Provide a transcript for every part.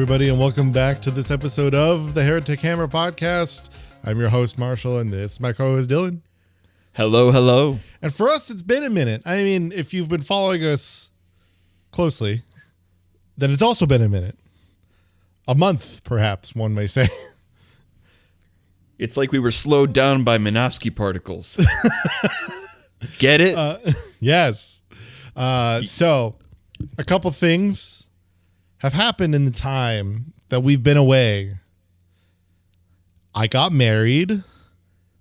everybody, and welcome back to this episode of the Heretic Hammer Podcast. I'm your host, Marshall, and this is my co-host, Dylan. Hello, hello. And for us, it's been a minute. I mean, if you've been following us closely, then it's also been a minute. A month, perhaps, one may say. It's like we were slowed down by Minovsky particles. Get it? Yes. So, a couple things have happened in the time that we've been away. I got married.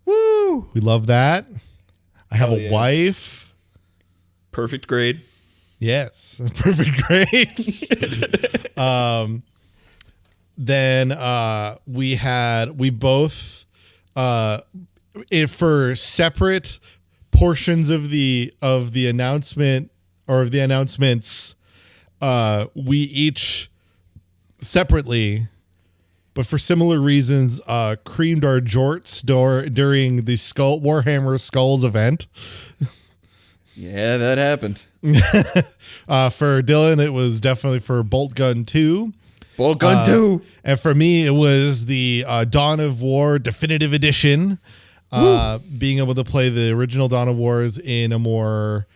Woo! We love that. I have a wife. Perfect grade. Yes, perfect grade. Then we both for separate portions of the announcement or of the announcements, we each separately, but for similar reasons, creamed our jorts during the Warhammer Skulls event. Yeah, that happened. For Dylan, it was definitely for Bolt Gun 2. Bolt Gun 2. And for me, it was the Dawn of War Definitive Edition. Being able to play the original Dawn of Wars in a more...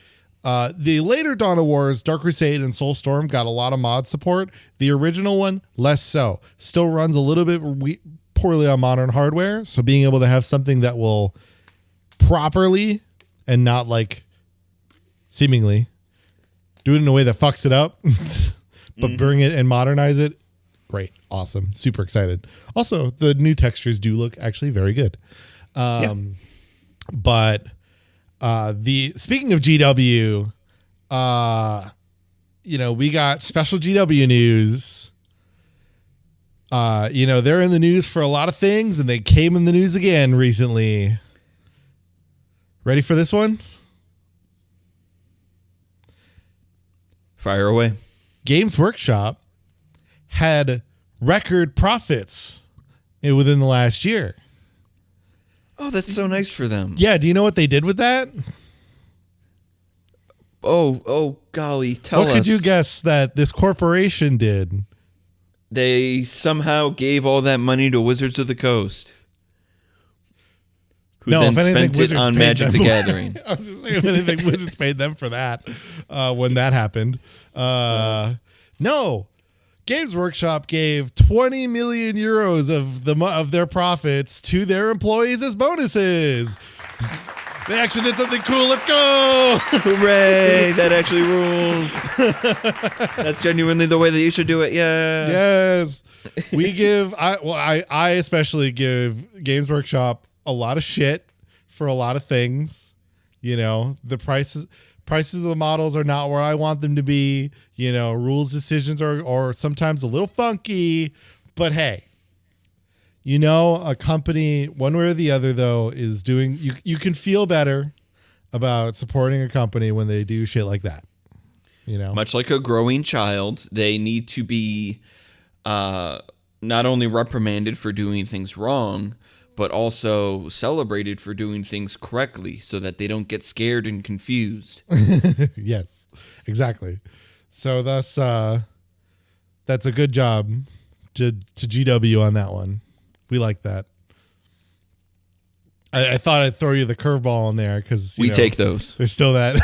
the later Dawn of Wars, Dark Crusade and Soulstorm got a lot of mod support. The original one, less so. Still runs a little bit poorly on modern hardware. So being able to have something that will properly and not like seemingly do it in a way that fucks it up, but bring it and modernize it. Great. Awesome. Super excited. Also, the new textures do look actually very good. But speaking of GW, we got special GW news. They're in the news for a lot of things, and they came in the news again recently. Ready for this one? Fire away. Games Workshop had record profits within the last year. Oh, that's so nice for them. Yeah, do you know what they did with that? Oh, golly, tell us. What could you guess that this corporation did? They somehow gave all that money to Wizards of the Coast. Who then spent it on Magic the Gathering. I was just saying, if anything, Wizards paid them for that when that happened. No. Games Workshop gave 20 million euros of their profits to their employees as bonuses. They actually did something cool. Let's go! Hooray! That actually rules. That's genuinely the way that you should do it. Yeah. Yes. I especially give Games Workshop a lot of shit for a lot of things. The prices of the models are not where I want them to be. Rules decisions are sometimes a little funky, but hey, a company, one way or the other, though, is doing, you can feel better about supporting a company when they do shit like that. Much like a growing child, they need to be not only reprimanded for doing things wrong, but also celebrated for doing things correctly so that they don't get scared and confused. Yes, exactly. So that's a good job to GW on that one. We like that. I thought I'd throw you the curveball in there because we take those. There's still that.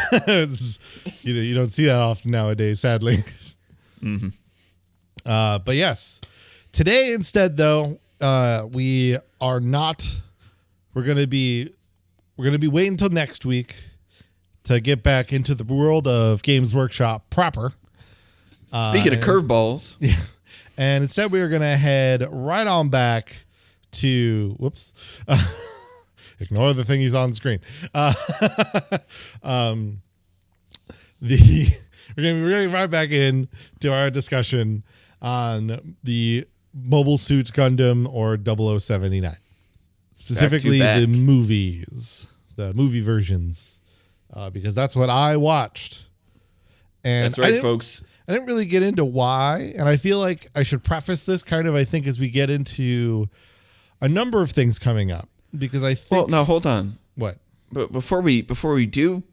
You don't see that often nowadays, sadly. Mm-hmm. But yes, today instead though, we're gonna be waiting until next week to get back into the world of Games Workshop proper. Speaking of curveballs. Yeah. And instead we are going to head right on back to, ignore the thing he's on the screen. We're going to be really right back in to our discussion on the Mobile Suit Gundam or 0079. Specifically the movies, the movie versions, because that's what I watched. And that's right, folks. I didn't really get into why, and I feel like I should preface this I think, as we get into a number of things coming up, because I think... Well, now, hold on. What? But before we do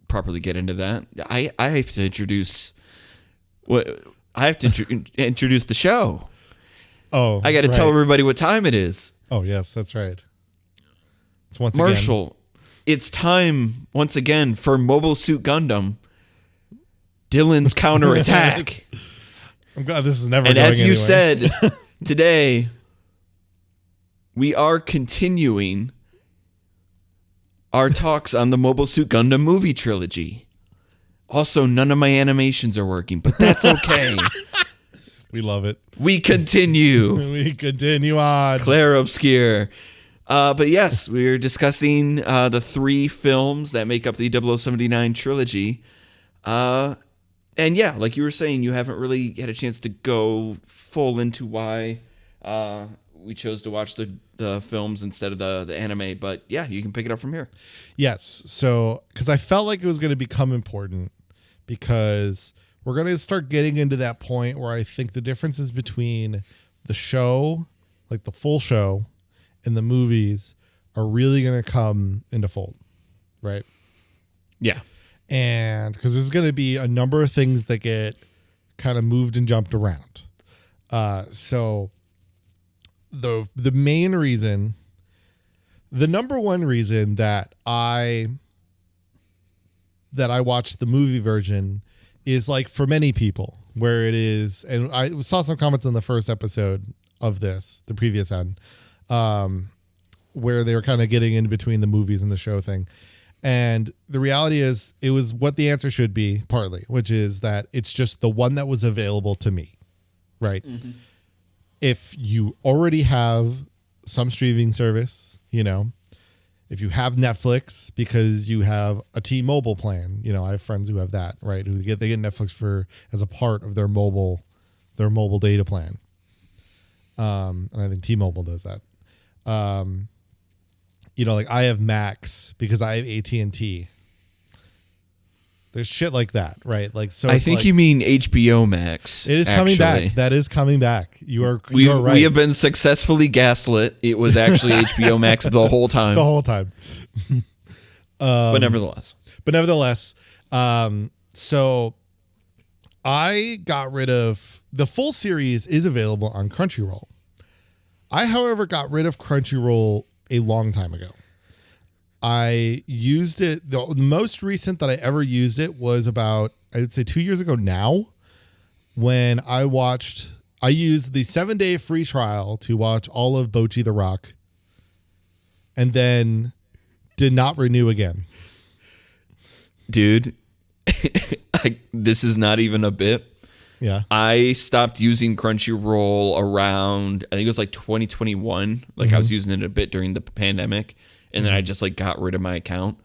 properly get into that, I have to introduce introduce the show. Oh, I got to tell everybody what time it is. Oh, yes, that's right. It's Marshall, it's time once again for Mobile Suit Gundam. Dylan's counterattack. I'm glad this is never and going as you anywhere. said, today we are continuing our talks on the Mobile Suit Gundam movie trilogy. Also, none of my animations are working, but that's okay. We love it. We continue. We continue on. Claire Obscure. But yes, we're discussing the 3 films that make up the 0079 trilogy. And yeah, like you were saying, you haven't really had a chance to go full into why we chose to watch the films instead of the anime. But yeah, you can pick it up from here. Yes. So, because I felt like it was going to become important because we're going to start getting into that point where I think the differences between the show, like the full show, and the movies are really going to come into fold. Right? Yeah. And because there's going to be a number of things that get kind of moved and jumped around. So the main reason, the number one reason that I watched the movie version is like for many people where it is, and I saw some comments on the first episode of this, the previous one, where they were kind of getting in between the movies and the show thing. And the reality is it was what the answer should be partly, which is that it's just the one that was available to me, right? Mm-hmm. If you already have some streaming service, if you have Netflix because you have a T-Mobile plan, I have friends who have that, right? They get Netflix as a part of their mobile data plan. And I think T-Mobile does that. Like I have Max because I have AT&T. There's shit like that, right? Like so. I think you mean HBO Max. It is coming back. That is coming back. You are right. We have been successfully gaslit. It was actually HBO Max the whole time. The whole time. But nevertheless. So I got rid of the full series is available on Crunchyroll. I, however, got rid of Crunchyroll a long time ago. I used it. The most recent that I ever used it was about, I would say 2 years ago now, when I used the 7-day free trial to watch all of Bocchi the Rock and then did not renew again. Dude, this is not even a bit. Yeah. I stopped using Crunchyroll around, I think it was like 2021. Like I was using it a bit during the pandemic. And then I just like got rid of my account.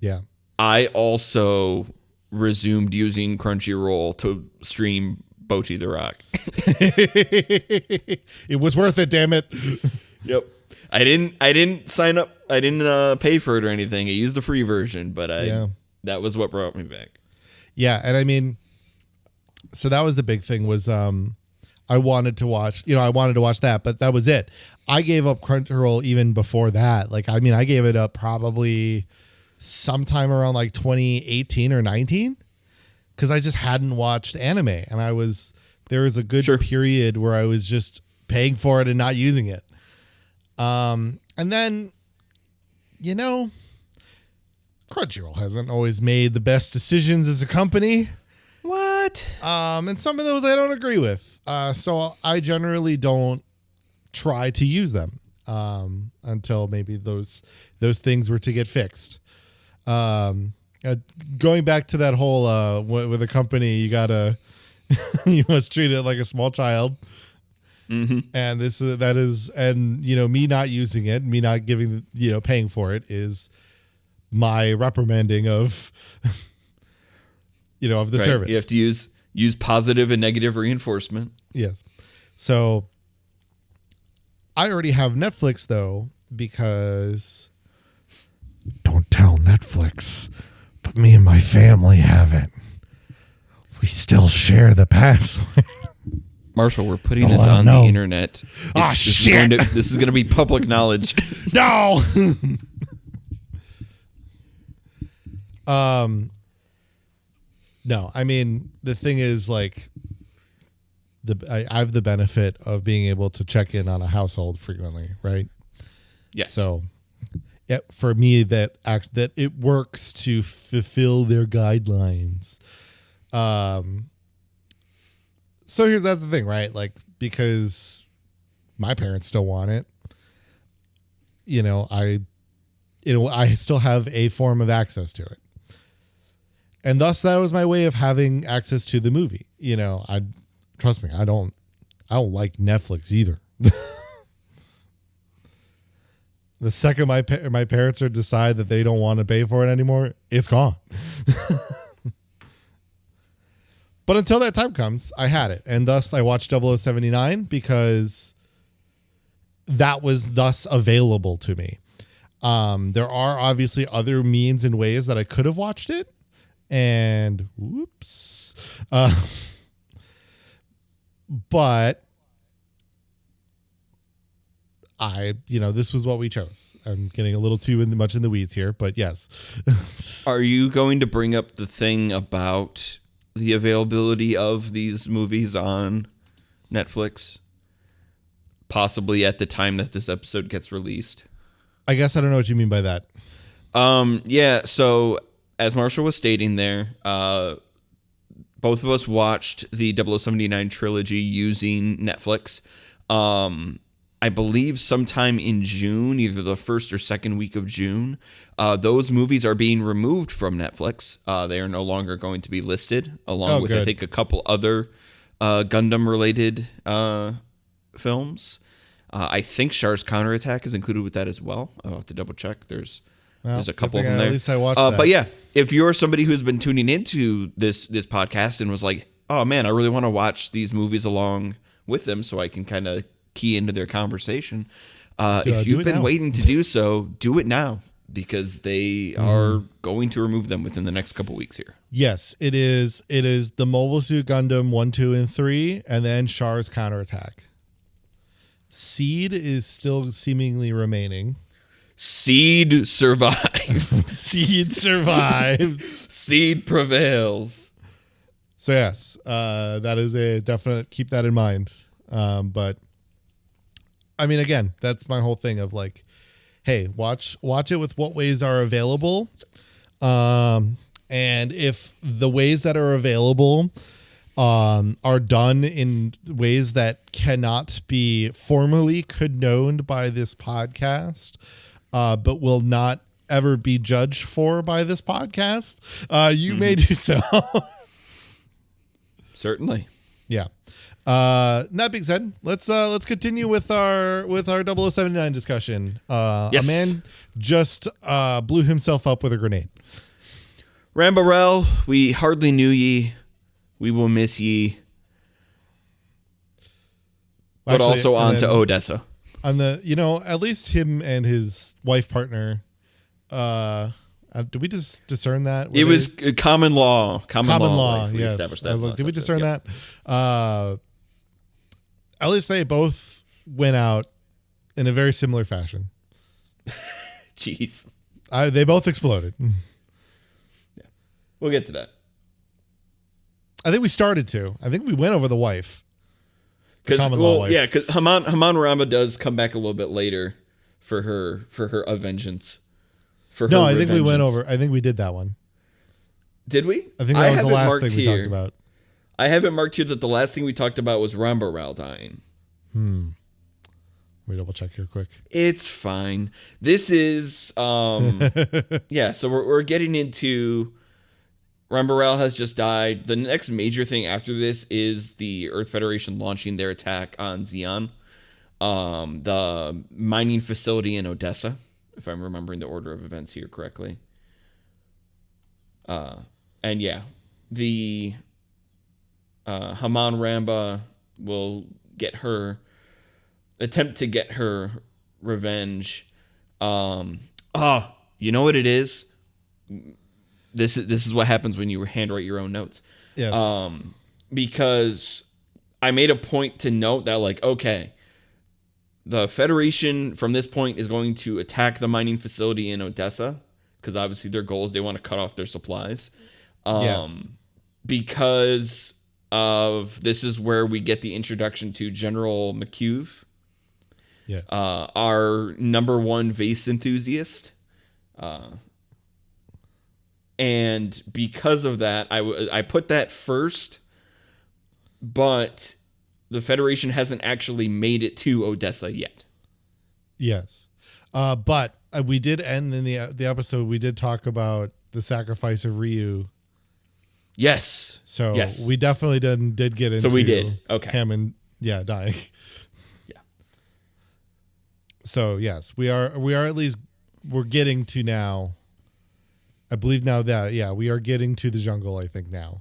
Yeah. I also resumed using Crunchyroll to stream Bocchi the Rock. It was worth it, damn it. Yep. I didn't sign up. I didn't pay for it or anything. I used the free version, but that was what brought me back. Yeah, and I mean, so that was the big thing was I wanted to watch that, but that was it. I gave up Crunchyroll even before that. Like, I mean, I gave it up probably sometime around like 2018 or 19 because I just hadn't watched anime. And there was a good period where I was just paying for it and not using it. And then, Crunchyroll hasn't always made the best decisions as a company. What? And some of those I don't agree with. So I generally don't try to use them until maybe those things were to get fixed. Going back to that whole with a company, you must treat it like a small child. Mm-hmm. And me not using it, me not giving, paying for it is my reprimanding of of the service. You have to use positive and negative reinforcement. Yes. So I already have Netflix though, because don't tell Netflix, but me and my family have it. We still share the password. Marshall, we're putting this on the internet. Shit. This is going to be public knowledge. No. No, I mean, the thing is, like, I have the benefit of being able to check in on a household frequently, right? Yes. So, yeah, for me, that it works to fulfill their guidelines. So that's the thing, right? Like, because my parents still want it, I still have a form of access to it, and thus that was my way of having access to the movie. Trust me, I don't like Netflix either. The second my parents decide that they don't want to pay for it anymore, it's gone. But until that time comes, I had it. And thus I watched 0079 because that was thus available to me. There are obviously other means and ways that I could have watched it. And whoops. But this was what we chose. I'm getting a little too much in the weeds here, but yes. Are you going to bring up the thing about the availability of these movies on Netflix? Possibly at the time that this episode gets released. I guess I don't know what you mean by that. Yeah, so as Marshall was stating there, both of us watched the 0079 trilogy using Netflix. I believe sometime in June, either the first or second week of June, those movies are being removed from Netflix. They are no longer going to be listed, along with, good. I think, a couple other Gundam-related films. I think Char's Counterattack is included with that as well. I'll have to double-check. There's a couple of them there. At least I watched that. But yeah, if you're somebody who's been tuning into this podcast and was like, oh, man, I really want to watch these movies along with them so I can kind of key into their conversation. If you've been waiting to do so, do it now, because they are going to remove them within the next couple weeks here. Yes, it is. It is the Mobile Suit Gundam 1, 2, and 3, and then Char's Counterattack. Seed is still seemingly remaining. Seed survives. Seed survives. Seed prevails. So yes, that is a definite. Keep that in mind. But I mean, again, that's my whole thing of like, hey, watch it with what ways are available. And if the ways that are available are done in ways that cannot be formally condoned by this podcast, but will not ever be judged for by this podcast, you may do so. Certainly. Yeah. That being said, let's continue with our 0079 discussion. Yes. A man just blew himself up with a grenade. Rambarel, we hardly knew ye. We will miss ye. But actually, also on to Odessa. On the, at least him and his wife partner. Did we just discern that? It was common law. Common law. Yes. Established that. I was like, did we discern that? At least they both went out in a very similar fashion. Jeez. They both exploded. Yeah. We'll get to that. I think we started to. I think we went over the wife. Because Haman Ramba does come back a little bit later for her vengeance. I think we went over. I think we did that one. Did we? I think that was the last thing we talked about. I have it marked here that the last thing we talked about was Rambarel dying. Let me double check here quick. It's fine. This is yeah, so we're getting into Rambarel has just died. The next major thing after this is the Earth Federation launching their attack on Xi'an, the mining facility in Odessa, if I'm remembering the order of events here correctly. And yeah, the Haman Ramba will attempt to get her revenge. You know what it is? This is what happens when you handwrite your own notes. Yes. Because I made a point to note that, like, okay, the Federation from this point is going to attack the mining facility in Odessa, because obviously their goal is they want to cut off their supplies. Yes. Because this is where we get the introduction to General McCuve, Yes. our number one vase enthusiast. And because of that, I put that first, but the Federation hasn't actually made it to Odessa yet. Yes. But we did end in the episode. We did talk about the sacrifice of Ryu. Yes. So yes. we definitely did get into so we did. Okay. him and dying. Yeah. So yes, we are at least we're getting to now. I believe now that we are getting to the jungle, I think now.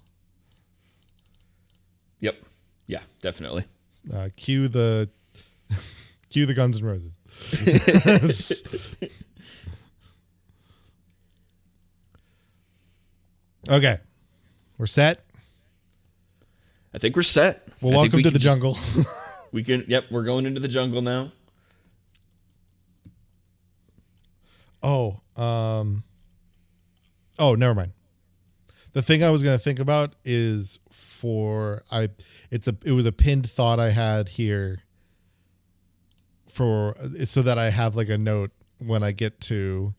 Yep. Yeah, definitely. Cue the Guns N' Roses. Okay. We're set. I think we're set. Well, welcome to the jungle. We're going into the jungle now. Never mind. The thing I was going to think about is it was a pinned thought I had here so that I have like a note when we get to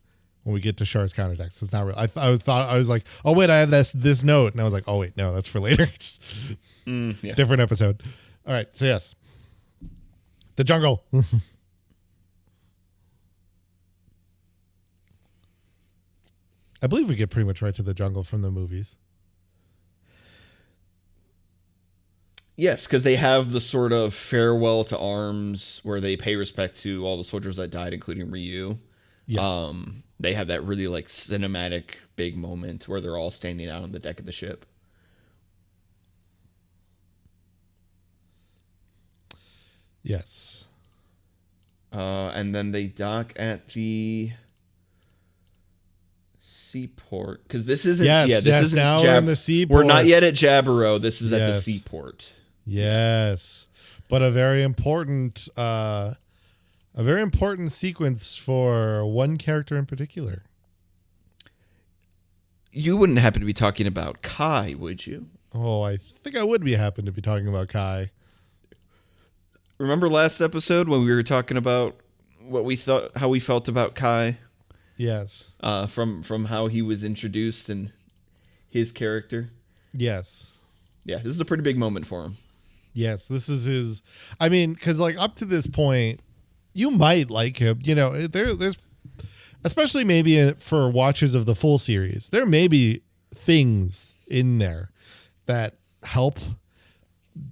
Char's counterattack. So it's not real. I was like, oh wait, I have this note, and I was like, oh wait, no, that's for later. Different episode. All right, so yes, the jungle. I believe we get pretty much right to the jungle from the movies. Yes, because they have the sort of farewell to arms where they pay respect to all the soldiers that died, including Ryu. Yes. They have that really like cinematic big moment where they're all standing out on the deck of the ship. Yes. And then they dock at the seaport, because this isn't. This isn't now we're in the seaport. We're not yet at Jaburo. This is at the seaport. Yes, but a very important sequence for one character in particular. You wouldn't happen to be talking about Kai, would you? Oh, I think I would happen to be talking about Kai. Remember last episode when we were talking about how we felt about Kai? Yes. From how he was introduced and his character. Yes. Yeah, this is a pretty big moment for him. Yes, this is his. I mean, because like up to this point, you might like him. You know, there's especially maybe for watchers of the full series, there may be things in there that help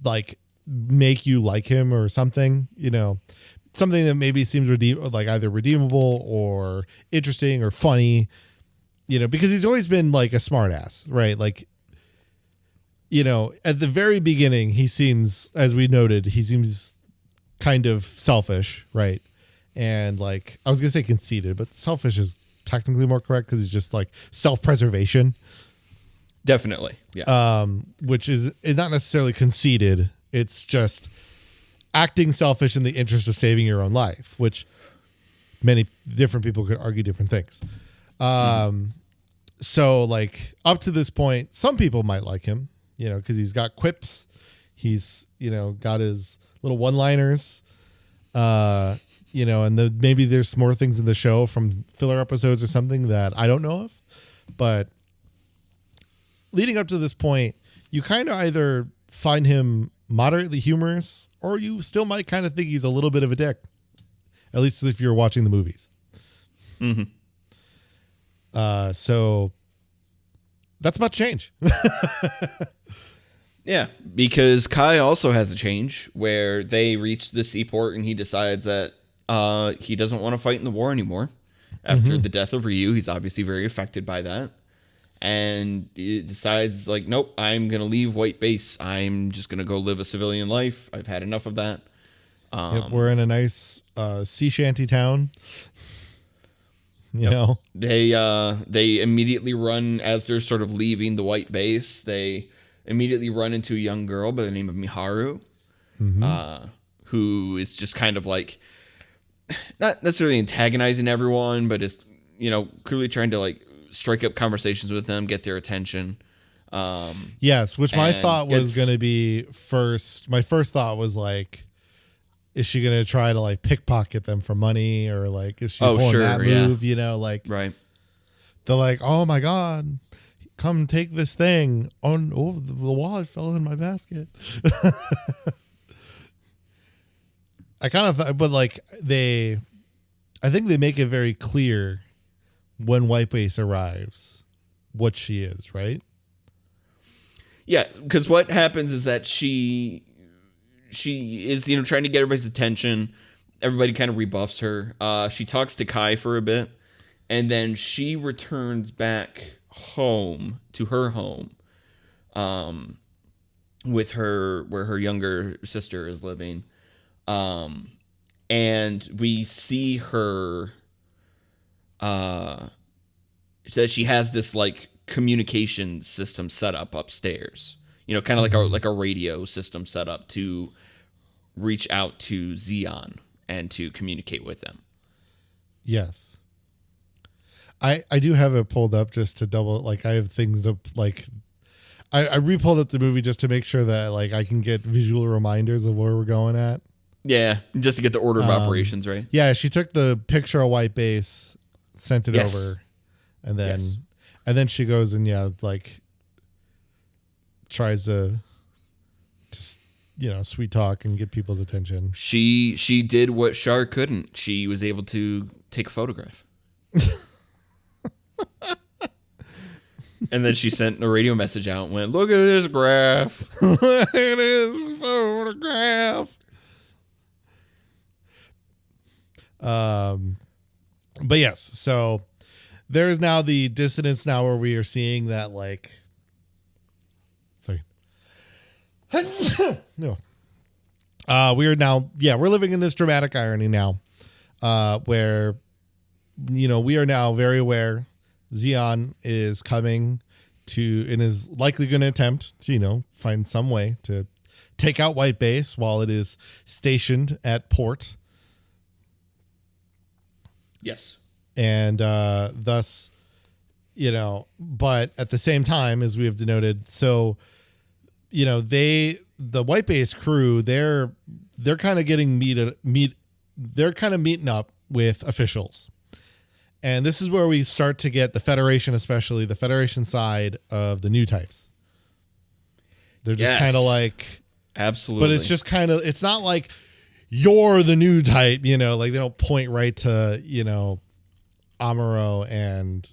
like make you like him or something. You know, something that maybe seems either redeemable or interesting or funny. You know, because he's always been like a smartass, right? Like, you know, at the very beginning, he seems, as we noted, he seems kind of selfish, right? And like, I was going to say conceited, but selfish is technically more correct because he's just like self-preservation. Definitely. Yeah. Which is not necessarily conceited. It's just acting selfish in the interest of saving your own life, which many different people could argue different things. So like up to this point, some people might like him, you know, because he's got quips. He's, you know, got his little one-liners, you know, and maybe there's more things in the show from filler episodes or something that I don't know of. But leading up to this point, you kind of either find him moderately humorous or you still might kind of think he's a little bit of a dick, at least if you're watching the movies. Mm-hmm. So that's about to change. Yeah, because Kai also has a change where they reach the seaport and he decides that he doesn't want to fight in the war anymore. After the death of Ryu, he's obviously very affected by that. And he decides, like, nope, I'm going to leave White Base. I'm just going to go live a civilian life. I've had enough of that. Yep, we're in a nice sea shanty town. You know, they immediately run as they're sort of leaving the White Base. They immediately run into a young girl by the name of Miharu, who is just kind of like not necessarily antagonizing everyone, but is, you know, clearly trying to like strike up conversations with them, get their attention. Yes, which my and thought was gets- going to be first. My first thought was like, is she going to try to like pickpocket them for money, or like is she pulling that move? You know, like right. they're like, oh my god, come take this thing. Oh, the wallet fell in my basket. I kind of thought, but like I think they make it very clear when White Base arrives what she is, right? Yeah, because what happens is that she is, trying to get everybody's attention. Everybody kind of rebuffs her. She talks to Kai for a bit, and then she returns back home to her home, with her where her younger sister is living, and we see her. That she has this like communication system set up upstairs, kind of like a radio system set up to reach out to Xeon and to communicate with them. Yes. I do have it pulled up just to double, like I have things to like, I re-pulled up the movie just to make sure that like I can get visual reminders of where we're going at. Yeah, just to get the order of operations, right? Yeah, she took the picture of White Base, sent it Yes. over, and then Yes. and then she goes and like tries to just sweet talk and get people's attention. She did what Char couldn't. She was able to take a photograph. And then she sent a radio message out and went, "Look at this graph." Look at this photograph. But yes, so there is now the dissonance now where we are seeing that like, sorry, no, we are now, we're living in this dramatic irony now, where we are now very aware Xeon is coming to and is likely going to attempt to find some way to take out White Base while it is stationed at port. Yes. And thus, but at the same time, as we have denoted, so, the White Base crew, they're kind of getting they're kind of meeting up with officials. And this is where we start to get the Federation, especially the Federation side of the new types. They're just kind of like, absolutely. but it's just kind of, it's not like you're the new type, like they don't point right to, Amuro and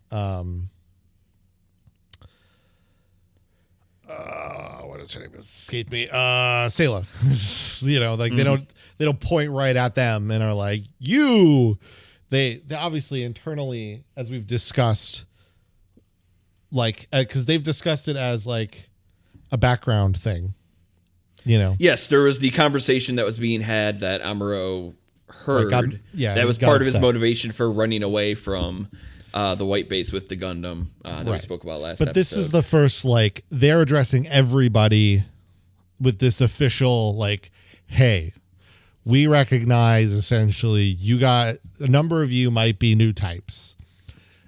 what is her name? Escaped me. Sayla. Like they don't point right at them and are like, you. They obviously internally, as we've discussed, like because they've discussed it as like a background thing. Yes, there was the conversation that was being had that Amuro heard. That was part of his motivation for running away from the White Base with the Gundam that we spoke about last episode. But this is the first, like, they're addressing everybody with this official, like, hey, we recognize essentially you got a number of you might be new types.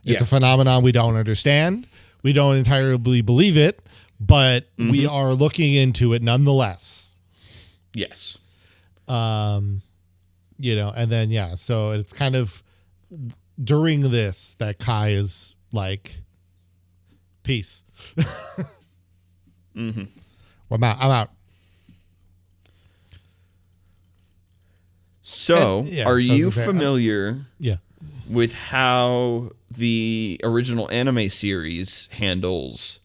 It's a phenomenon we don't understand. We don't entirely believe it, but we are looking into it nonetheless. Yes. And then, so it's kind of during this that Kai is like, peace. I'm out. So, are you so familiar Yeah. with how the original anime series handles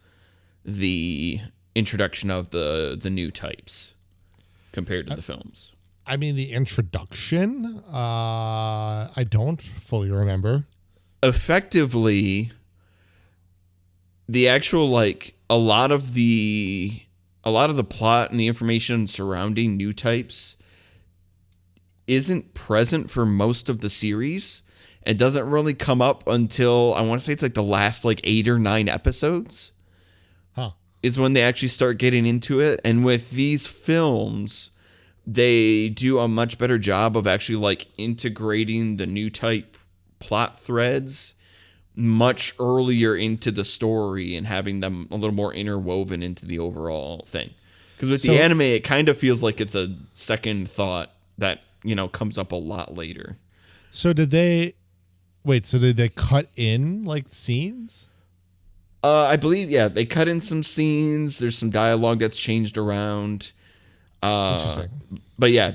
the introduction of the new types compared to the films? I mean, the introduction, I don't fully remember. Effectively, the actual, like, a lot of the plot and the information surrounding new types isn't present for most of the series and doesn't really come up until, I want to say it's like the last like 8 or 9 episodes is when they actually start getting into it. And with these films, they do a much better job of actually like integrating the new type plot threads much earlier into the story and having them a little more interwoven into the overall thing. Because with the anime, it kind of feels like it's a second thought that, comes up a lot later. So did they cut in like scenes? I believe, yeah, they cut in some scenes. There's some dialogue that's changed around. Interesting. But yeah,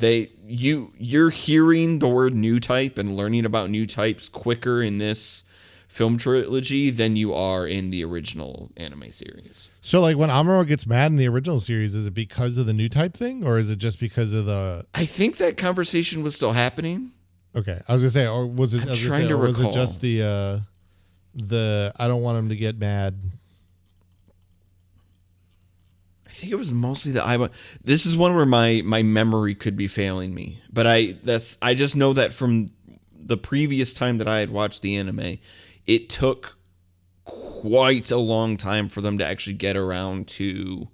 you're hearing the word new type and learning about new types quicker in this film trilogy than you are in the original anime series. So like when Amuro gets mad in the original series, is it because of the new type thing, or is it just because of the... I think that conversation was still happening. Okay. I was gonna say, or was it I'm trying to recall. Was it just the I don't want him to get mad? I think it was mostly the this is one where my memory could be failing me, but I just know that from the previous time that I had watched the anime, it took quite a long time for them to actually get around to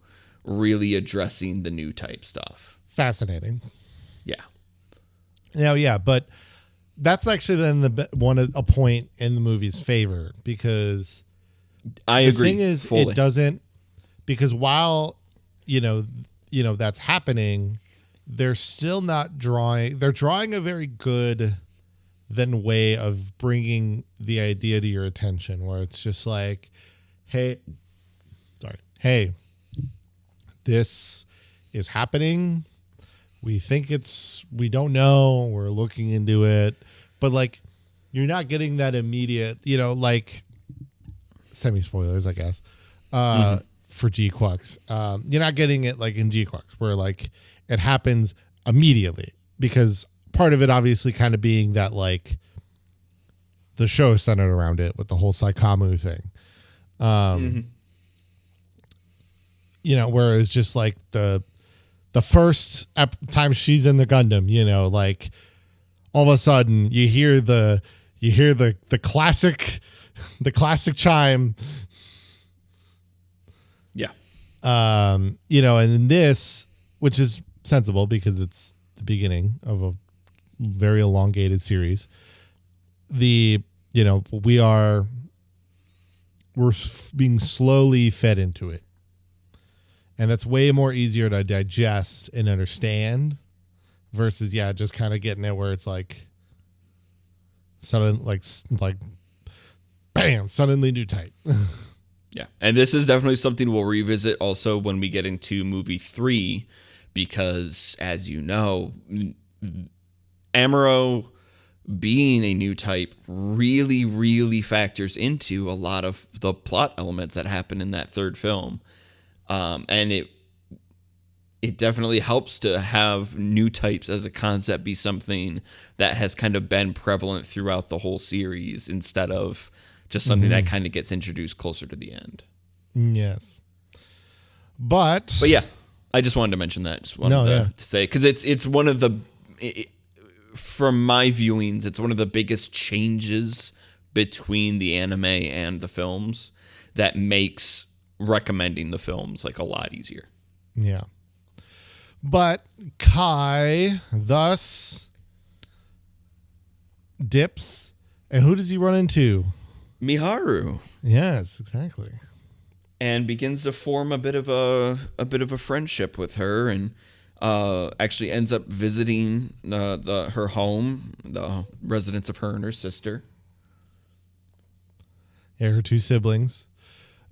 really addressing the new type stuff. Fascinating. Yeah. Now, yeah, but that's actually then a point in the movie's favor, because I agree. The thing is, fully. It doesn't, because while that's happening, they're still not drawing. They're drawing a very good then way of bringing the idea to your attention, where it's just like, hey, this is happening. We think we don't know. We're looking into it, but like, you're not getting that immediate, like semi spoilers, I guess, for G-Quux. You're not getting it like in G-Quux, where like it happens immediately, because part of it obviously kind of being that like the show is centered around it with the whole Saikamu thing. Whereas just like the first time she's in the Gundam, like all of a sudden you hear the classic chime. Yeah. And in this, which is sensible because it's the beginning of a very elongated series, we're being slowly fed into it. And that's way more easier to digest and understand versus, just kind of getting it where it's like sudden, like bam, suddenly new type. Yeah. And this is definitely something we'll revisit also when we get into movie 3, because as you know, Amuro being a new type really, really factors into a lot of the plot elements that happen in that third film. And it definitely helps to have new types as a concept be something that has kind of been prevalent throughout the whole series, instead of just something that kind of gets introduced closer to the end. Yes. But yeah, I just wanted to mention that. Just wanted to say, because it's one of the, from my viewings, it's one of the biggest changes between the anime and the films that makes recommending the films like a lot easier. Yeah. But Kai thus dips, and who does he run into? Miharu. Yes, exactly. And begins to form a bit of a friendship with her, and actually ends up visiting her home, the residence of her and her sister. Yeah, her two siblings.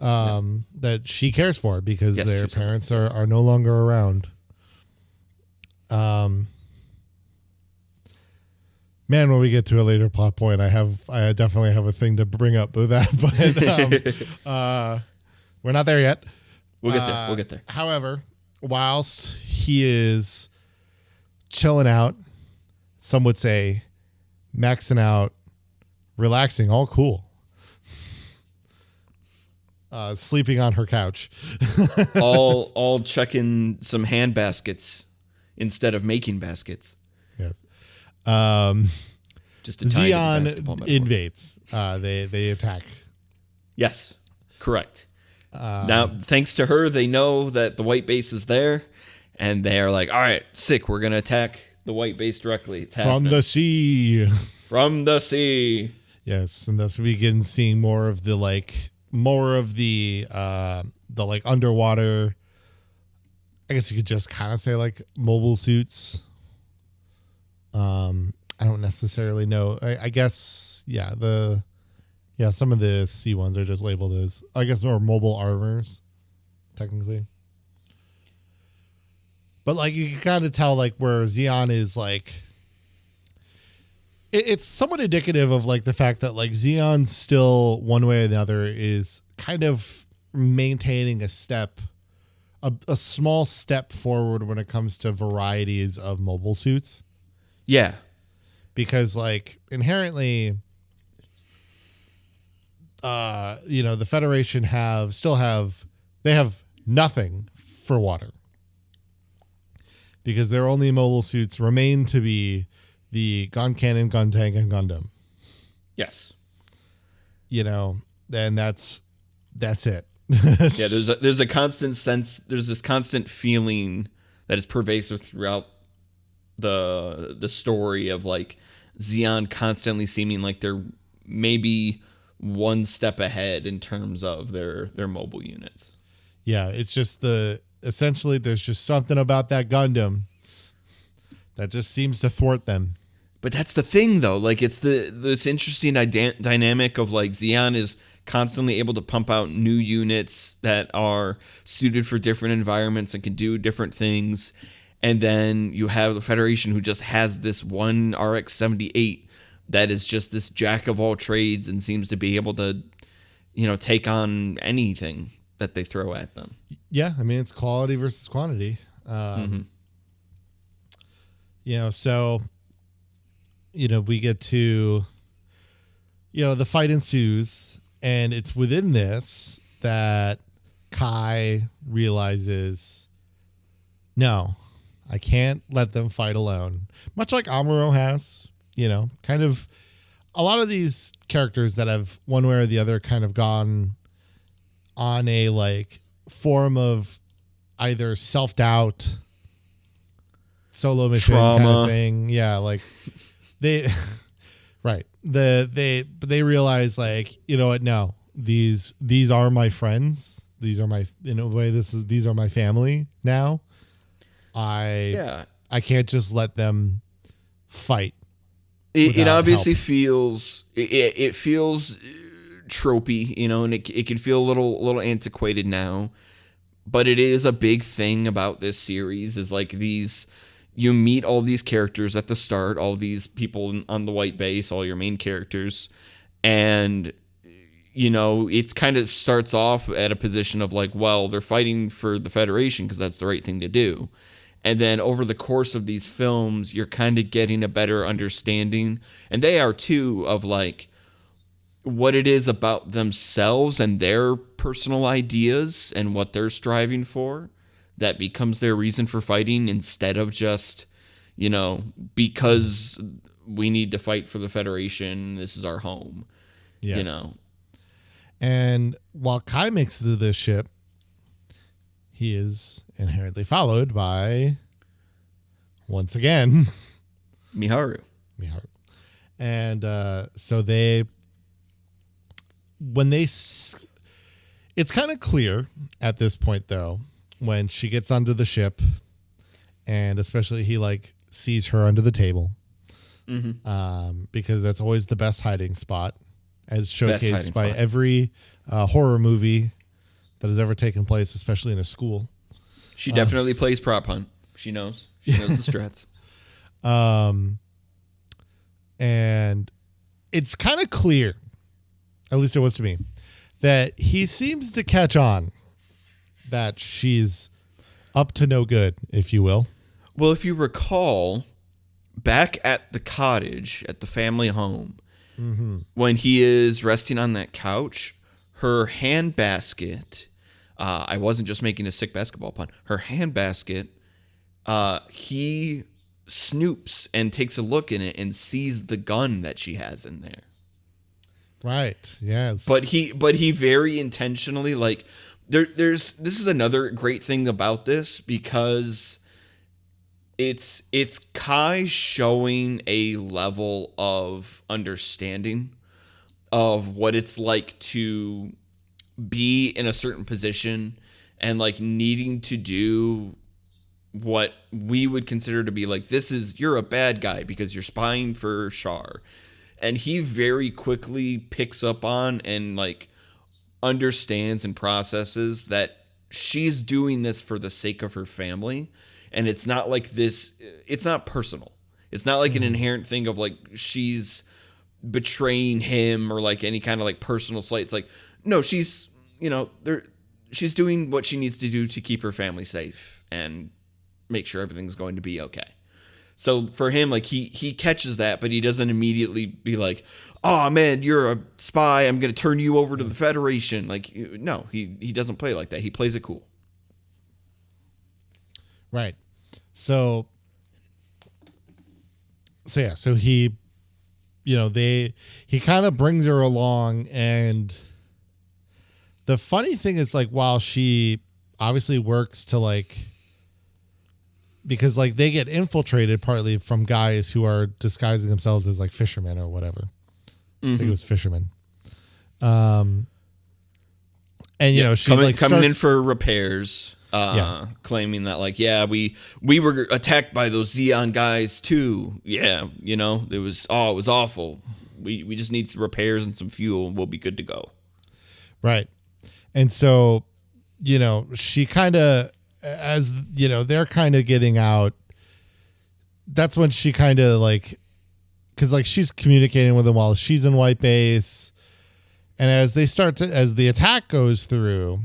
That she cares for because their parents are no longer around. Man, when we get to a later plot point, I definitely have a thing to bring up with that, but we're not there yet. We'll get there. We'll get there. However, whilst he is chilling out, some would say maxing out, relaxing, all cool. Sleeping on her couch. all checking some hand baskets instead of making baskets. Yeah. Just to tie Zeon invades. They attack. Yes, correct. Now, thanks to her, they know that the white base is there, and they are like, all right, sick, we're going to attack the white base directly. It's from the sea. From the sea. Yes, and thus we begin seeing more of the like underwater. I guess you could just kind of say like mobile suits. I don't necessarily know. I guess some of the C ones are just labeled as, I guess, more mobile armors, technically. But like you can kind of tell like where Zeon is like. It's somewhat indicative of like the fact that like Zeon still one way or the other is kind of maintaining a small step forward when it comes to varieties of mobile suits. Yeah. Because like inherently, the Federation they have nothing for water. Because their only mobile suits remain to be the Gun Cannon, Gun Tank, and Gundam. Yes. And that's it. Yeah, there's a constant sense, there's this constant feeling that is pervasive throughout the story of like Zeon constantly seeming like they're maybe one step ahead in terms of their mobile units. Yeah, it's just essentially there's just something about that Gundam that just seems to thwart them. But that's the thing, though. Like, it's this interesting dynamic of, like, Zeon is constantly able to pump out new units that are suited for different environments and can do different things. And then you have the Federation who just has this one RX-78 that is just this jack of all trades and seems to be able to, take on anything that they throw at them. Yeah, I mean, it's quality versus quantity. So... we get to, the fight ensues, and it's within this that Kai realizes, no, I can't let them fight alone. Much like Amuro has, kind of a lot of these characters that have one way or the other kind of gone on a like form of either self-doubt, solo mission trauma kind of thing. Yeah, like... They realize like, you know what? No, these are my friends. These are these are my family now. I can't just let them fight. It obviously feels it feels tropey, and it can feel a little antiquated now. But it is a big thing about this series is like you meet all these characters at the start, all these people on the white base, all your main characters. And, it kind of starts off at a position of like, well, they're fighting for the Federation because that's the right thing to do. And then over the course of these films, you're kind of getting a better understanding. And they are too, of like what it is about themselves and their personal ideas and what they're striving for. That becomes their reason for fighting instead of just, because we need to fight for the Federation. This is our home, yes. And while Kai makes it to this ship, he is inherently followed by, once again, Miharu. And so it's kind of clear at this point, though, when she gets onto the ship, and especially he like sees her under the table, because that's always the best hiding spot, as showcased by every horror movie that has ever taken place, especially in a school. She definitely plays prop hunt. She knows the strats. And it's kind of clear, at least it was to me, that he seems to catch on that she's up to no good, if you will. Well, if you recall, back at the cottage, at the family home, when he is resting on that couch, her handbasket, I wasn't just making a sick basketball pun, her handbasket, he snoops and takes a look in it and sees the gun that she has in there. Right, yes. But he very intentionally, like... This is another great thing about this because it's Kai showing a level of understanding of what it's like to be in a certain position and like needing to do what we would consider to be like, you're a bad guy because you're spying for Char. And he very quickly picks up on and like understands and processes that she's doing this for the sake of her family. And it's not like this, it's not personal. It's not like an inherent thing of like she's betraying him or like any kind of like personal slight. It's like, no, she's, she's doing what she needs to do to keep her family safe and make sure everything's going to be okay. So for him, like he catches that, but he doesn't immediately be like, oh man, you're a spy, I'm going to turn you over to the Federation. Like, no, he doesn't play like that. He plays it cool. Right. So he, he kind of brings her along, and the funny thing is like, while she obviously works to like, because like they get infiltrated partly from guys who are disguising themselves as like fishermen or whatever. I think it was fishermen. And she coming in for repairs, claiming that like, we were attacked by those Xeon guys too. Yeah, it was awful. We just need some repairs and some fuel and we'll be good to go. Right. And so, she kind of, as they're kind of getting out, that's when she kind of like, because like she's communicating with them while she's in White Base, and as the attack goes through,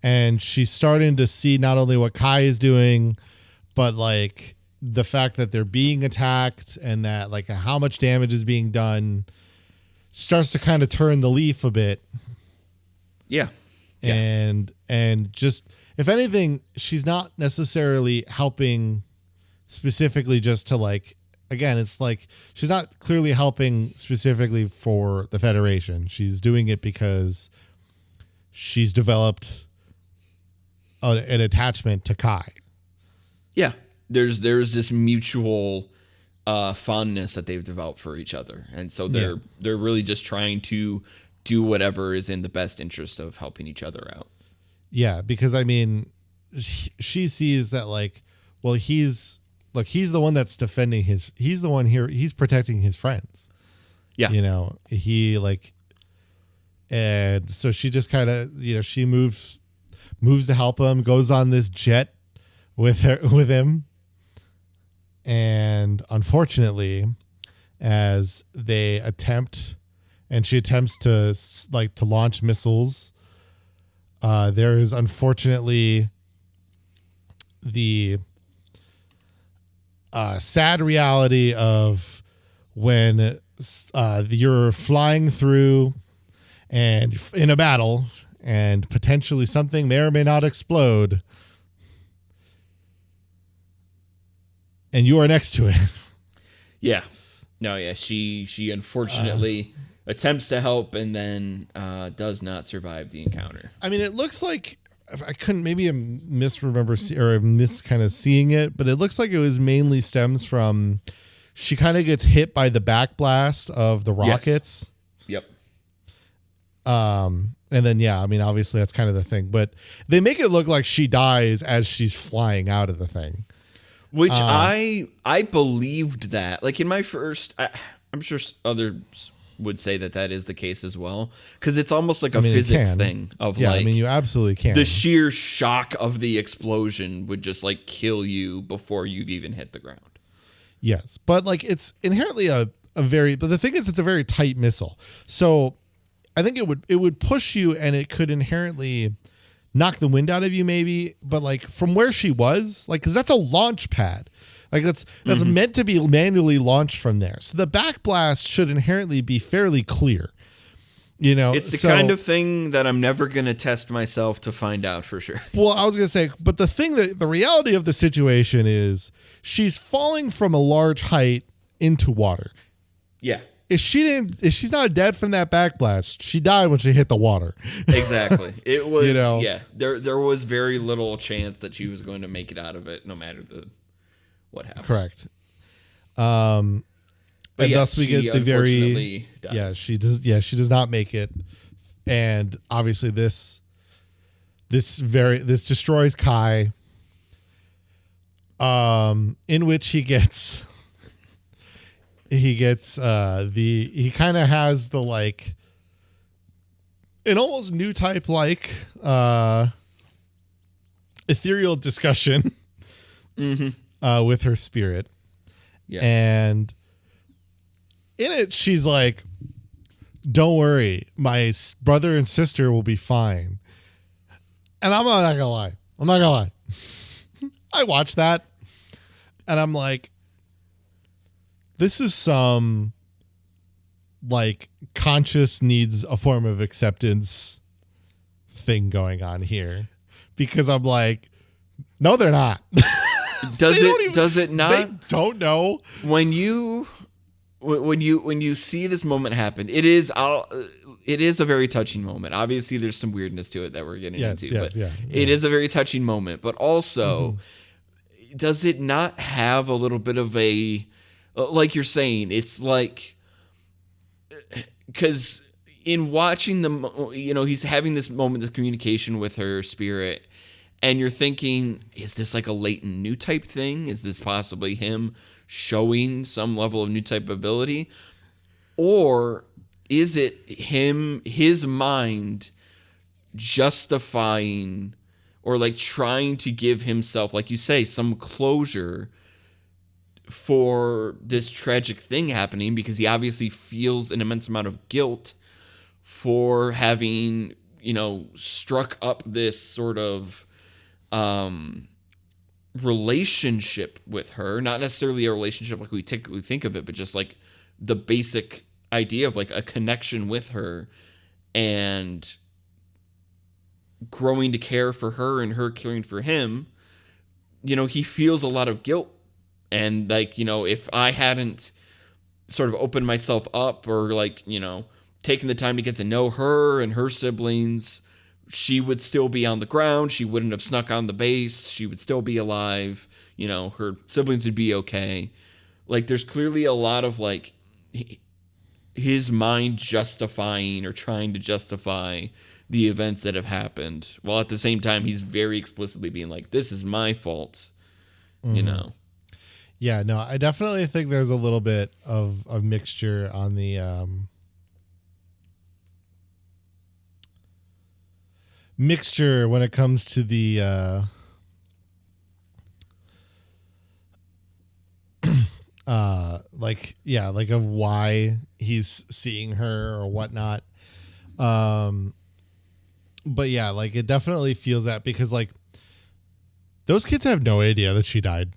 and she's starting to see not only what Kai is doing, but like the fact that they're being attacked and that like how much damage is being done, starts to kind of turn the leaf a bit. Yeah. And just, if anything, she's not necessarily helping specifically just to like, again, it's like she's not clearly helping specifically for the Federation. She's doing it because she's developed an attachment to Kai. Yeah. There's this mutual fondness that they've developed for each other. And so they're really just trying to do whatever is in the best interest of helping each other out. Yeah, because I mean, she sees that like, well, he's the one that's defending he's the one here, he's protecting his friends. Yeah. He like, and so she just kind of, she moves to help him, goes on this jet with him. And unfortunately, as she attempts to launch missiles, there is unfortunately the sad reality of when you're flying through and in a battle and potentially something may or may not explode and you are next to it. Yeah. No, yeah. She unfortunately attempts to help and then does not survive the encounter. I mean, it looks like I couldn't, maybe I misremember or I miss kind of seeing it, but it looks like it was mainly stems from she kind of gets hit by the backblast of the rockets. Yes. Yep. And then, I mean, obviously that's kind of the thing, but they make it look like she dies as she's flying out of the thing. Which I believed that. Like in my first, I'm sure others would say that is the case as well, because it's almost like a physics thing of like, I mean, you absolutely can. The sheer shock of the explosion would just like kill you before you've even hit the ground. Yes, but like it's inherently but the thing is, it's a very tight missile, so I think it would push you, and it could inherently knock the wind out of you, maybe. But like from where she was, like, because that's a launch pad. Like that's meant to be manually launched from there. So the backblast should inherently be fairly clear. It's the kind of thing that I'm never going to test myself to find out for sure. Well, I was going to say, but the reality of the situation is she's falling from a large height into water. Yeah. If she's not dead from that backblast, she died when she hit the water. Exactly. It was, there was very little chance that she was going to make it out of it, no matter what happened. Correct. But and yes, thus we she get the very unfortunately dies. she does not make it, and obviously this destroys Kai, in which he kind of has the like an almost new type like ethereal discussion with her spirit. Yeah. And in it, she's like, don't worry, my brother and sister will be fine. And I'm not gonna lie. I watched that and I'm like, this is some like conscious needs a form of acceptance thing going on here. Because I'm like, no, they're not. Does it not? They don't know. When you see this moment happen, it is a very touching moment. Obviously, there's some weirdness to it that we're getting into, but it is a very touching moment. But also, does it not have a little bit of a, like you're saying, it's like, because in watching he's having this moment of communication with her spirit. And you're thinking, is this like a latent new type thing? Is this possibly him showing some level of new type ability? Or is it his mind justifying or like trying to give himself, like you say, some closure for this tragic thing happening? Because he obviously feels an immense amount of guilt for having, struck up this sort of relationship with her, not necessarily a relationship like we typically think of it, but just like the basic idea of like a connection with her and growing to care for her and her caring for him. He feels a lot of guilt and like, if I hadn't sort of opened myself up or like, taken the time to get to know her and her siblings, she would still be on the ground. She wouldn't have snuck on the base. She would still be alive. Her siblings would be okay. Like, there's clearly a lot of, like, his mind justifying or trying to justify the events that have happened. While at the same time, he's very explicitly being like, this is my fault, Yeah, no, I definitely think there's a little bit of a mixture on the mixture when it comes to the like of why he's seeing her or whatnot. But yeah, like it definitely feels that because like those kids have no idea that she died.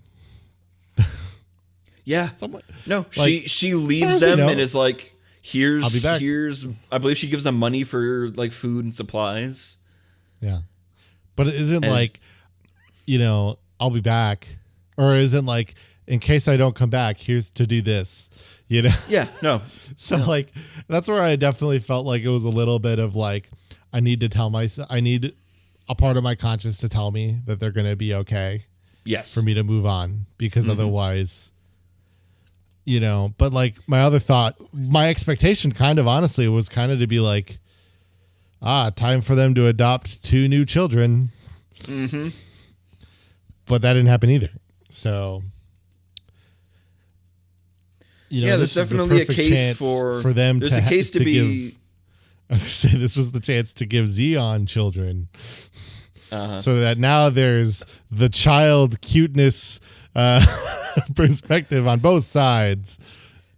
Yeah. No, like, she leaves them and is like, I'll be back. I believe she gives them money for like food and supplies. Yeah. But it isn't like, I'll be back. Or isn't like, in case I don't come back, here's to do this, Yeah, no. So like, that's where I definitely felt like it was a little bit of like, I need a part of my conscience to tell me that they're going to be okay. Yes. For me to move on because otherwise, but like my expectation kind of honestly was kind of to be like, time for them to adopt 2 new children. Mm-hmm. But that didn't happen either. So, there's definitely a case for them. There's a case to be. Give, I was going to say this was the chance to give Xeon children, so that now there's the child cuteness perspective on both sides.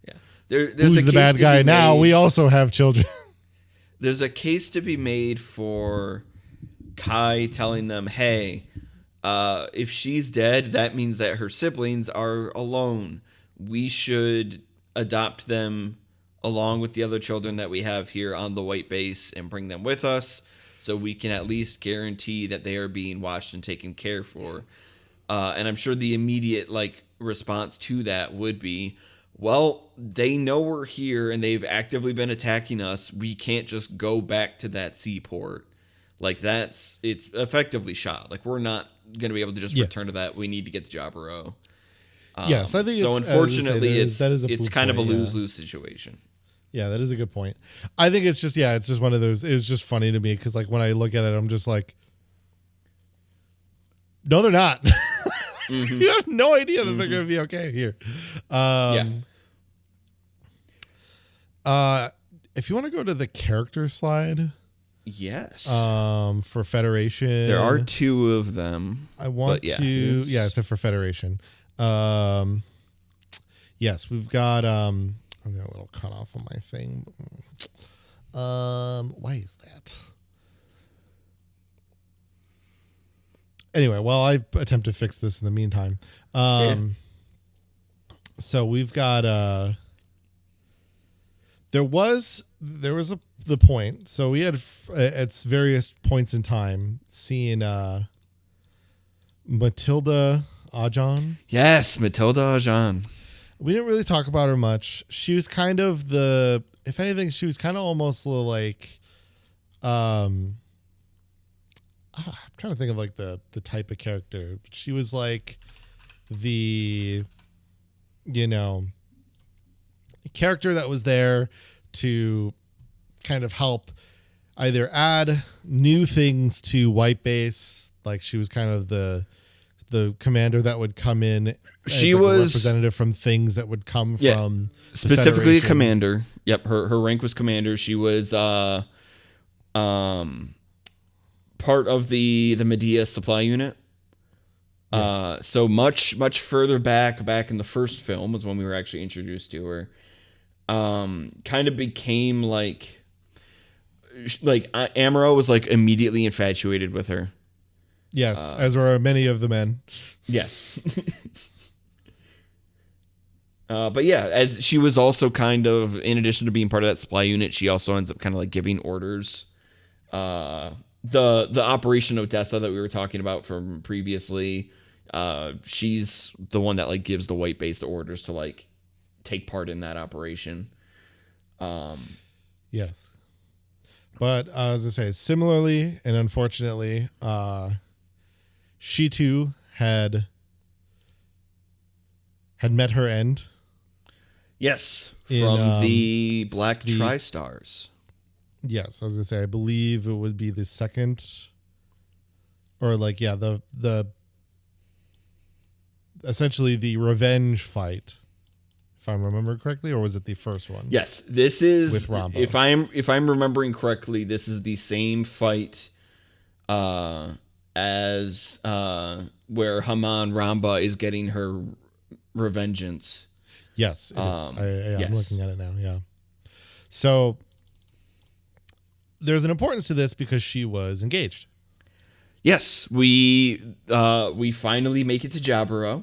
Yeah, there's who's the bad guy now? We also have children. There's a case to be made for Kai telling them, hey, if she's dead, that means that her siblings are alone. We should adopt them along with the other children that we have here on the white base and bring them with us so we can at least guarantee that they are being watched and taken care for. And I'm sure the immediate response to that would be, well, they know we're here and they've actively been attacking us. We can't just go back to that seaport. It's effectively shot. We're not going to be able to just return to that. We need to get to Jaburo. Yes, I think so. it's, Unfortunately, that is a it's good kind of a point, yeah. lose-lose situation. Yeah, that is a good point. I think it's just it's just one of those. It's just funny to me because like when I look at it, I'm just like, no, they're not. You have no idea that they're going to be okay here. If you want to go to the character slide, yes, for Federation, there are 2 of them. I want to, except for Federation. Yes, we've got. I'm getting a little cut off on my thing. Why is that? Anyway, while I attempt to fix this in the meantime, so we've got there was the point. So we had at various points in time seen Matilda Ajan. Yes, Matilda Ajan. We didn't really talk about her much. She was kind of if anything, she was kind of almost like, I'm trying to think of like the type of character. She was like the, character that was there to kind of help either add new things to White Base. Like she was kind of the commander that would come in. She was was a representative from things that would come from specifically a commander. Yep, her rank was commander. She was part of the Medea supply unit. So much further back in the first film was when we were actually introduced to her. Kind of became like Amuro was like immediately infatuated with her. Yes, as were many of the men. Yes. But yeah, as she was also kind of, in addition to being part of that supply unit, she also ends up kind of like giving orders. The Operation Odessa that we were talking about from previously, she's the one that like gives the White Base the orders to like take part in that operation. Yes. But as I say, similarly and unfortunately, she too had met her end. Yes, from the Black Tri-Stars. Yes, I was gonna say I believe it would be the second, or like the essentially the revenge fight, if I remember correctly, or was it the first one? Yes, this is with Rambo. If I'm remembering correctly, this is the same fight as where Haman Ramba is getting her revengeance. Yes, it is. I'm looking at it now. Yeah. So there's an importance to this because she was engaged. Yes, we finally make it to Jaburo,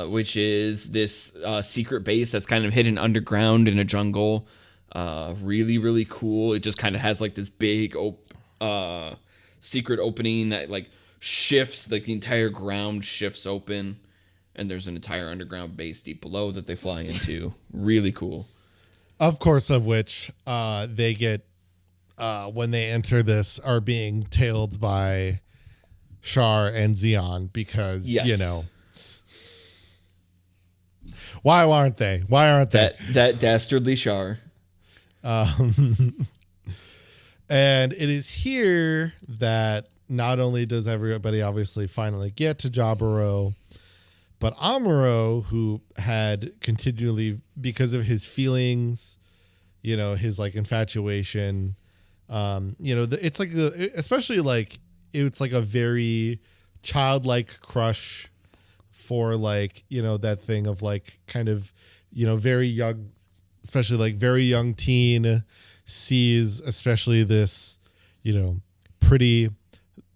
which is this secret base that's kind of hidden underground in a jungle. Really, really cool. It just kind of has like this big secret opening that like shifts, like the entire ground shifts open. And there's an entire underground base deep below that they fly into. Really cool. Of course, of which they get, when they enter this, are being tailed by Char and Zeon because, why aren't they? Why aren't they? That dastardly Char. And it is here that not only does everybody obviously finally get to Jaburo, but Amuro, who had continually, because of his feelings, his like infatuation, it's like especially like it's like a very childlike crush for like, that thing of like kind of, very young, especially like very young teen sees especially this, pretty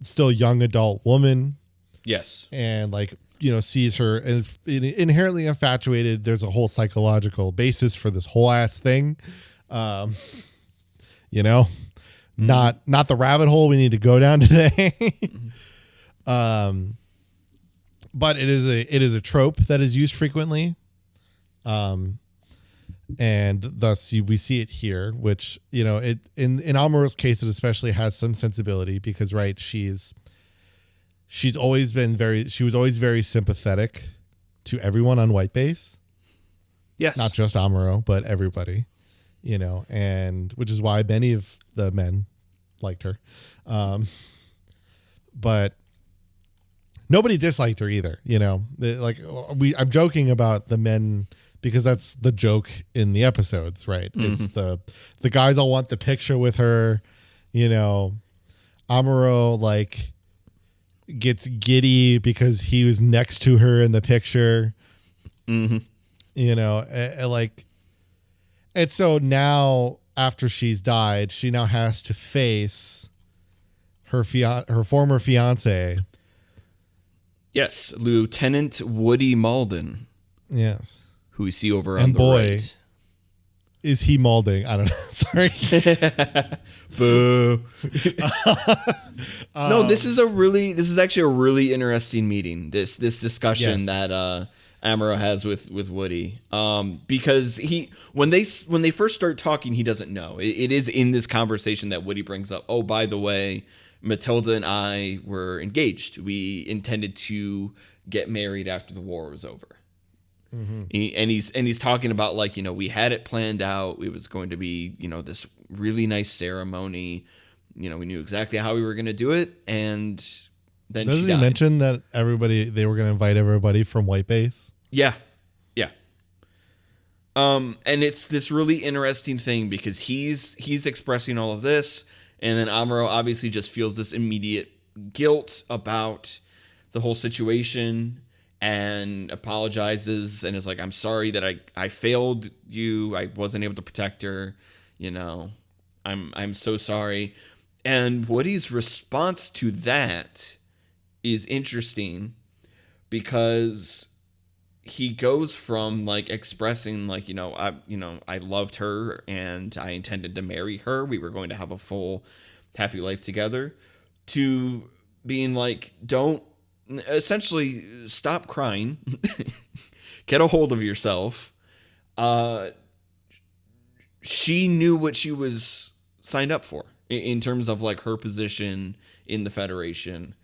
still young adult woman. Yes. And like, sees her and is inherently infatuated. There's a whole psychological basis for this whole ass thing. Not the rabbit hole we need to go down today. But it is a trope that is used frequently. And thus we see it here, which, it in Amuro's case, it especially has some sensibility because, right, she was always very sympathetic to everyone on White Base. Yes. Not just Amuro, but everybody, and which is why many of the men liked her. But nobody disliked her either, I'm joking about the men because that's the joke in the episodes, right? Mm-hmm. It's the guys all want the picture with her, Amuro like gets giddy because he was next to her in the picture. Mm-hmm. And so now after she's died, she now has to face her former fiance. Yes, Lieutenant Woody Malden. Yes, who we see over on the right. Is he Malding? I don't know. Sorry. Boo. No, this is actually a really interesting meeting. This discussion that Amuro has with Woody. Because when they first start talking, he doesn't know. It is in this conversation that Woody brings up, oh, by the way, Matilda and I were engaged. We intended to get married after the war was over. Mm-hmm. He's talking about we had it planned out. It was going to be this really nice ceremony. We knew exactly how we were going to do it, and then doesn't she died. He mention that they were going to invite everybody from White Base? Yeah. And it's this really interesting thing because he's expressing all of this, and then Amuro obviously just feels this immediate guilt about the whole situation. And apologizes and is like, I'm sorry that I failed you. I wasn't able to protect her. I'm so sorry. And Woody's response to that is interesting because he goes from expressing I loved her and I intended to marry her. We were going to have a full happy life together, to being don't essentially stop crying, get a hold of yourself. She knew what she was signed up for in terms of her position in the Federation,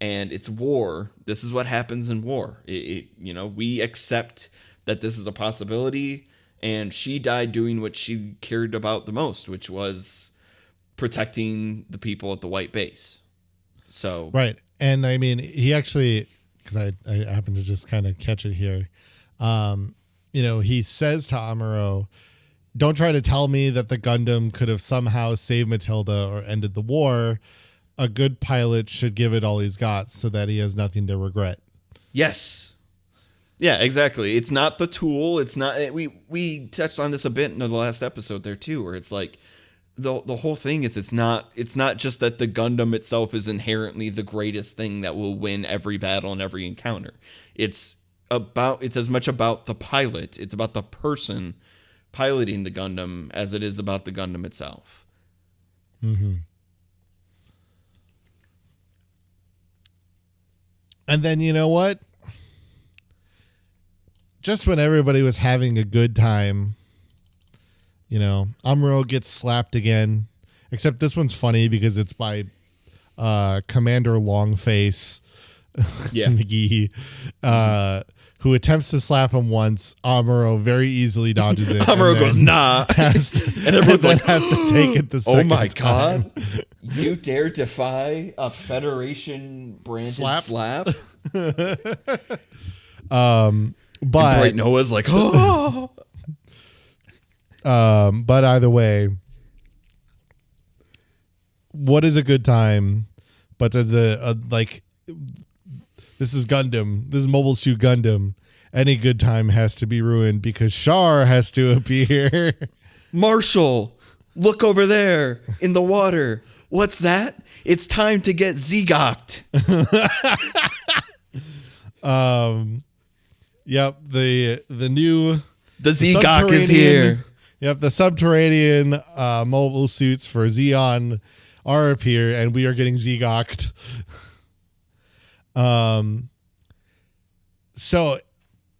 and it's war. This is what happens in war. We accept that this is a possibility, and she died doing what she cared about the most, which was protecting the people at the White Base. So right. And I mean, he actually, because I happen to just kind of catch it here, he says to Amuro, don't try to tell me that the Gundam could have somehow saved Matilda or ended the war. A good pilot should give it all he's got so that he has nothing to regret. Yes. Yeah, exactly. It's not the tool. It's not, we touched on this a bit in the last episode there too, where it's the whole thing is it's not just that the Gundam itself is inherently the greatest thing that will win every battle and every encounter. It's as much about the pilot. It's about the person piloting the Gundam as it is about the Gundam itself. Mm-hmm. And then you know what? Just when everybody was having a good time, Amuro gets slapped again, except this one's funny because it's by Commander Longface McGee, who attempts to slap him once. Amuro very easily dodges it. Amuro goes, nah. And everyone has to take it the second time. Oh my God. You dare defy a Federation branded slap? But Bright Noah's like, oh. But either way, what is a good time? But this is Gundam. This is Mobile Suit Gundam. Any good time has to be ruined because Char has to appear. Marshall, look over there in the water. What's that? It's time to get Zegoked. Yep. The Zegok is here. Yep, the subterranean mobile suits for Zeon are up here, and we are getting Zegoked. So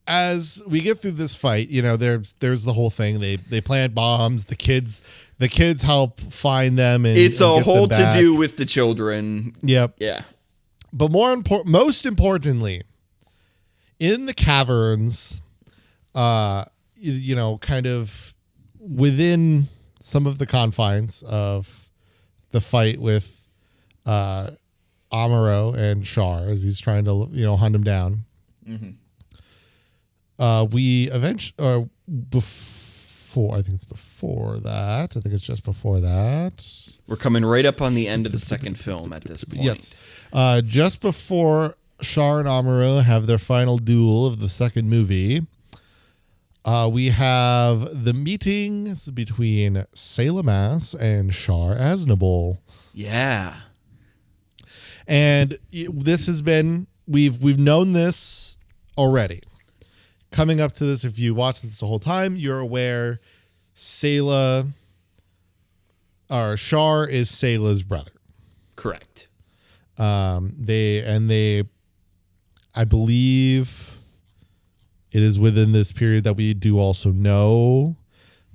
as we get through this fight, there's the whole thing. They plant bombs. The kids help find them, and it's a whole to do with the children. Yep. Yeah. But most importantly, in the caverns, kind of within some of the confines of the fight with Amuro and Char as he's trying to, hunt him down. We eventually, before, I think it's before that. I think it's just before that. We're coming right up on the end of the second film at this point. Yes. Just before Char and Amuro have their final duel of the second movie, we have the meetings between Salamas and Char Aznavour. Yeah. And this has been, we've known this already. Coming up to this, if you watch this the whole time, you're aware Char is Sayla's brother. Correct. They I believe it is within this period that we do also know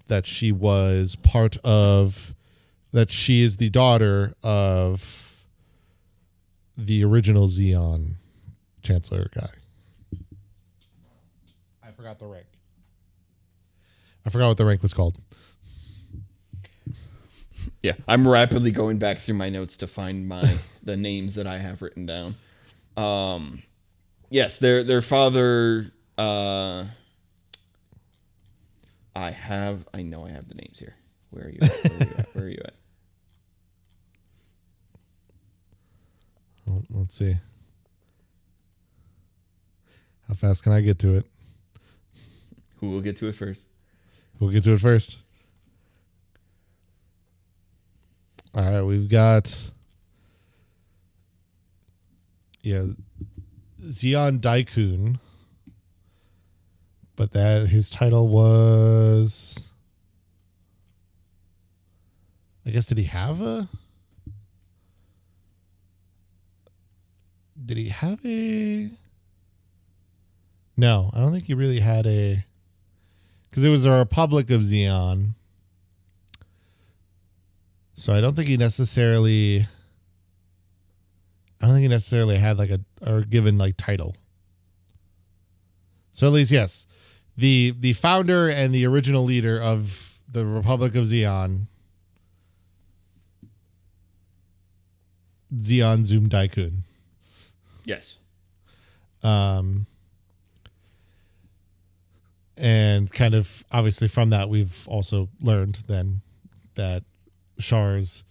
that she is the daughter of the original Zeon Chancellor guy. I forgot the rank. I forgot what the rank was called. Yeah, I'm rapidly going back through my notes to find the names that I have written down. Yes, their father. I know I have the names here. Where are you at? Where are you at? Oh, let's see. How fast can I get to it? Who will get to it first? We'll get to it first. All right, we've got Zeon Daikun, but his title was, I guess, did he have a no, I don't think he really had because it was a Republic of Zeon. So I don't think he necessarily had given title. So at least, yes, the founder and the original leader of the Republic of Zeon, Zeon Zoom Daikun. Yes. And kind of obviously from that, we've also learned then that Char's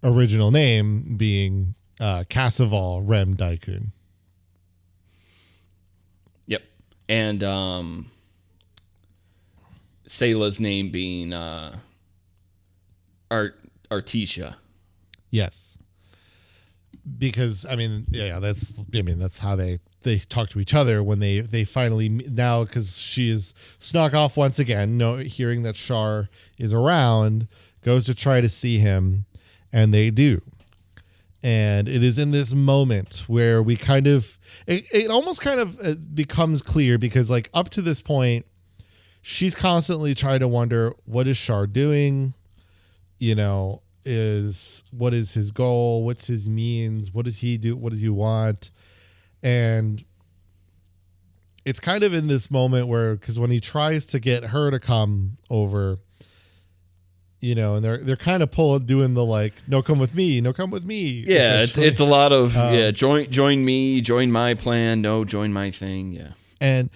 original name being Cassaval Rem Daikun. Yep. And Sayla's name being Artesia. Yes. Because that's how they talk to each other when they finally now, because she is snuck off once again, hearing that Char is around, goes to try to see him, and they do. And it is in this moment where we it almost kind of becomes clear, because up to this point, she's constantly trying to wonder, what is Char doing? What is his goal? What's his means? What does he do? What does he want? And it's kind of in this moment where, because when he tries to get her to come over, and they're kind of doing the no, come with me, no, come with me. Yeah, it's a lot of join me, join my plan, no, join my thing. Yeah, and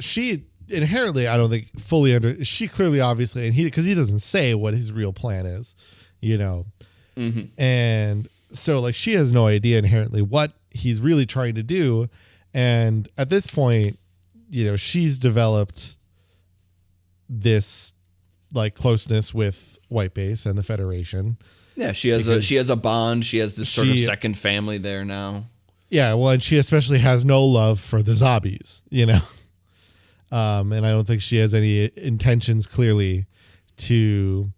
she inherently, I don't think fully she clearly, obviously, and because he doesn't say what his real plan is, and so she has no idea inherently what he's really trying to do, and at this point, she's developed this closeness with White Base and the Federation. Yeah, she has a bond. She has this sort of second family there now. Yeah, well, and she especially has no love for the zombies, and I don't think she has any intentions clearly to,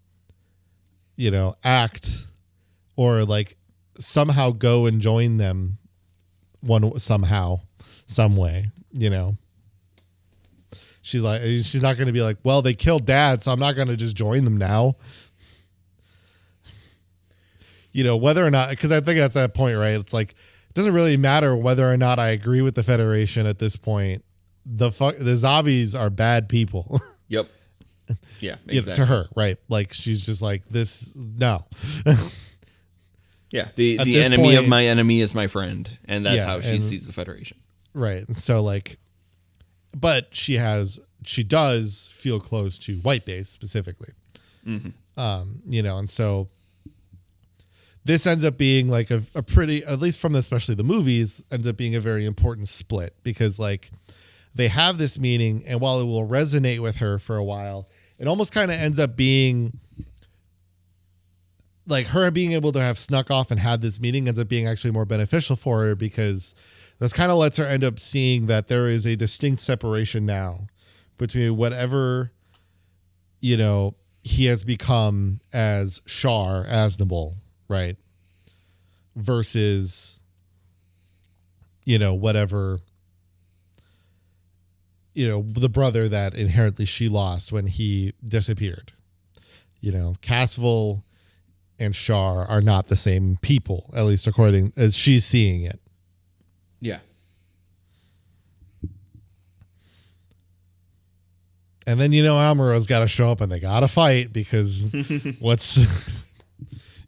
act or somehow go and join them somehow, some way, She's not going to be well, they killed Dad, so I'm not going to just join them now. Whether or not, because I think that's that point, right? It's doesn't really matter whether or not I agree with the Federation at this point. The zombies are bad people. Yep. Yeah, exactly. You know, to her, right? Like she's just like this. No. Yeah, the enemy of my enemy is my friend, and that's how she sees the Federation. Right. And so like, but she does feel close to White Base specifically. Mm-hmm. You know, and so this ends up being like a pretty, at least from especially the movies, ends up being a very important split because like they have this meeting, and while it will resonate with her for a while, it almost kind of ends up being like her being able to have snuck off and had this meeting ends up being actually more beneficial for her because this kind of lets her end up seeing that there is a distinct separation now between whatever, you know, he has become as Char Aznable, right? Versus, you know, whatever, you know, the brother that inherently she lost when he disappeared. You know, Cassville and Char are not the same people, at least according as she's seeing it. Yeah. And then, you know, Amuro's got to show up and they got to fight because what's,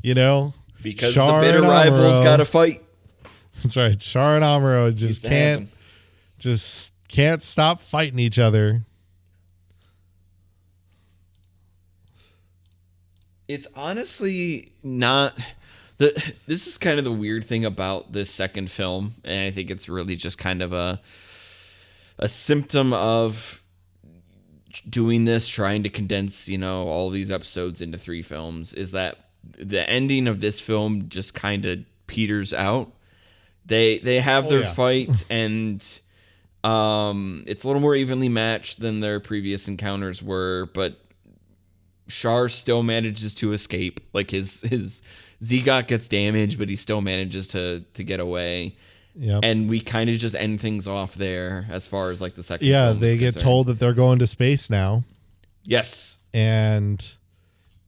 you know, because Char the bitter rivals got to fight. That's right. Char and Amuro just can't stop fighting each other. It's honestly not this is kind of the weird thing about this second film, and I think it's really just kind of a symptom of doing this, trying to condense, you know, all these episodes into 3 films, is that the ending of this film just kind of peters out. They have their fight, and it's a little more evenly matched than their previous encounters were, but Char still manages to escape. Like his Zegot gets damaged, but he still manages to get away. Yep. And we kind of just end things off there as far as like the second film they get told that they're going to space now. Yes. And,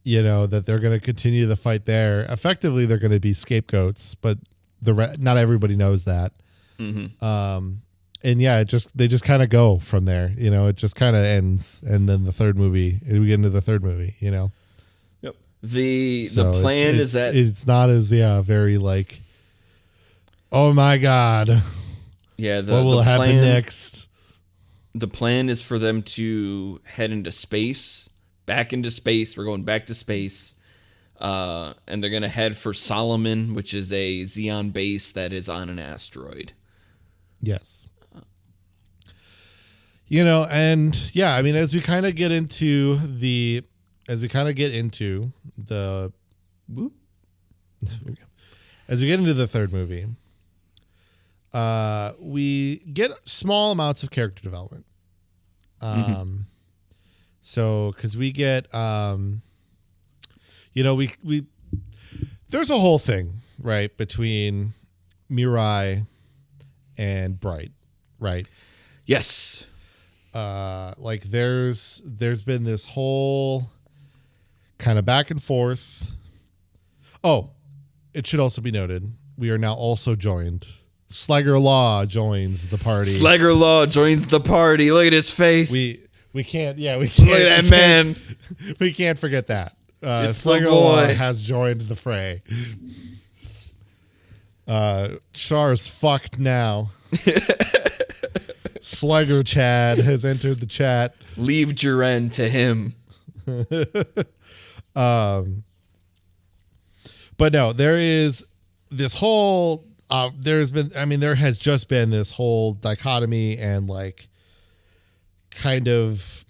you know, that they're going to continue the fight there. Effectively, they're going to be scapegoats, but not everybody knows that. Mm-hmm. And yeah, they just kind of go from there. You know, it just kind of ends, and then we get into the third movie. You know. Yep. The plan is that it's not as very like, oh my god. Yeah. What will happen next? The plan is for them to head into space, back into space. We're going back to space. And they're going to head for Solomon, which is a Xeon base that is on an asteroid. Yes. You know, and yeah, I mean, as we kind of get into the third movie, we get small amounts of character development. So, because we get, you know, we there's a whole thing, right, between Mirai and Bright, right? Yes. Like there's been this whole kind of back and forth. Oh, it should also be noted, we are now also joined. Slegger Law joins the party. Slegger Law joins the party. Look at his face. We can't. Look at that man. We can't forget that. It's Slegger Law has joined the fray. Char's fucked now. Slegger Chad has entered the chat. Leave Jiren to him. But no, there is this whole there has just been this whole dichotomy and like kind of,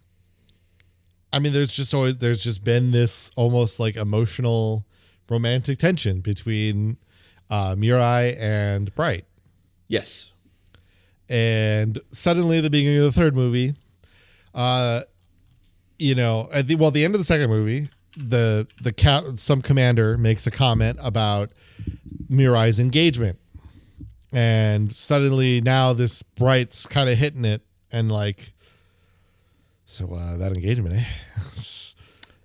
I mean, there's just been this almost like emotional romantic tension between Mirai and Bright. Yes. And suddenly at the beginning of the third movie, you know, at the end of the second movie, some commander makes a comment about Mirai's engagement. And suddenly now this Bright's kind of hitting it and like, so that engagement, eh?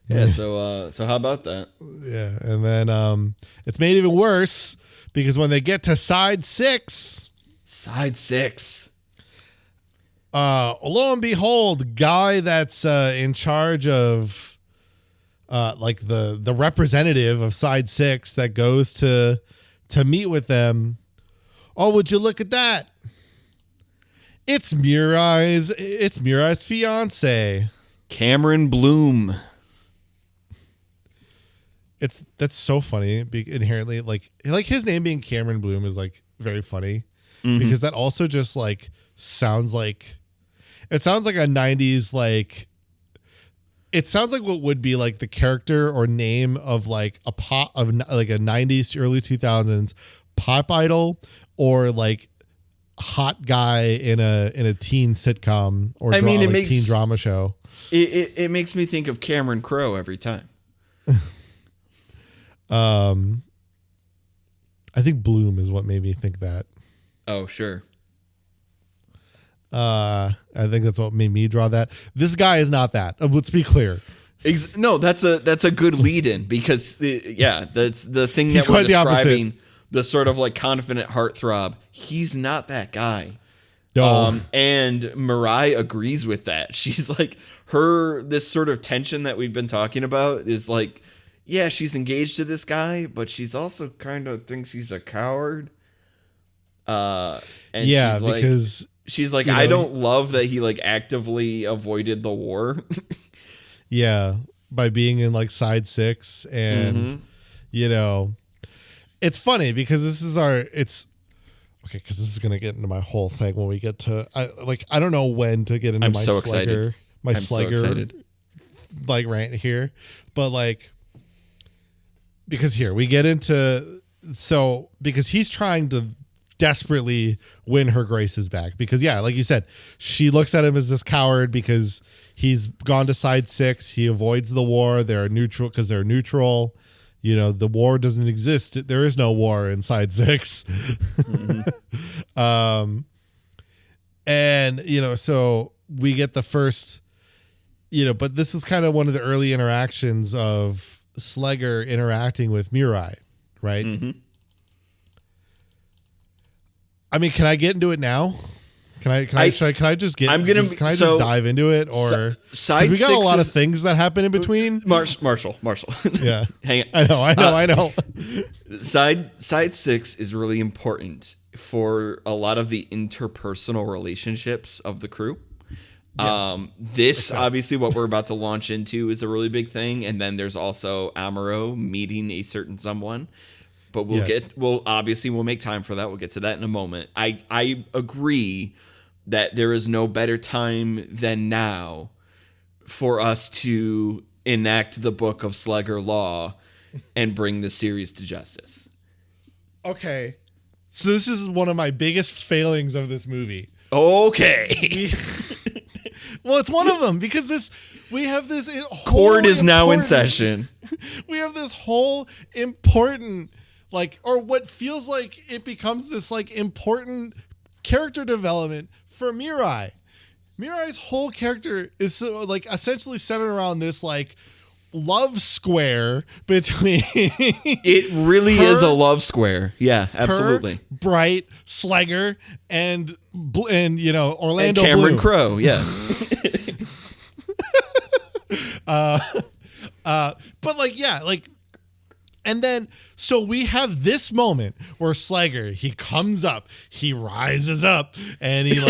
Yeah, so how about that? Yeah, and then it's made even worse because when they get to side 6, lo and behold, guy that's in charge of like the representative of side 6 that goes to meet with them. Oh, would you look at that? It's Mirai's fiance, Cameron Bloom. That's so funny. Inherently, like his name being Cameron Bloom is like very funny because that also just like sounds like a 90s like. It sounds like what would be like the character or name of like a 90s early 2000s pop idol, or like hot guy in a teen sitcom or teen drama show. It makes me think of Cameron Crowe every time. I think Bloom is what made me think that. Oh, sure. I think that's what made me draw that. This guy is not that. Let's be clear. No, that's a good lead in because that's the thing He's that we're quite the describing. opposite. The sort of like confident heartthrob. He's not that guy. No. And Mirai agrees with that. She's like, this sort of tension that we've been talking about is like, yeah, she's engaged to this guy, but she's also kind of thinks he's a coward. And yeah, she's like, I don't love that he like actively avoided the war. Yeah, by being in like side 6, and it's funny because because this is gonna get into my whole thing when we get to I don't know when to get into so excited. Slegger like rant here, but like because here we get into because he's trying to desperately win her graces back because like you said, she looks at him as this coward because he's gone to side 6. He avoids the war. They're neutral because they're neutral. The war doesn't exist. There is no war in side 6. And so we get the first but this is kind of one of the early interactions of Slegger interacting with Mirai, right? I mean, can I get into it now? Can I just dive into it, or side we got a lot of is, things that happen in between? Marshall. Yeah, hang on. I know. Side 6 is really important for a lot of the interpersonal relationships of the crew. Yes. Obviously what we're about to launch into is a really big thing, and then there's also Amuro meeting a certain someone. But we'll make time for that. We'll get to that in a moment. I agree that there is no better time than now for us to enact the book of Slegger Law and bring the series to justice. Okay. So this is one of my biggest failings of this movie. Okay. Well, it's one of them because we have this court is now in session. We have this whole important or what feels like it becomes this like important character development for Mirai. Mirai's whole character is so, like essentially centered around this like love square between it really is a love square. Yeah, absolutely. Bright, Slegger, and Orlando and Cameron Bloom. Crowe. Yeah. And then, so we have this moment where Slegger, he comes up, he rises up, and he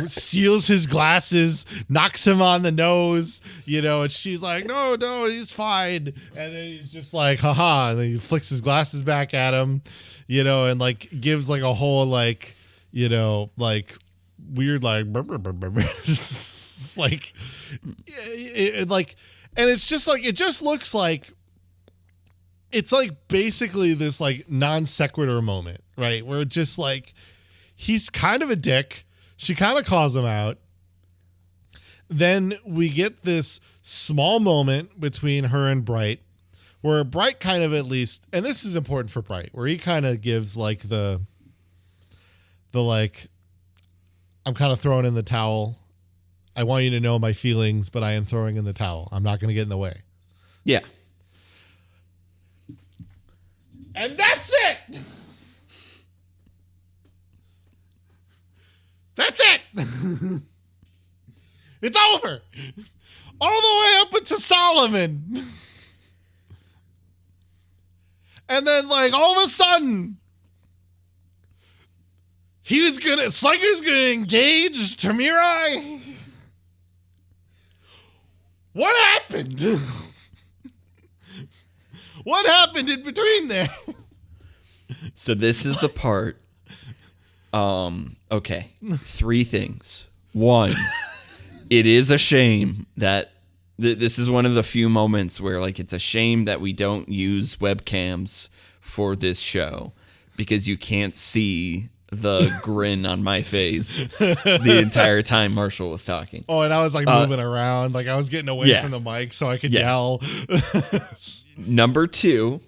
steals his glasses, knocks him on the nose, and she's like, no, he's fine. And then he's just like, haha, and then he flicks his glasses back at him, and gives a whole weird and it's just it just looks like it's basically this non sequitur moment, right? Where it's just he's kind of a dick. She kind of calls him out. Then we get this small moment between her and Bright where Bright kind of at least, and this is important for Bright, where he kind of gives the I'm kind of throwing in the towel. I want you to know my feelings, but I am throwing in the towel. I'm not going to get in the way. Yeah. And that's it. That's it. It's over. All the way up into Solomon. And then, like, all of a sudden, Slegger's gonna engage Tamirai. What happened? What happened in between there? So this is the part. Okay. 3 things. 1, it is a shame that this is one of the few moments where, like, it's a shame that we don't use webcams for this show because you can't see the grin on my face the entire time Marshall was talking. Oh, and I was like moving around, like I was getting away from the mic so I could yell. Number 2,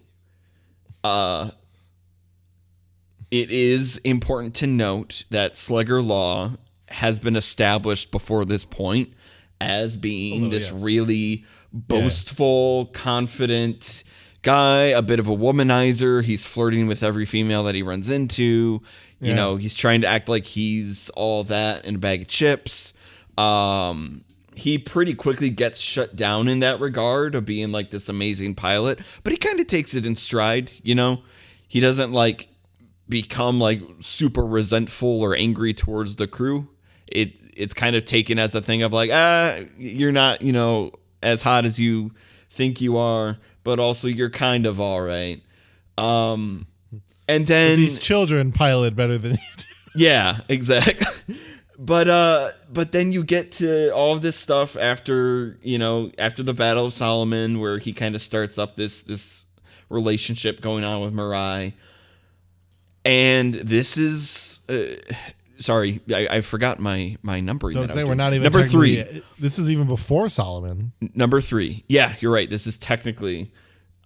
it is important to note that Slegger Law has been established before this point as being really boastful, confident guy, a bit of a womanizer. He's flirting with every female that he runs into. You know, he's trying to act like he's all that in a bag of chips. He pretty quickly gets shut down in that regard of being like this amazing pilot, but he kind of takes it in stride, you know? He doesn't like become like super resentful or angry towards the crew. It's kind of taken as a thing of like, you're not, you know, as hot as you think you are, but also you're kind of all right. And then these children pilot better than you do. Yeah, exactly. But then you get to all of this stuff after the Battle of Solomon, where he kind of starts up this relationship going on with Mirai. And this is sorry, I forgot my numbering. Don't say we're not even number 3. This is even before Solomon. Number 3. Yeah, you're right. This is technically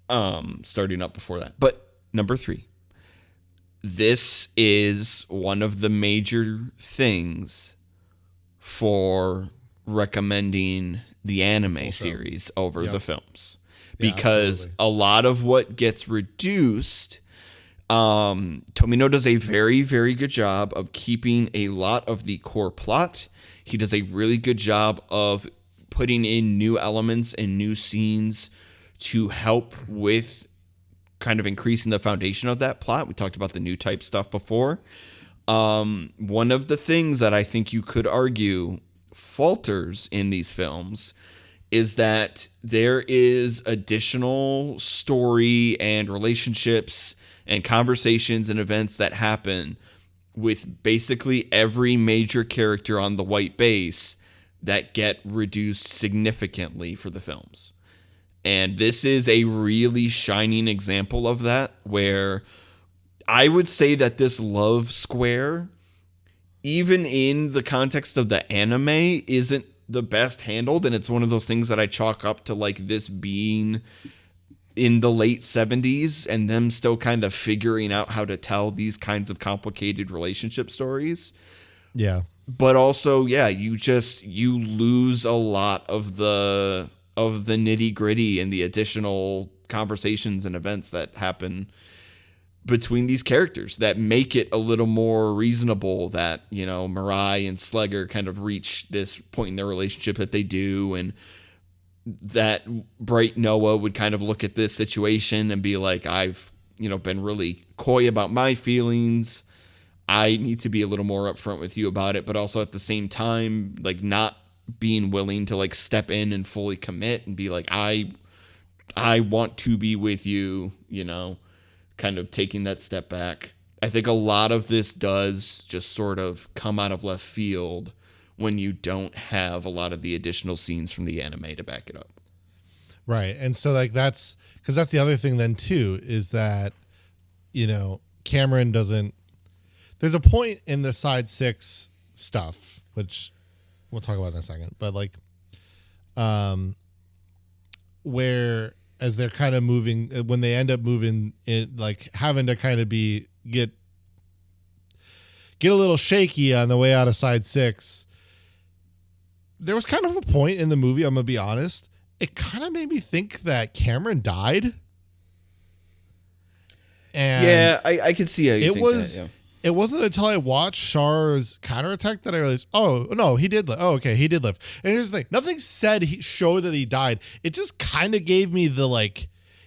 starting up before that. But number 3. This is one of the major things for recommending the anime series over the films. Because a lot of what gets reduced, Tomino does a very, very good job of keeping a lot of the core plot. He does a really good job of putting in new elements and new scenes to help with kind of increasing the foundation of that plot. We talked about the new type stuff before. One of the things that I think you could argue falters in these films is that there is additional story and relationships and conversations and events that happen with basically every major character on the white base that get reduced significantly for the films. And this is a really shining example of that, where I would say that this love square, even in the context of the anime, isn't the best handled. And it's one of those things that I chalk up to like this being in the late 70s and them still kind of figuring out how to tell these kinds of complicated relationship stories. Yeah. But also, you lose a lot of the nitty gritty and the additional conversations and events that happen between these characters that make it a little more reasonable that, you know, Mirai and Slegger kind of reach this point in their relationship that they do. And that Bright Noah would kind of look at this situation and be like, I've, you know, been really coy about my feelings. I need to be a little more upfront with you about it, but also at the same time, like, not being willing to like step in and fully commit and be like, I want to be with you, you know, kind of taking that step back. I think a lot of this does just sort of come out of left field when you don't have a lot of the additional scenes from the anime to back it up. Right. And so like that's because that's the other thing then too, is that, you know, Cameron doesn't, there's a point in the side 6 stuff, which we'll talk about in a second, but like, where as they're kind of moving, when they end up moving it, like having to kind of get a little shaky on the way out of side 6. There was kind of a point in the movie, I'm gonna be honest, it kind of made me think that Cameron died. And yeah, I could see how you think that, yeah. it wasn't until I watched Char's counterattack that I realized, oh no, he did live. Oh, okay, he did live. And here's the thing: nothing said he showed that he died. It just kind of gave me the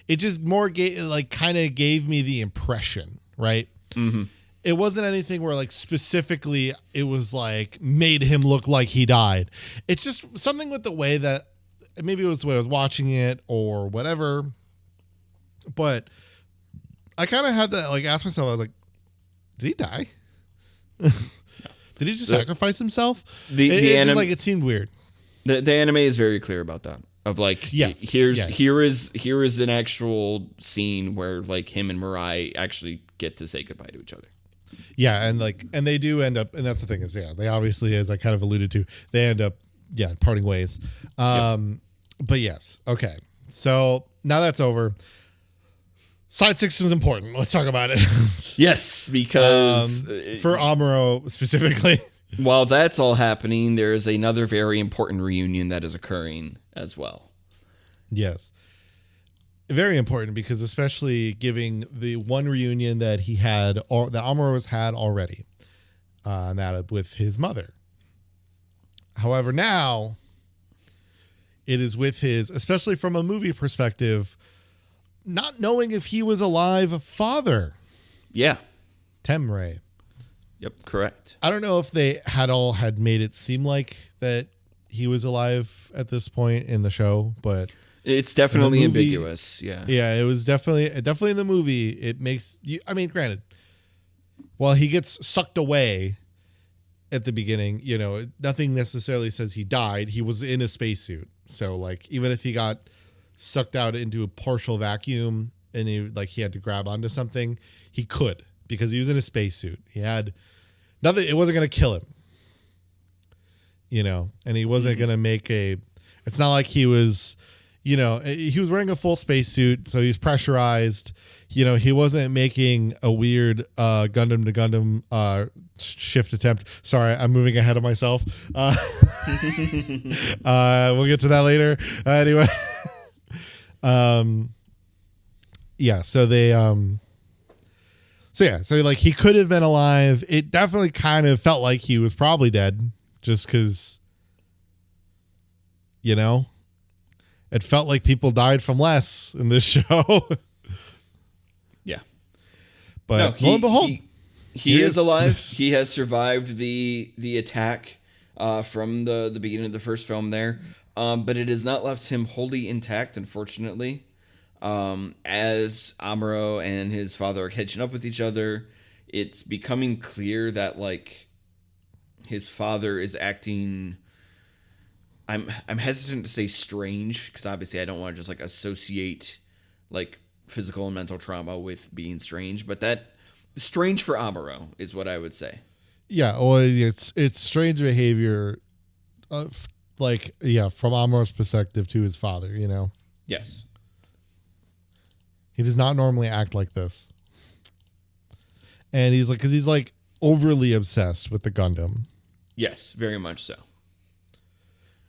it just more kind of gave me the impression, right? Mm-hmm. It wasn't anything where specifically it was made him look like he died. It's just something with the way that maybe it was the way I was watching it or whatever. But I kind of had to ask myself, I was like, did he die? Did he just sacrifice himself? It seemed weird. The anime is very clear about that. Of yes, here is an actual scene where him and Mirai actually get to say goodbye to each other. Yeah, and they do end up, and that's the thing is, they obviously, as I kind of alluded to, they end up, parting ways. But yes, okay. So now that's over. Side 6 is important. Let's talk about it. Yes, because for Amuro specifically. While that's all happening, there is another very important reunion that is occurring as well. Yes. Very important because especially giving the one reunion that he had, or that Amuro's had already, and that with his mother. However, now it is with his, especially from a movie perspective, not knowing if he was alive father. Yeah. Temre. Yep, correct. I don't know if they had made it seem like that he was alive at this point in the show, but it's definitely ambiguous. Yeah. Yeah, it was definitely in the movie. It makes you, I mean, granted, while he gets sucked away at the beginning, nothing necessarily says he died. He was in a spacesuit. So even if he got sucked out into a partial vacuum and he had to grab onto something, he could, because he was in a spacesuit. He had nothing. It wasn't going to kill him, and he wasn't going to make it's not like he was, he was wearing a full spacesuit, so he's pressurized. He wasn't making a weird Gundam to Gundam shift attempt. Sorry, I'm moving ahead of myself. We'll get to that later. Anyway. So they, so he could have been alive. It definitely kind of felt like he was probably dead just because, it felt like people died from less in this show. Yeah. But lo and behold, he is alive. He has survived the attack from the beginning of the first film there. But it has not left him wholly intact, unfortunately. As Amuro and his father are catching up with each other, it's becoming clear that his father is acting. I'm hesitant to say strange, because obviously I don't want to just associate physical and mental trauma with being strange, but that strange for Amuro is what I would say. Yeah, well, it's strange behavior. From Amuro's perspective to his father, Yes. He does not normally act like this. And because he's overly obsessed with the Gundam. Yes, very much so.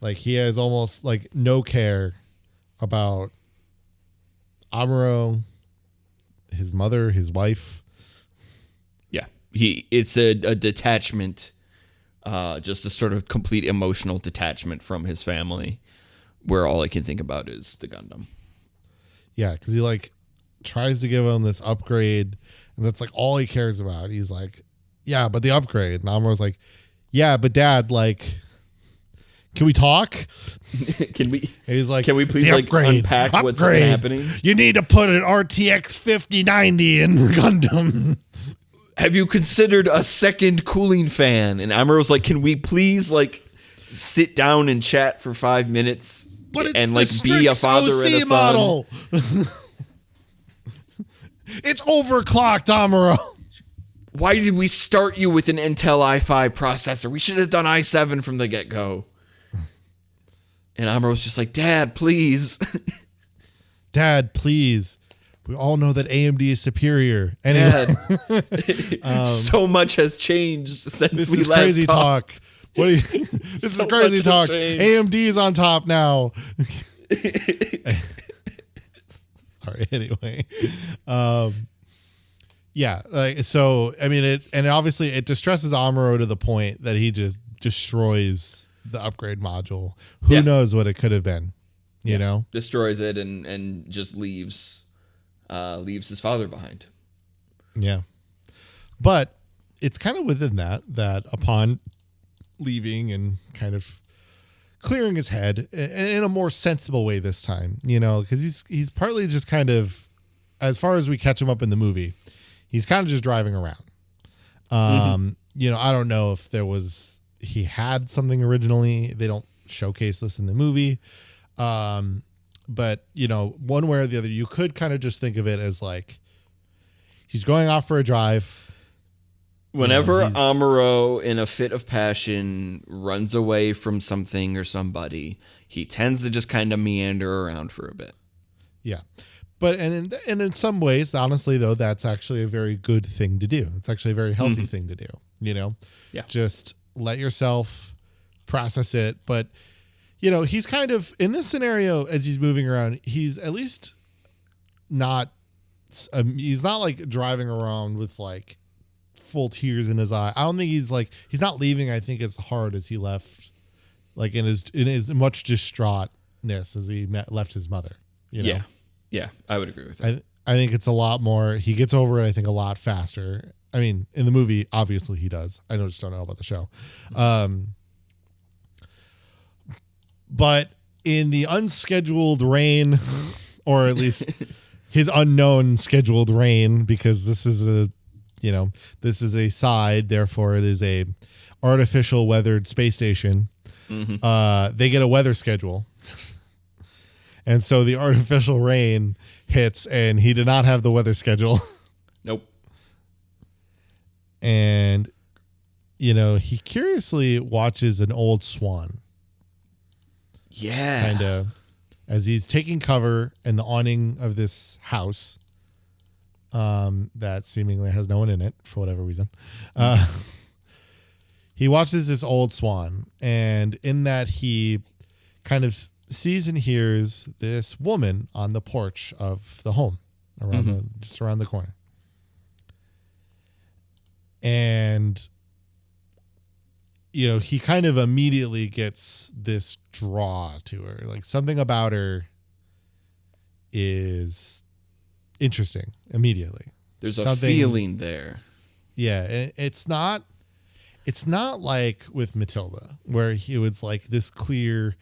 He has almost no care about Amuro, his mother, his wife. Yeah. It's a detachment. Just a sort of complete emotional detachment from his family, where all I can think about is the Gundam. Yeah, because he tries to give him this upgrade, and that's all he cares about. He's yeah, but the upgrade. And Amuro's yeah, but Dad, can we talk? Can we? He's can we please unpack what's happening? You need to put an RTX 5090 in the Gundam. Have you considered a second cooling fan? And Amuro's can we please sit down and chat for 5 minutes and be a father OC and a son? Model. It's overclocked, Amuro. Why did we start you with an Intel i5 processor? We should have done i7 from the get-go. And Amuro's just Dad, please. Dad, please. We all know that AMD is superior. Anyway. Dad, so much has changed since we last crazy talked. What do you? This is crazy talk. AMD is on top now. Sorry. Anyway, Yeah, like so. I mean, obviously it distresses Amuro to the point that he just destroys the upgrade module. Who knows what it could have been? You know, destroys it and just leaves his father behind. Yeah, but it's kind of within that upon leaving and kind of clearing his head in a more sensible way this time, you know, because he's partly just kind of, as far as we catch him up in the movie, he's kind of just driving around. You know, I don't know if he had something originally. They don't showcase this in the movie. But, you know, one way or the other, you could kind of just think of it as like he's going off for a drive. Whenever Amuro, in a fit of passion, runs away from something or somebody, he tends to just kind of meander around for a bit. Yeah. But and in some ways, honestly, though, that's actually a very good thing to do. It's actually a very healthy thing to do, you know? Yeah. Just let yourself process it. But, you know, he's kind of, in this scenario, as he's moving around, he's at least not, he's not like driving around with like full tears in his eye. I don't think he's not leaving, I think, as hard as he left, like in his much distraughtness as he left his mother, you know? Yeah, I would agree with that. I think it's a lot more, he gets over it, I think, a lot faster. I mean, in the movie, obviously he does. I just don't know about the show. But in the unscheduled reign, or at least his unknown scheduled reign, because this is a side, therefore it is a artificial weathered space station. They get a weather schedule. And so the artificial rain hits, and he did not have the weather schedule. Nope. And, you know, he curiously watches an old swan. Yeah. Kind of, as he's taking cover in the awning of this house that seemingly has no one in it for whatever reason. He watches this old swan, and in that he kind of sees and hears this woman on the porch of the home just around the corner. And, you know, he kind of immediately gets this draw to her. Like, something about her is interesting immediately. There's a feeling there. Yeah. It's not like with Matilda, where he was like this clear,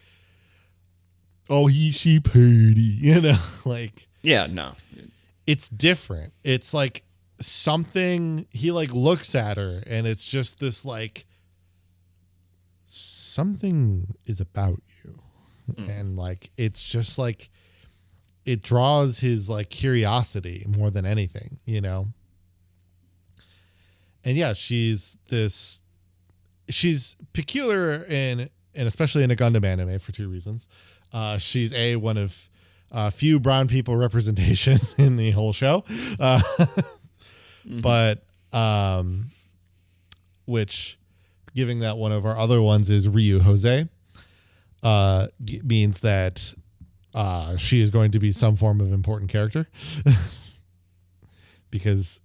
oh, he, she, pretty, you know, like. Yeah, no. It's different. It's like something, he like looks at her and it's just this like, something is about you. And like, it's just like, it draws his like curiosity more than anything, you know? And yeah, she's peculiar and especially in a Gundam anime for two reasons. She's one of few brown people representation in the whole show. But, which, giving that one of our other ones is Ryu Jose, means that she is going to be some form of important character. Because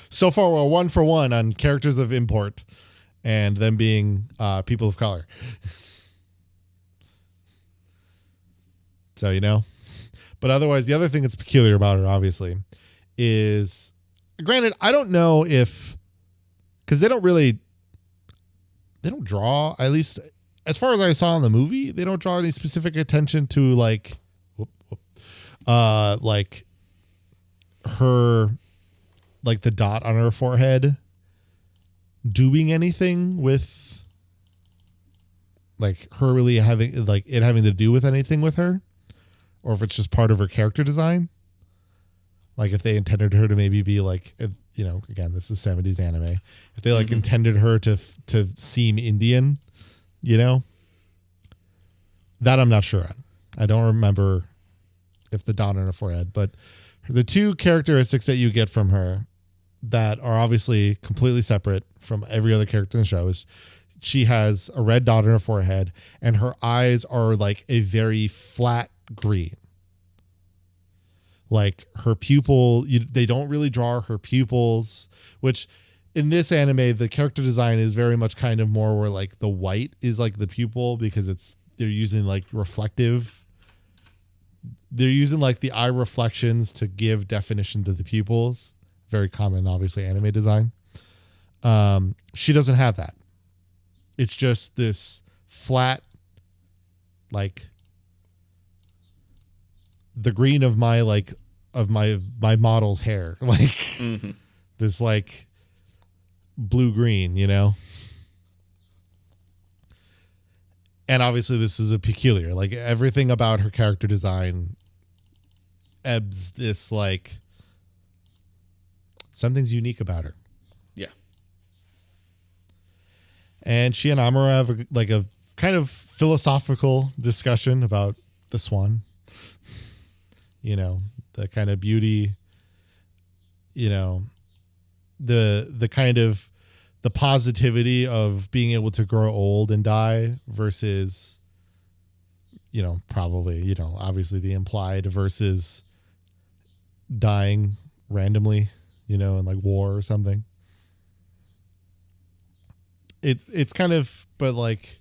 so far we're 1 for 1 on characters of import and them being people of color. So, you know, but otherwise, the other thing that's peculiar about her, obviously, is, granted, I don't know if, because they don't draw, at least as far as I saw in the movie, they don't draw any specific attention to like her, like the dot on her forehead doing anything with like her really having like it having to do with anything with her, or if it's just part of her character design. Like if they intended her to maybe be like, you know, again, this is 70s anime. If they like intended her to seem Indian, you know, that I'm not sure on. I don't remember if the dot on her forehead, but the two characteristics that you get from her that are obviously completely separate from every other character in the show is she has a red dot on her forehead and her eyes are like a very flat green. Like her pupil, they don't really draw her pupils, which in this anime, the character design is very much kind of more where like the white is like the pupil because they're using like reflective. They're using like the eye reflections to give definition to the pupils. Very common, obviously, anime design. She doesn't have that. It's just this flat, like the green of my model's hair, like this like blue green, and obviously this is a peculiar, like everything about her character design ebbs this like something's unique about her. Yeah. And she and Amuro have a kind of philosophical discussion about the swan, the kind of beauty, the kind of the positivity of being able to grow old and die versus, probably, obviously the implied versus dying randomly, in like war or something. It's kind of, but like,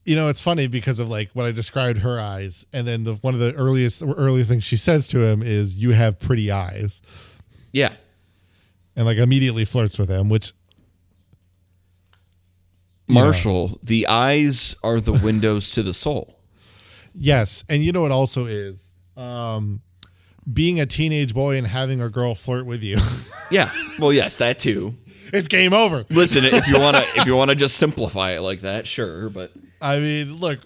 it's funny because of like when I described her eyes, and then one of the early things she says to him is, "You have pretty eyes." Yeah, and like immediately flirts with him, which Marshall, the eyes are the windows to the soul. Yes, and it also is being a teenage boy and having a girl flirt with you. Yeah, well, yes, that too. It's game over. Listen, if you wanna just simplify it like that, sure, but I mean, look,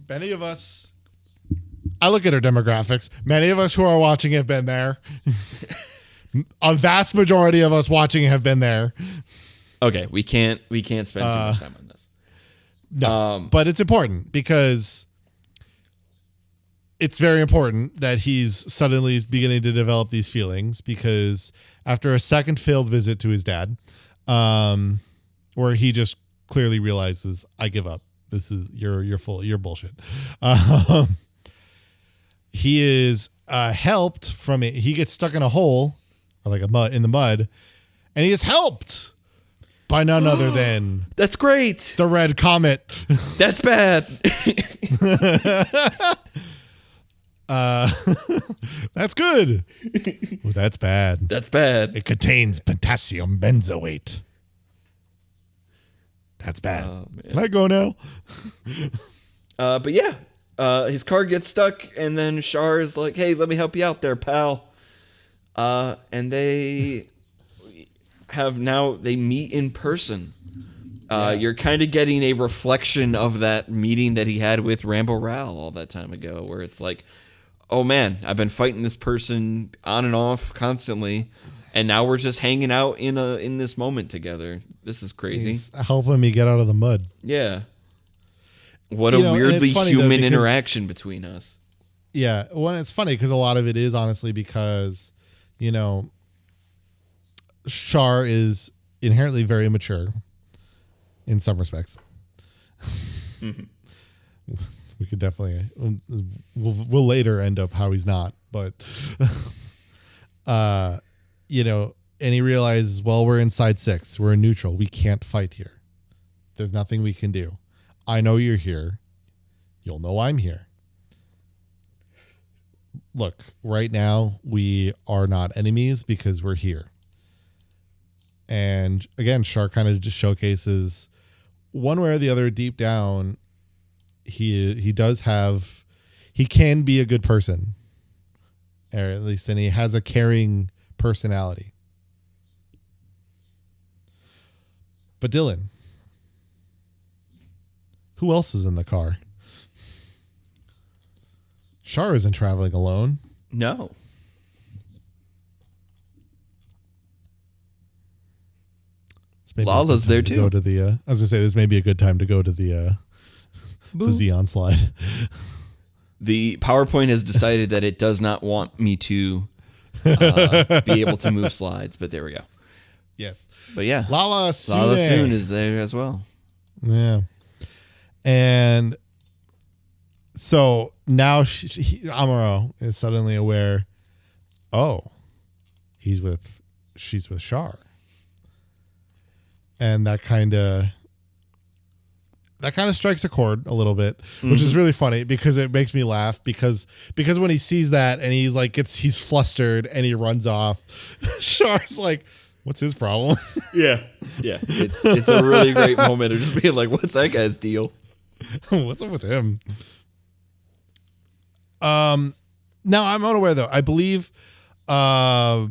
many of us. I look at our demographics. Many of us who are watching have been there. A vast majority of us watching have been there. Okay, we can't spend too much time on this. No, but it's important because it's very important that he's suddenly beginning to develop these feelings, because after a second failed visit to his dad, where he just clearly realizes, I give up. This is you're bullshit. He is helped from it. He gets stuck in a hole, or like in the mud, and he is helped by none other than that's great. The Red Comet. That's bad. That's good. Well, that's bad. That's bad. It contains potassium benzoate. That's bad. Can I go now? But yeah, his car gets stuck, and then Char is like, "Hey, let me help you out there, pal." And they meet in person. You're kind of getting a reflection of that meeting that he had with Rambo Ral all that time ago, where it's like, oh man, I've been fighting this person on and off constantly, and now we're just hanging out in this moment together. This is crazy. He's helping me get out of the mud. Yeah. What a weirdly human interaction between us. Yeah. Well, it's funny because a lot of it is honestly because, Char is inherently very immature in some respects. Mm-hmm. We could definitely, we'll later end up how he's not, but, and he realizes, well, we're inside 6. We're in neutral. We can't fight here. There's nothing we can do. I know you're here. You'll know I'm here. Look, right now, we are not enemies because we're here. And again, Char kind of just showcases one way or the other deep down, he can be a good person, or at least, and he has a caring personality. But Dylan, who else is in the car? Char isn't traveling alone. No. Lala's there too. Go to the. I was gonna say this may be a good time to go to the Xeon slide. The PowerPoint has decided that it does not want me to be able to move slides, but there we go. Yes, but yeah, Lala Soon is there as well. Yeah, And so now Amuro is suddenly aware, oh, she's with Char. And that kind of strikes a chord a little bit, which is really funny because it makes me laugh because when he sees that and he's like he's flustered and he runs off, Char's like, what's his problem? Yeah. It's a really great moment of just being like, what's that guy's deal? What's up with him? Now I'm unaware though. I believe Char,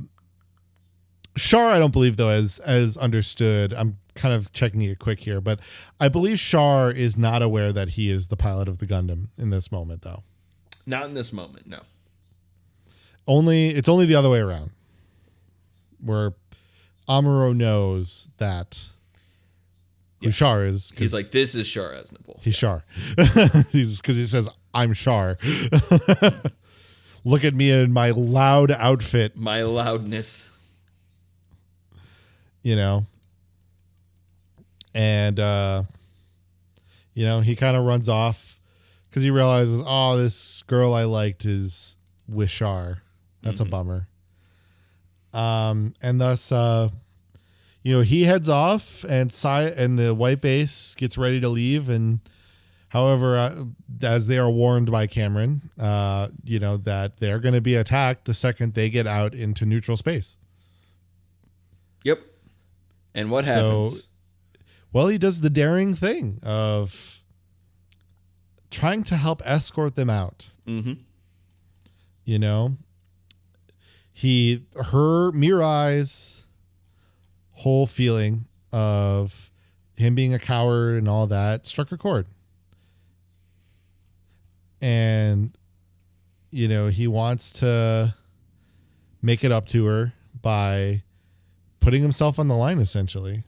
I don't believe though as understood. I'm kind of checking it quick here, but I believe Char is not aware that he is the pilot of the Gundam in this moment though. Not in this moment, no. It's only the other way around. Where Amuro knows that who Char is. He's like, this is Char Aznavour. He's Char. Because he says, I'm Char. Look at me in my loud outfit. My loudness. You know. And, he kind of runs off because he realizes, oh, this girl I liked is with Char. That's a bummer. And thus, he heads off and the white base gets ready to leave. And however, as they are warned by Cameron, that they're going to be attacked the second they get out into neutral space. Yep. And what happens? Well, he does the daring thing of trying to help escort them out. Mm-hmm. Mirai's whole feeling of him being a coward and all that struck a chord. And, he wants to make it up to her by putting himself on the line, essentially.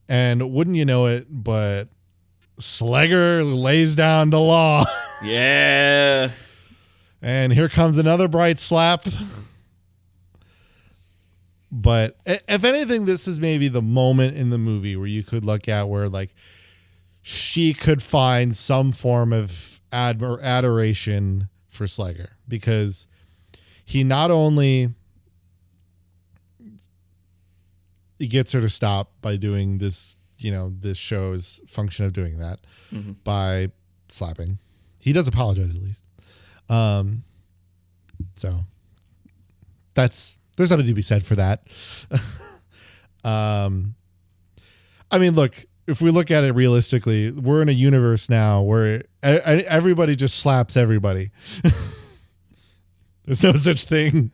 And wouldn't you know it, but Slegger lays down the law. Yeah. And here comes another bright slap. But if anything, this is maybe the moment in the movie where you could look at where like she could find some form of adoration for Slegger, because he not only gets her to stop by doing this, this show's function of doing that by slapping. He does apologize at least. So there's something to be said for that. I mean, look, if we look at it realistically, we're in a universe now where everybody just slaps everybody. There's no such thing.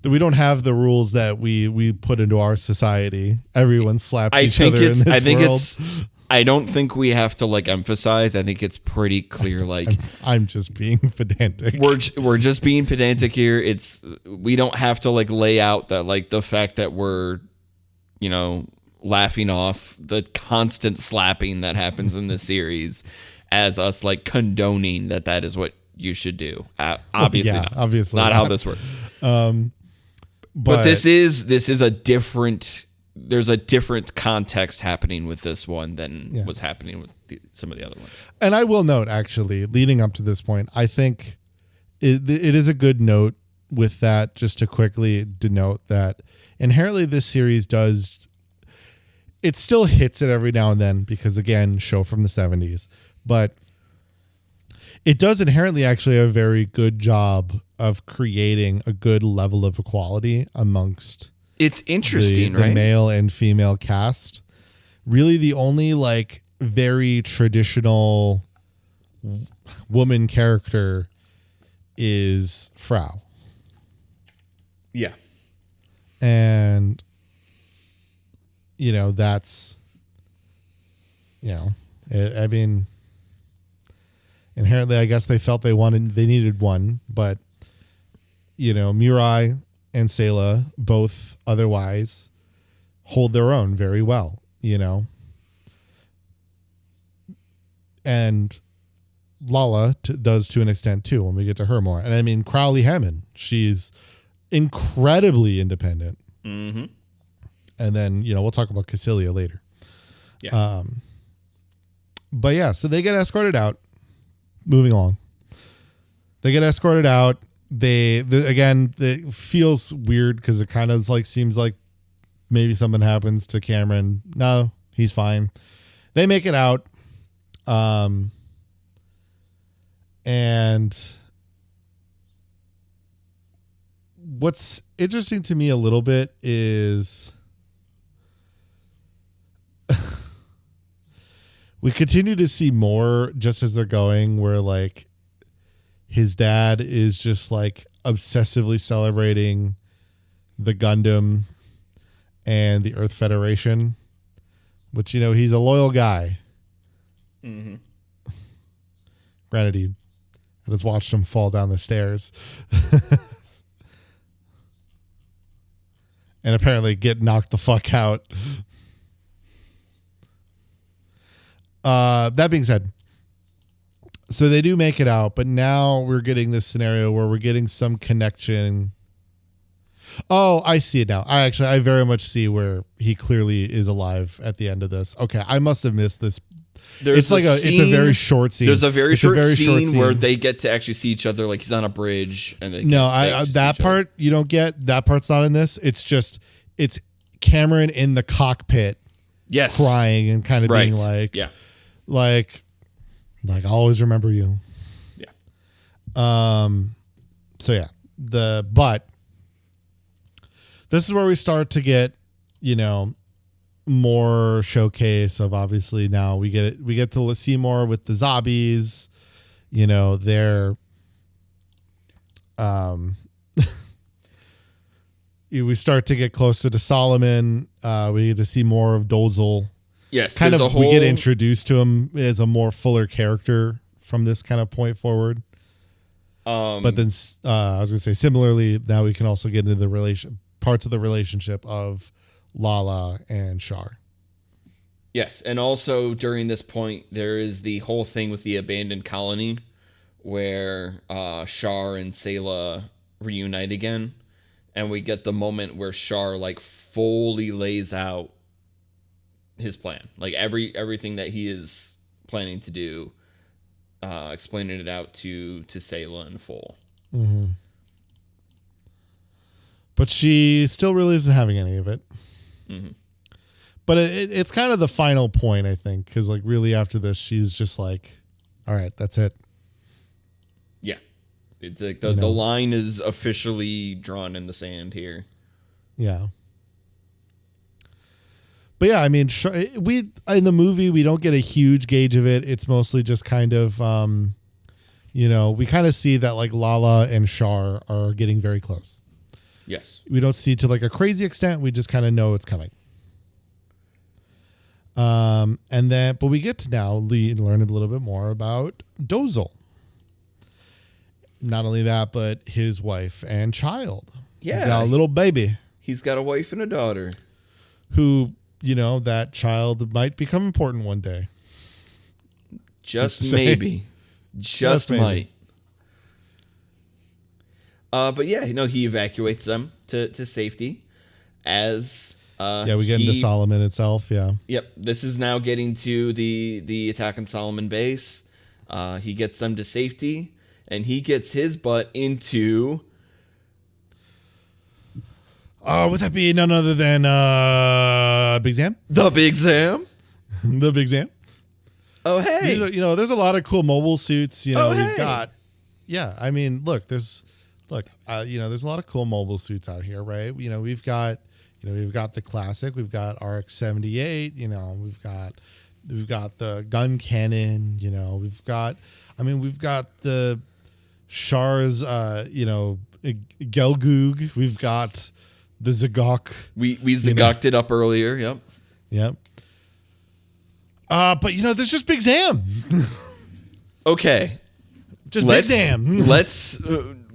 We don't have the rules that we put into our society. Everyone slaps each other in this world. I don't think we have to emphasize. I think it's pretty clear. I'm just being pedantic. We're just being pedantic here. We don't have to lay out that the fact that we're, laughing off the constant slapping that happens in the series as us condoning that is what you should do. Obviously, obviously not how this works. But this is a different. There's a different context happening with this one than was happening with some of the other ones. And I will note, actually, leading up to this point, I think it is a good note with that, just to quickly denote that inherently this series it still hits it every now and then because, again, show from the 70s. But it does inherently actually a very good job of creating a good level of equality amongst it's interesting, the right? male and female cast. Really, the only very traditional woman character is Frau. Yeah. And that's I mean, inherently I guess they felt they needed one, but Mirai and Sayla both otherwise hold their own very well, and Lala does to an extent too when we get to her more. And I mean, Crowley Hammond, she's incredibly independent. Mm-hmm. And then, we'll talk about Cassilia later. Yeah. But yeah, so they get escorted out. Moving along. They get escorted out. Again, it feels weird because it kind of seems like maybe something happens to Cameron. No, he's fine. They make it out. And what's interesting to me a little bit is we continue to see more just as they're going where his dad is just obsessively celebrating the Gundam and the Earth Federation, which, he's a loyal guy. Mm-hmm. Granted, I just watched him fall down the stairs and apparently get knocked the fuck out. That being said, so they do make it out, but now we're getting this scenario where we're getting some connection. Oh, I see it now. I very much see where he clearly is alive at the end of this. Okay, I must have missed this. It's a very short scene. There's a very short scene where they get to actually see each other, he's on a bridge, and that part you don't get. That part's not in this. It's Cameron in the cockpit, yes, crying and kind of being I'll always remember you. Yeah. So yeah, but this is where we start to get, more showcase of, obviously now we get to see more with the zombies, they're we start to get closer to Solomon. We get to see more of Dozel. Yes, we get introduced to him as a more fuller character from this kind of point forward. But then I was gonna say, similarly, now we can also get into the parts of the relationship of Lala and Char. Yes, and also during this point, there is the whole thing with the abandoned colony, where Char and Sayla reunite again, and we get the moment where Char fully lays out his plan, everything that he is planning to do, explaining it out to Sayla in full. Mm-hmm. But she still really isn't having any of it. Mm-hmm. But it's kind of the final point, I think, because really after this, she's just all right, that's it. Yeah, it's the line is officially drawn in the sand here. Yeah. But yeah, I mean, we in the movie we don't get a huge gauge of it. It's mostly just kind of, we kind of see that Lala and Char are getting very close. Yes, we don't see to a crazy extent. We just kind of know it's coming. But we get to now learn a little bit more about Dozel. Not only that, but his wife and child. Yeah, he's got a little baby. He's got a wife and a daughter. Who, that child might become important one day. Just maybe. Just might. But yeah, he evacuates them to safety as we get into Solomon itself. Yeah. Yep. This is now getting to the attack on Solomon base. He gets them to safety, and he gets his butt into. Would that be none other than Big Zam? The Big Zam. The Big Zam. Oh hey. There's a lot of cool mobile suits. We've got. Yeah, I mean, there's a lot of cool mobile suits out here, right? We've got the classic, we've got RX-78, we've got the gun cannon, we've got the Char's, Gelgoog, we've got the Zagok. We Zagoked it up earlier, yep. Yep. But there's just Big Zam. Okay. Just Big Zam. Let's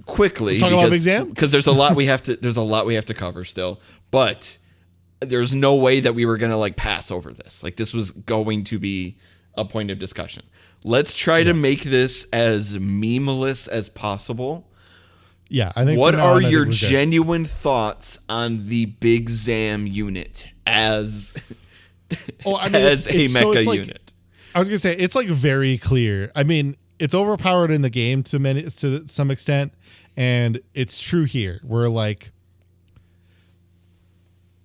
quickly talk about Big Zam, because there's a lot we have to cover still, but there's no way that we were gonna pass over this. This was going to be a point of discussion. Let's try to make this as memeless as possible. Yeah, I think. What are your we're good. genuine thoughts on the Big Zam unit as as a mecha unit? I was gonna say it's like very clear. I mean, it's overpowered in the game to some extent, and it's true here. Where like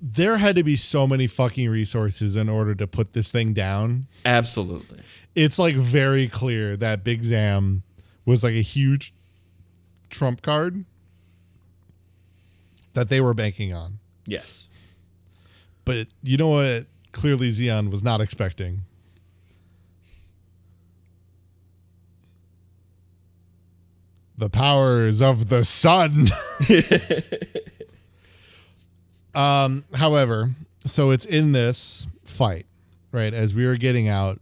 there had to be so many fucking resources in order to put this thing down. Absolutely. It's like very clear that Big Zam was like a huge trump card that they were banking on. Yes. But you know what? Clearly Xeon was not expecting. The powers of the sun. However, so it's in this fight, right? As we were getting out,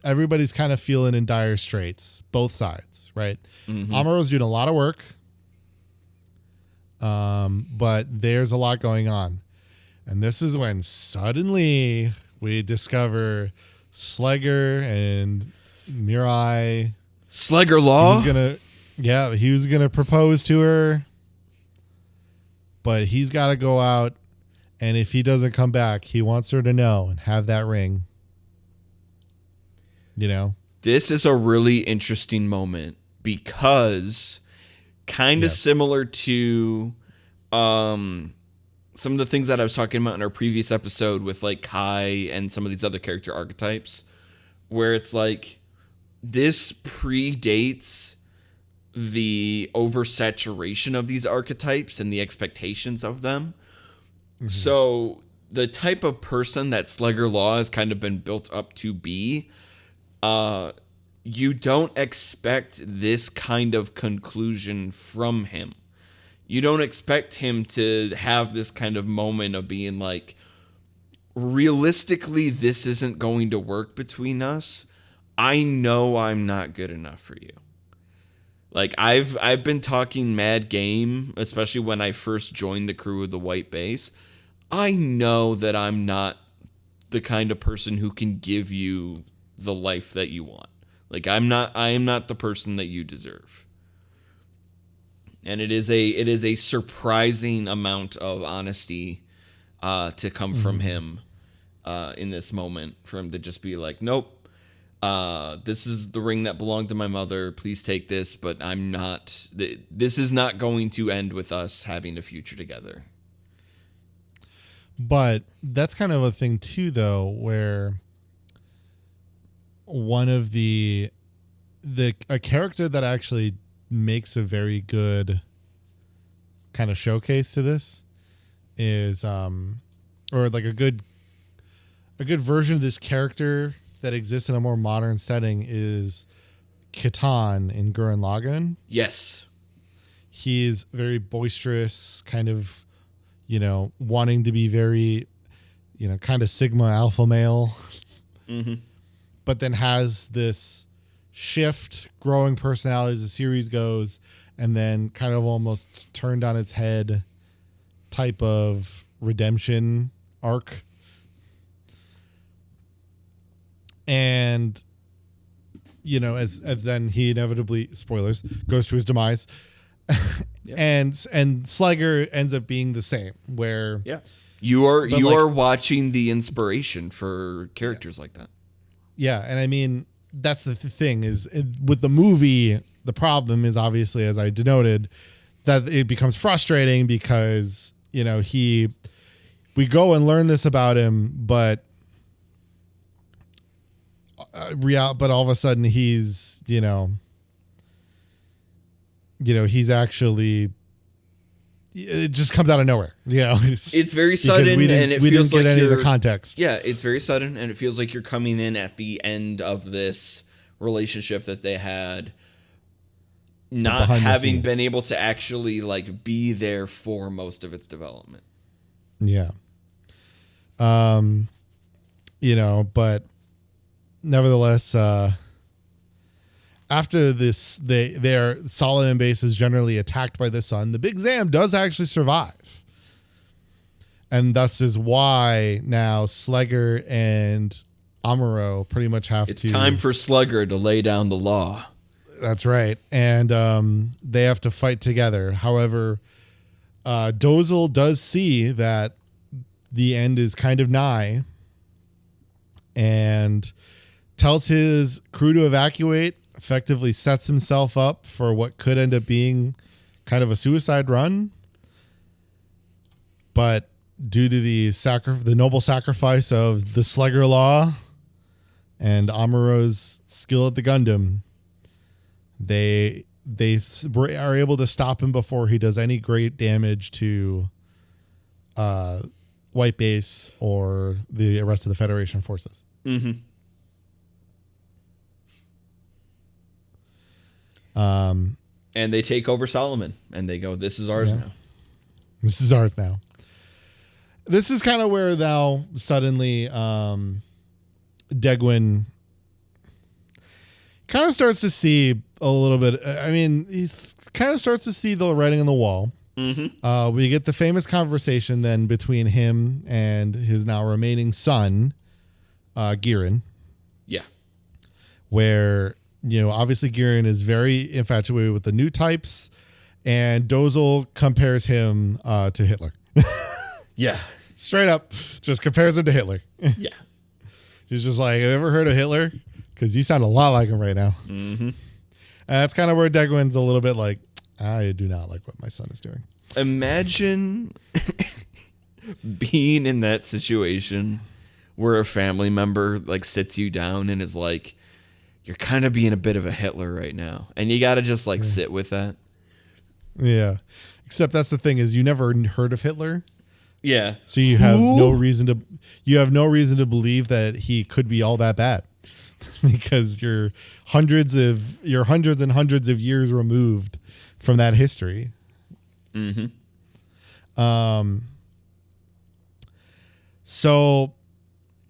everybody's kind of feeling in dire straits, both sides, right? Mm-hmm. Amuro's doing a lot of work, but there's a lot going on. And this is when suddenly we discover Slegger and Mirai. Slegger Law? He was gonna propose to her, but he's got to go out, and if he doesn't come back, he wants her to know and have that ring. You know? This is a really interesting moment because kind of similar to some of the things that I was talking about in our previous episode with like Kai and some of these other character archetypes, where it's like this predates the oversaturation of these archetypes and the expectations of them. Mm-hmm. So the type of person that Slegger Law has kind of been built up to be, you don't expect this kind of conclusion from him. You don't expect him to have this kind of moment of being like, realistically, this isn't going to work between us. I know I'm not good enough for you. Like I've been talking mad game, especially when I first joined the crew of the White Base. I know that I'm not the kind of person who can give you the life that you want. Like I am not the person that you deserve. And it is a surprising amount of honesty to come from him in this moment, for him to just be like, nope. This is the ring that belonged to my mother. Please take this, but I'm not. This is not going to end with us having a future together. But that's kind of a thing too, though, where one of a character that actually makes a very good kind of showcase to this is or like a good version of this character that exists in a more modern setting is Kitan in Gurren Lagann. Yes. He's very boisterous, kind of, wanting to be very, kind of Sigma alpha male. Mm-hmm. But then has this shift, growing personality as the series goes, and then kind of almost turned on its head type of redemption arc. And, as then he inevitably, spoilers, goes to his demise. Yeah. and Slegger ends up being the same, where you are watching the inspiration for characters like that. Yeah, and I mean, that's the thing is with the movie, the problem is obviously, as I denoted, that it becomes frustrating because, we go and learn this about him, but but all of a sudden he's, he's actually, it just comes out of nowhere. It's very sudden, and it feels like any of the context. Yeah, it's very sudden, and it feels like you're coming in at the end of this relationship that they had, not having been able to actually like be there for most of its development. Yeah. But nevertheless, after this, their Solomon base is generally attacked by the sun. The Big Zam does actually survive. And thus is why now Slegger and Amuro pretty much have It's time for Slegger to lay down the law. That's right. And they have to fight together. However, Dozel does see that the end is kind of nigh and tells his crew to evacuate, effectively sets himself up for what could end up being kind of a suicide run. But due to the noble sacrifice of the Slegger Law and Amuro's skill at the Gundam, they are able to stop him before he does any great damage to White Base or the rest of the Federation forces. Mm-hmm. And they take over Solomon, and they go, "This is ours now. This is ours now." This is kind of where now suddenly Degwin kind of starts to see a little bit. I mean, he's kind of starts to see the writing on the wall. Mm-hmm. We get the famous conversation then between him and his now remaining son, Girin. Yeah. Where, obviously Girin is very infatuated with the new types, and Dozel compares him to Hitler. Yeah. Straight up, just compares him to Hitler. Yeah. He's just like, have you ever heard of Hitler? Because you sound a lot like him right now. Mm-hmm. And that's kind of where Degwin's a little bit like, I do not like what my son is doing. Imagine being in that situation where a family member like sits you down and is like, you're kind of being a bit of a Hitler right now. And you got to just like sit with that. Yeah. Except that's the thing is you never heard of Hitler. Yeah. So you have no reason to believe that he could be all that bad. Because you're hundreds and hundreds of years removed from that history. Mm-hmm. So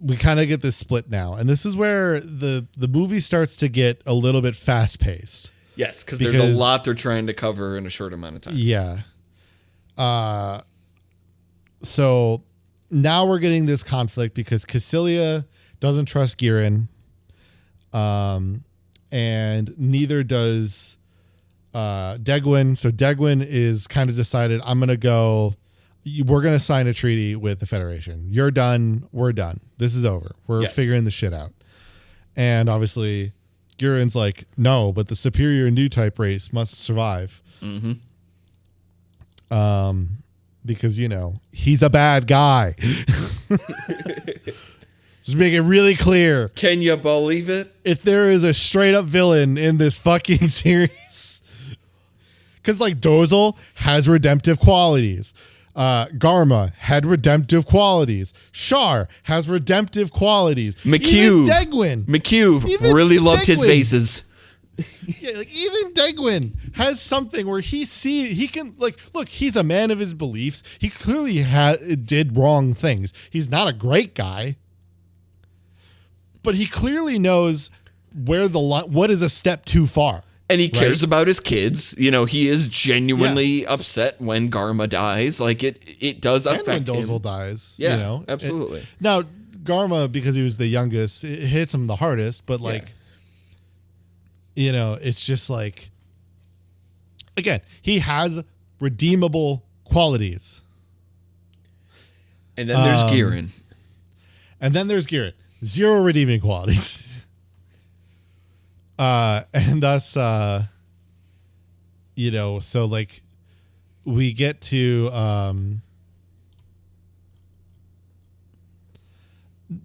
we kind of get this split now, and this is where the movie starts to get a little bit fast paced. Yes, because there's a lot they're trying to cover in a short amount of time. Yeah. So now we're getting this conflict because Cassilia doesn't trust Girin. And neither does Degwin. So Degwin is kind of decided, we're going to sign a treaty with the Federation. You're done. We're done. This is over. We're figuring this shit out. And obviously Girin's like, no, but the superior new type race must survive. Mm-hmm. Because, he's a bad guy. Just make it really clear. Can you believe it? If there is a straight up villain in this fucking series. Because like Dozel has redemptive qualities. Garma had redemptive qualities. Char has redemptive qualities. McHugh. Degwin. McHugh really loved his vases. Yeah, like even Degwin has something where he can look, he's a man of his beliefs. He clearly did wrong things. He's not a great guy. But he clearly knows where what is a step too far. And he cares about his kids. He is genuinely upset when Garma dies. Like it does affect him. And when Dozel dies. Yeah, absolutely. Now, Garma, because he was the youngest, it hits him the hardest. But it's just like, again, he has redeemable qualities. And then there's Girin. Zero redeeming qualities. And thus, so like we get to,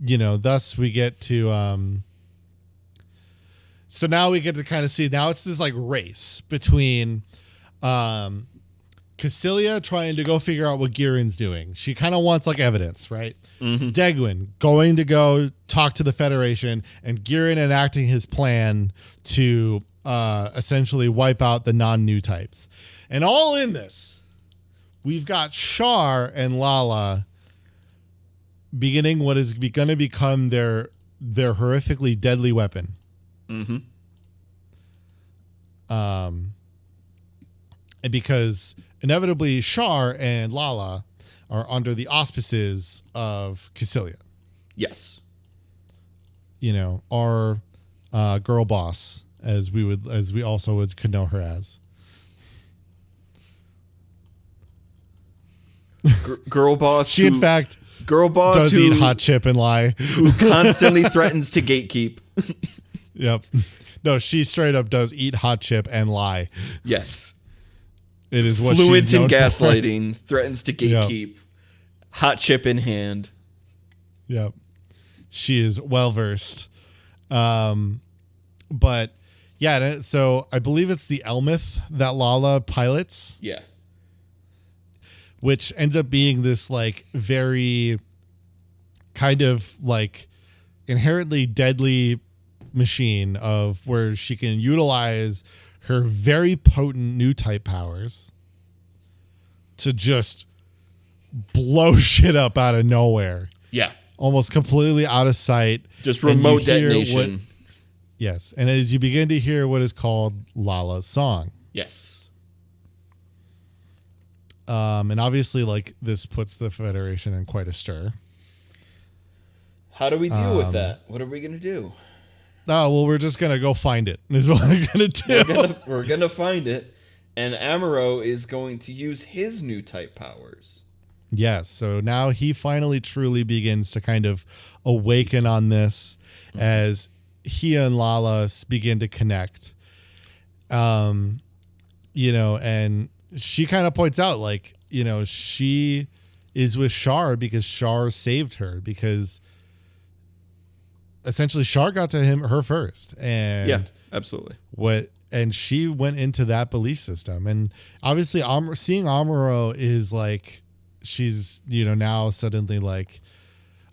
thus we get to, so now we get to kind of see, now it's this like race between, Cassilia trying to go figure out what Girin's doing. She kind of wants like evidence, right? Mm-hmm. Degwin going to go talk to the Federation, and Girin enacting his plan to essentially wipe out the non-new types. And all in this, we've got Char and Lala beginning what is going to become their horrifically deadly weapon. Mm-hmm. And because inevitably Char and Lala are under the auspices of Cassilia. Yes. Our girl boss, as we also could know her as. Girl boss. She in fact girl boss does who eat hot chip and lie. Who constantly threatens to gatekeep. Yep. No, she straight up does eat hot chip and lie. Yes. It is what fluent she's in known gaslighting, threatens to gatekeep, Yep. hot chip in hand. Yep. She is well versed. But yeah, so I believe it's the Elmeth that Lala pilots. Yeah. Which ends up being this like very kind of like inherently deadly machine of where she can utilize her very potent new type powers to just blow shit up out of nowhere. Yeah. Almost completely out of sight. Just remote detonation. Yes. And as you begin to hear what is called Lala's song. Yes. And obviously, like, this puts the Federation in quite a stir. How do we deal with that? What are we going to do? Oh, well, we're just going to go find it, is what we're going to do. We're gonna find it, and Amuro is going to use his new type powers. Yes, so now he finally truly begins to kind of awaken on this as he and Lala begin to connect. And she kind of points out, like, she is with Char because Char saved her, because essentially Char got to her first. And yeah, absolutely. And she went into that belief system. And obviously seeing Amuro is like, she's, now suddenly like,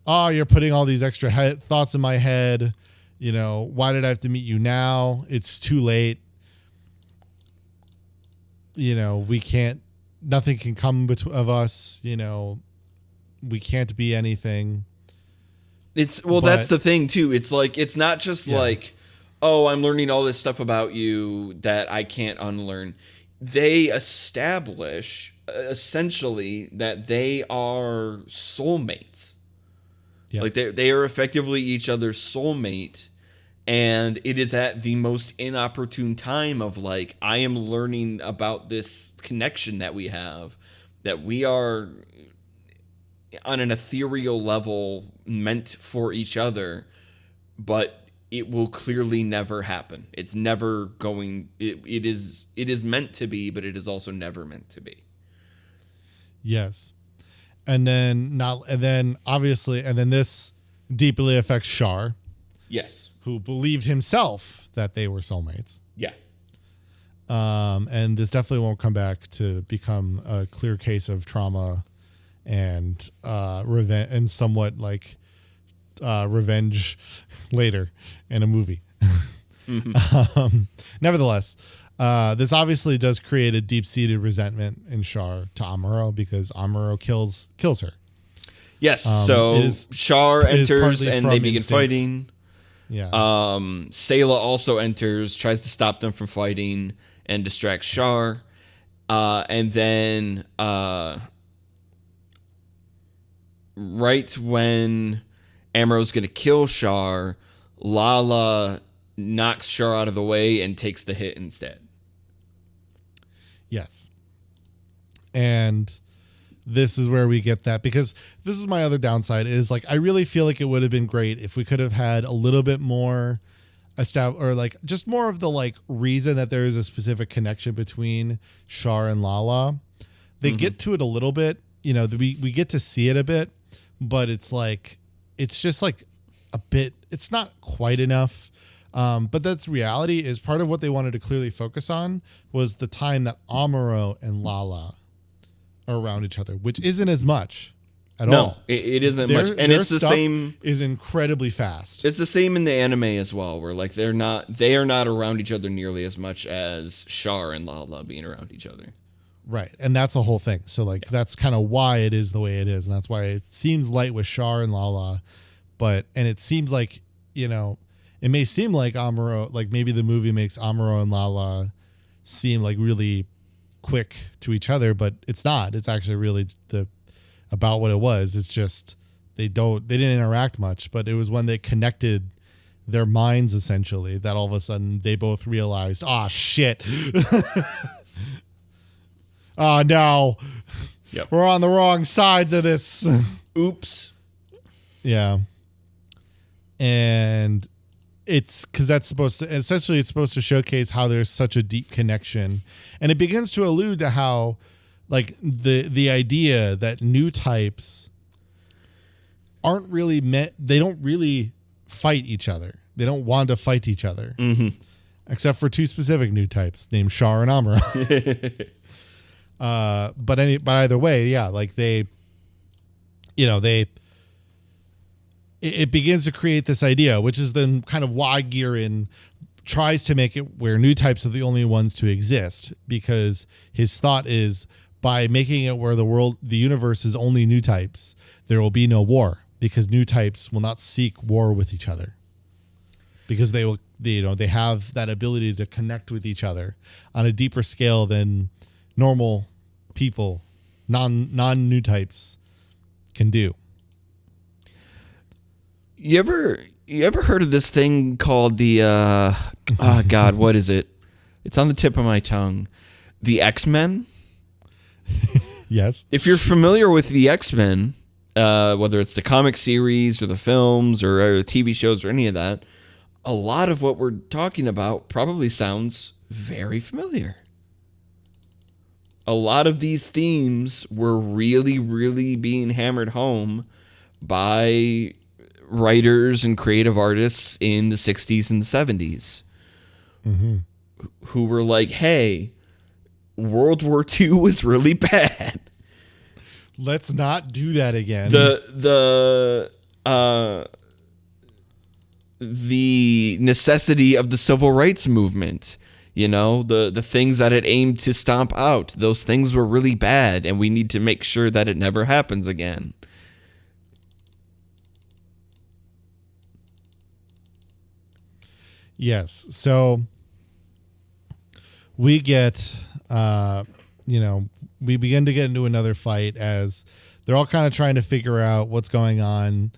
oh, you're putting all these extra thoughts in my head. Why did I have to meet you now? It's too late. We can't, nothing can come of us. We can't be anything. That's the thing too. It's like, it's not just like, oh, I'm learning all this stuff about you that I can't unlearn. They establish essentially that they are soulmates. Yes. Like they are effectively each other's soulmate. And it is at the most inopportune time of like, I am learning about this connection that we have, that we are on an ethereal level meant for each other, but it will clearly never happen. It's never going, it is meant to be, but it is also never meant to be. Yes. And then this deeply affects Char. Yes. Who believed himself that they were soulmates. Yeah. And this definitely won't come back to become a clear case of trauma and revenge, and somewhat like revenge later in a movie. Mm-hmm. Nevertheless, this obviously does create a deep-seated resentment in Char to Amuro, because Amuro kills her. Yes. So Char enters and they begin fighting. Yeah. Sayla also enters, tries to stop them from fighting, and distracts Char. And then right when Amuro's going to kill Char, Lala knocks Char out of the way and takes the hit instead. Yes. And this is where we get that, because this is my other downside, is like, I really feel like it would have been great if we could have had a little bit more or like just more of the like reason that there is a specific connection between Char and Lala. They get to it a little bit, we get to see it a bit, but it's like, it's just like a bit, it's not quite enough. But that's reality. Is part of what they wanted to clearly focus on was the time that Amuro and Lala are around each other, which isn't as much at all. No, it isn't much. And it's the same, is incredibly fast. It's the same in the anime as well, where like they are not around each other nearly as much as Char and Lala being around each other. Right. And that's a whole thing. So like, that's kind of why it is the way it is. And that's why it seems light with Char and Lala, and it seems like, it may seem like Amuro, like maybe the movie makes Amuro and Lala seem like really quick to each other, but it's not. It's actually really about what it was. It's just they didn't interact much, but it was when they connected their minds, essentially, that all of a sudden they both realized, oh, shit. Oh, no. Yep. We're on the wrong sides of this. Oops. Yeah. And it's because that's supposed to, essentially, it's supposed to showcase how there's such a deep connection. And it begins to allude to how, like, the idea that new types aren't really meant, they don't really fight each other. They don't want to fight each other. Mm-hmm. Except for two specific new types named Char and Amara. But either way, yeah, like it begins to create this idea, which is then kind of why Girin tries to make it where new types are the only ones to exist, because his thought is by making it where the universe is only new types, there will be no war, because new types will not seek war with each other, because they have that ability to connect with each other on a deeper scale than normal people, non-new types can do. You ever heard of this thing called the God, what is it? It's on the tip of my tongue. The X-Men? Yes. If you're familiar with the X-Men, whether it's the comic series or the films or TV shows or any of that, a lot of what we're talking about probably sounds very familiar. A lot of these themes were really, really being hammered home by writers and creative artists in the 60s and the 70s, mm-hmm. who were like, hey, World War II was really bad. Let's not do that again. The necessity of the civil rights movement, the things that it aimed to stomp out, those things were really bad, and we need to make sure that it never happens again. Yes. So we get, we begin to get into another fight as they're all kind of trying to figure out what's going on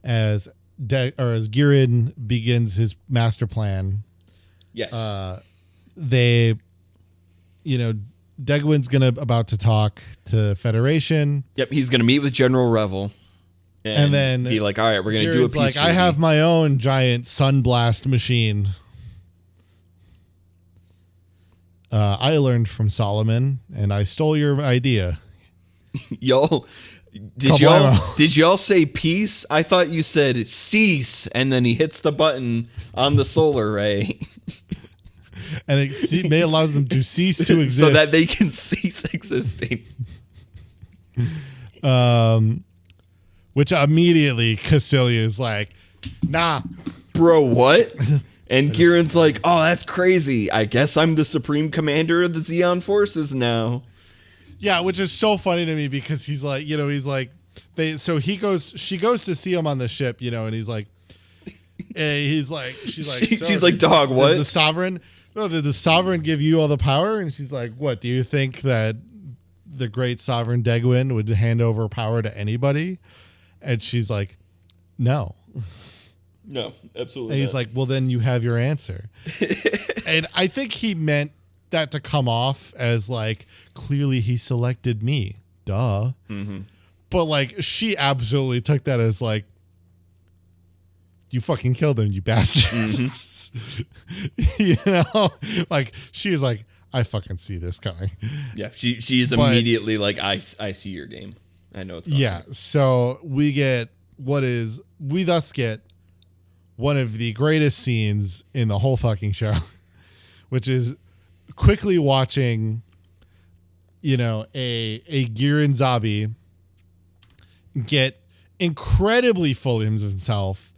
as Girin begins his master plan. Yes. Degwin's about to talk to Federation. Yep, he's gonna meet with General Revel, and then be like, "All right, we're gonna do a peace treaty." I have my own giant sunblast machine. I learned from Solomon, and I stole your idea. Did y'all say peace? I thought you said cease, and then he hits the button on the solar ray. And it allows them to cease to exist. So that they can cease existing. Which immediately Cassilia's like, nah. Bro, what? And Girin's like, oh, that's crazy. I guess I'm the supreme commander of the Zeon forces now. Yeah, which is so funny to me because she goes to see him on the ship, and he's like, she's like, dog, what? Did the sovereign give you all the power? And she's like, what, do you think that the great sovereign Degwin would hand over power to anybody? And she's like, no. No, absolutely And he's not. like, well, then you have your answer. And I think he meant that to come off as like, clearly he selected me. Duh. Mm-hmm. But like, she absolutely took that as like, you fucking killed him, you bastard. Mm-hmm. Like she was like, I fucking see this coming. Yeah, she's immediately like, I see your game. I know it's coming. Yeah. So we thus get one of the greatest scenes in the whole fucking show, which is quickly watching, a Girin Zabi get incredibly full of himself,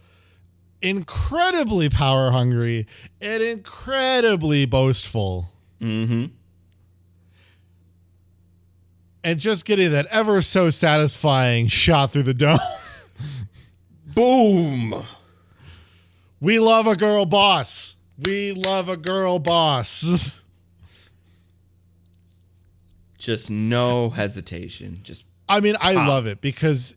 incredibly power hungry, and incredibly boastful. Mm-hmm. And just getting that ever so satisfying shot through the dome. Boom. We love a girl boss. We love a girl boss. Just no hesitation. Just I mean, I love it because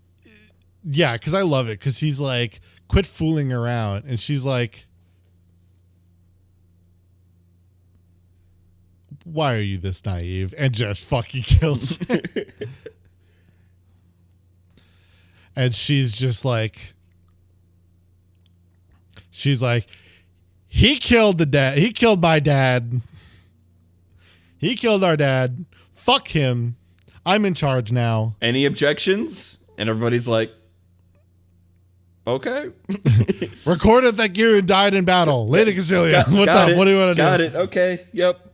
Yeah, because I love it. Because he's like, quit fooling around. And she's like, why are you this naive? And just fucking kills him. And she's like, he killed the dad. He killed my dad. He killed our dad. Fuck him. I'm in charge now. Any objections? And everybody's like, okay. Recorded that Gideon died in battle. Lady Cecilia, what's up? It. What do you want to do? Got it. Okay. Yep.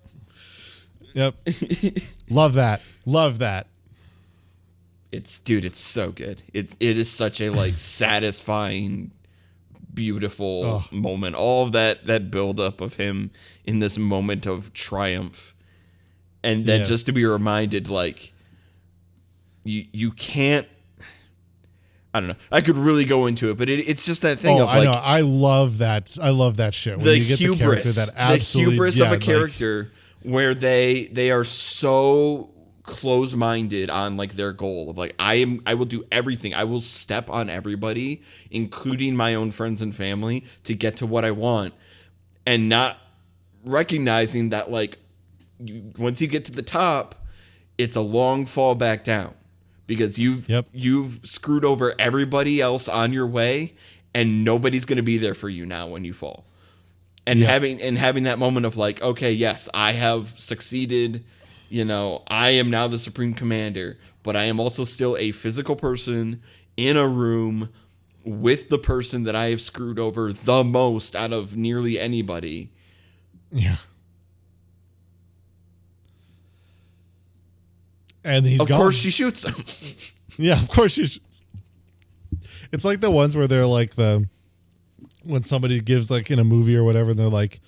Love that. Love that. It's so good. It is such a like satisfying, beautiful moment. All of that buildup of him in this moment of triumph. And then just to be reminded, like, you can't. I don't know. I could really go into it, but it's just that thing of like. I know. I love that. I love that shit. When The you get hubris. The character that absolutely, the hubris of a character like, where they are so close-minded on like their goal of like I will do everything. I will step on everybody, including my own friends and family, to get to what I want, and not recognizing that like once you get to the top, it's a long fall back down because you've screwed over everybody else on your way, and nobody's going to be there for you now when you fall. And having that moment of like, okay, yes, I have succeeded. You know, I am now the Supreme Commander, but I am also still a physical person in a room with the person that I have screwed over the most out of nearly anybody. Yeah. And he's Of gone. course she shoots him. Yeah, of course she shoots. It's like the ones where they're like when somebody gives like in a movie or whatever, and they're like,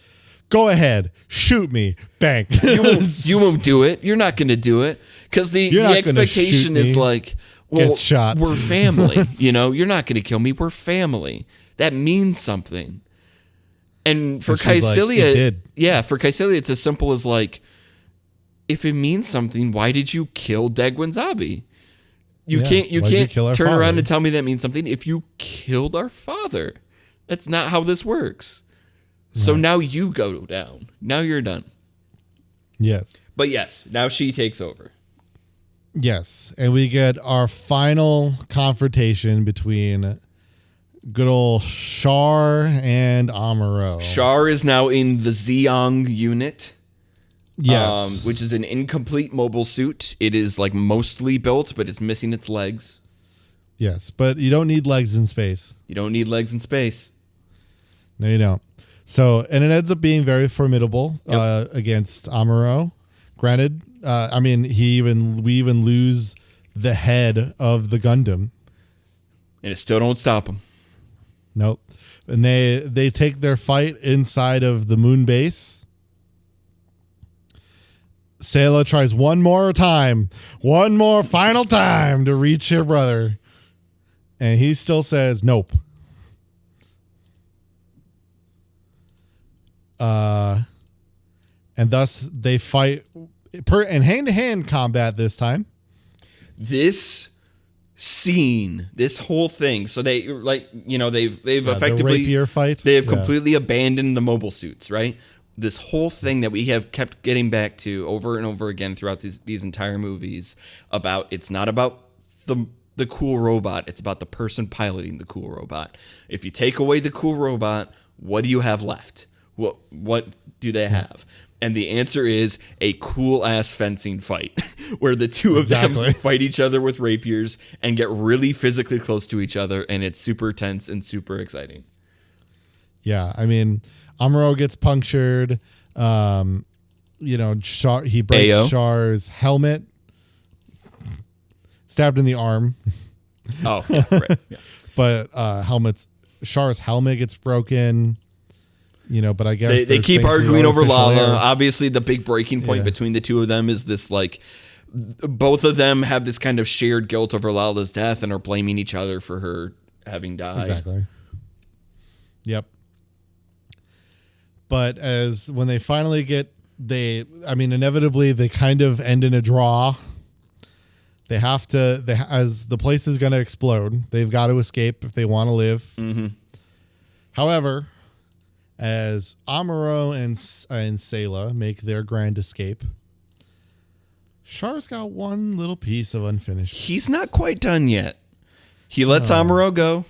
go ahead, shoot me, bang. You won't do it. You're not going to do it because the expectation is like, well, shot. We're family. You know, you're not going to kill me. We're family. That means something. And for Caecilia, for Caecilia, it's as simple as like, if it means something, why did you kill Degwin Zabi? You can't turn around and tell me that means something if you killed our father. That's not how this works. So now you go down. Now you're done. Yes. But yes, now she takes over. Yes. And we get our final confrontation between good old Char and Amuro. Char is now in the Zeong unit. Yes. Which is an incomplete mobile suit. It is like mostly built, but it's missing its legs. Yes, but you don't need legs in space. You don't need legs in space. No, you don't. So, and it ends up being very formidable against Amuro. Granted, I mean, we even lose the head of the Gundam. And it still don't stop him. Nope. And they take their fight inside of the moon base. Sayla tries one more final time to reach her brother. And he still says nope. And thus they fight in hand-to-hand combat this time. This scene, this whole thing. So they they've effectively the rapier fight. They have completely abandoned the mobile suits, right? This whole thing that we have kept getting back to over and over again throughout these entire movies about it's not about the cool robot, it's about the person piloting the cool robot. If you take away the cool robot, what do you have left? What do they have? And the answer is a cool ass fencing fight where the two of them fight each other with rapiers and get really physically close to each other, and it's super tense and super exciting. Yeah, I mean, Amuro gets punctured. He breaks Char's helmet. Stabbed in the arm. Oh, yeah, right. Yeah. But Char's helmet gets broken. But I guess they keep arguing over Lala. Obviously, the big breaking point between the two of them is this, like, both of them have this kind of shared guilt over Lala's death and are blaming each other for her having died. Exactly. Yep. But when they finally inevitably they kind of end in a draw. They have to, as the place is going to explode, they've got to escape if they want to live. Mm-hmm. However, as Amuro and Sayla make their grand escape, Char's got one little piece of unfinished. He's not quite done yet. He lets Amuro go.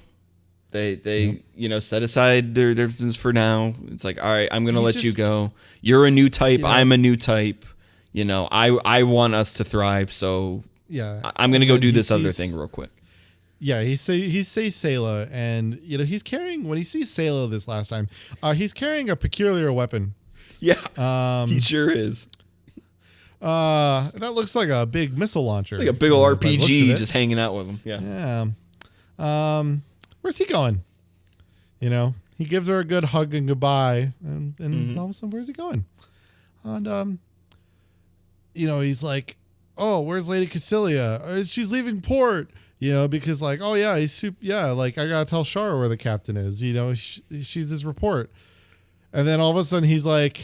They set aside their differences for now. It's like, all right, I'm going to let you go. You're a new type. I'm a new type. I want us to thrive. So I'm going to go do this other thing real quick. Yeah, he says Sayla, and he's carrying, when he sees Sayla this last time, he's carrying a peculiar weapon. Yeah, he sure is. That looks like a big missile launcher, like a big old RPG, just hanging out with him. Yeah. Where's he going? He gives her a good hug and goodbye, and all of a sudden, where's he going? And he's like, "Oh, where's Lady Cassilia? She's leaving port." Because like, oh yeah, like I gotta tell Char where the captain is. She's his report, and then all of a sudden he's like,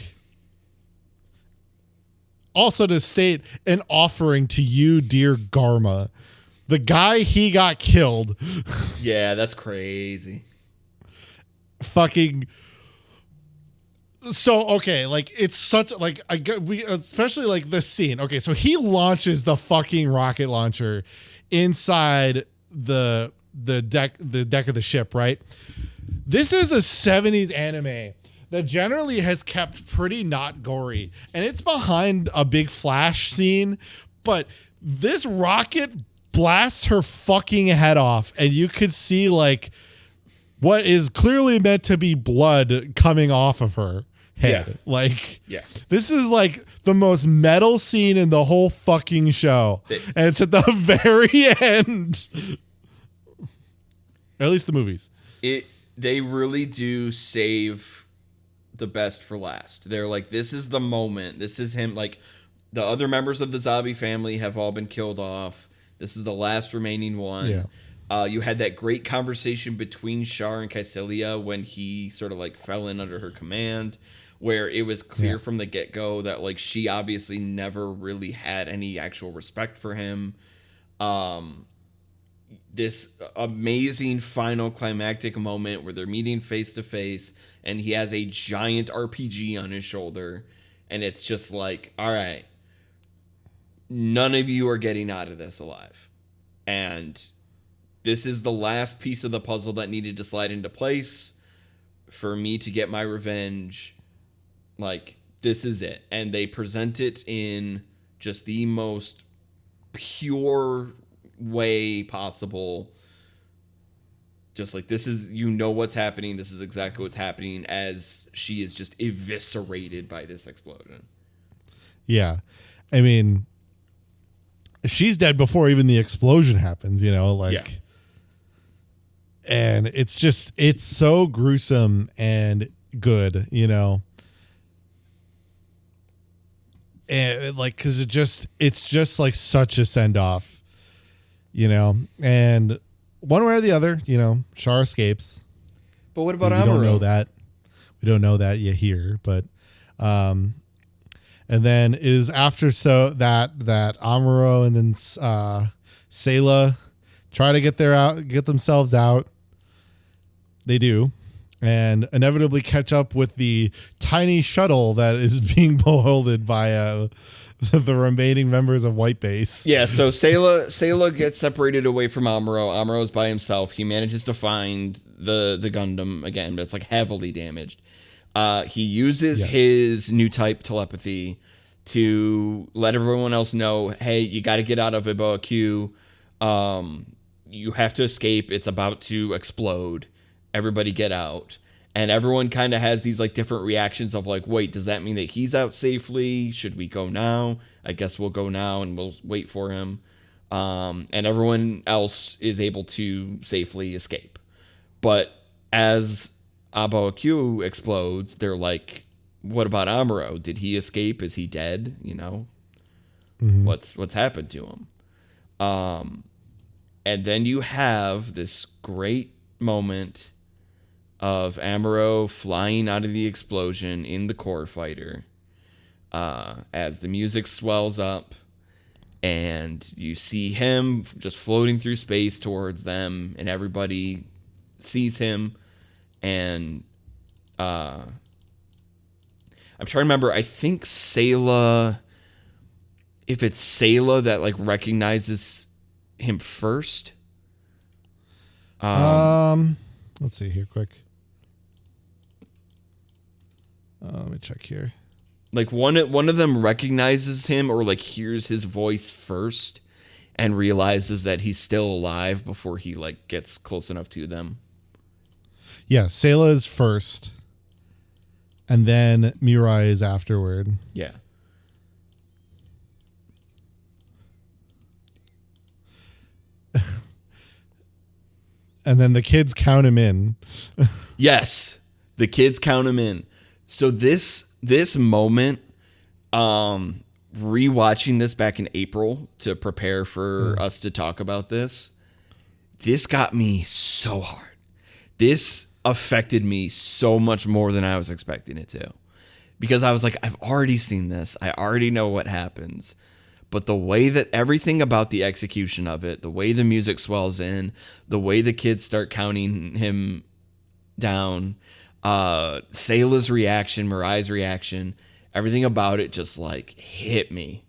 also to state an offering to you, dear Garma, the guy he got killed. Yeah, that's crazy. Fucking. So okay, like it's such like we especially like this scene. Okay, so he launches the fucking rocket launcher inside the deck of the ship, right? This is a 70s anime that generally has kept pretty not gory, and it's behind a big flash scene, but this rocket blasts her fucking head off, and you could see like what is clearly meant to be blood coming off of her head. This is like the most metal scene in the whole fucking show, and it's at the very end. Or at least the movies. They really do save the best for last. They're like, this is the moment. This is him. Like, the other members of the zombie family have all been killed off. This is the last remaining one. Yeah. You had that great conversation between Char and Cassilia when he sort of like fell in under her command, where it was clear from the get-go that like she obviously never really had any actual respect for him. This amazing final climactic moment where they're meeting face to face, and he has a giant RPG on his shoulder, and it's just like, all right, none of you are getting out of this alive. And this is the last piece of the puzzle that needed to slide into place for me to get my revenge. Like, this is it. And they present it in just the most pure way possible. Just like, this is, what's happening. This is exactly what's happening, as she is just eviscerated by this explosion. Yeah. I mean, she's dead before even the explosion happens, and it's so gruesome and good, and like, cause it's just like such a send off, and one way or the other, Char escapes. But what about Amuro? We don't know that yet here, but, and then it is after that Amuro and then Sayla try to get themselves out. They do, and inevitably catch up with the tiny shuttle that is being beholden by the remaining members of White Base. Yeah, so Sayla gets separated away from Amuro. Amuro's by himself. He manages to find the Gundam again, but it's like heavily damaged. He uses his new type telepathy to let everyone else know, hey, you got to get out of Iboa Q. You have to escape. It's about to explode. Everybody get out. And everyone kind of has these like different reactions of like, wait, does that mean that he's out safely? Should we go now? I guess we'll go now and we'll wait for him. And everyone else is able to safely escape. But as Iboa Q explodes, they're like, what about Amuro? Did he escape? Is he dead? What's happened to him? And then you have this great moment of Amuro flying out of the explosion in the core fighter, as the music swells up, and you see him just floating through space towards them, and everybody sees him. And I'm trying to remember. I think Sayla, if it's Sayla that like recognizes him first. Let's see here quick. Let me check here. Like one of them recognizes him or like hears his voice first and realizes that he's still alive before he like gets close enough to them. Yeah, Sayla is first, and then Mirai is afterward. Yeah. And then the kids count him in. Yes, the kids count him in. So this moment, rewatching this back in April to prepare for us to talk about this got me so hard. This affected me so much more than I was expecting it to, because I was like, I've already seen this. I already know what happens. But the way that everything about the execution of it, the way the music swells in, the way the kids start counting him down, Sayla's reaction, Mirai's reaction, everything about it just like hit me.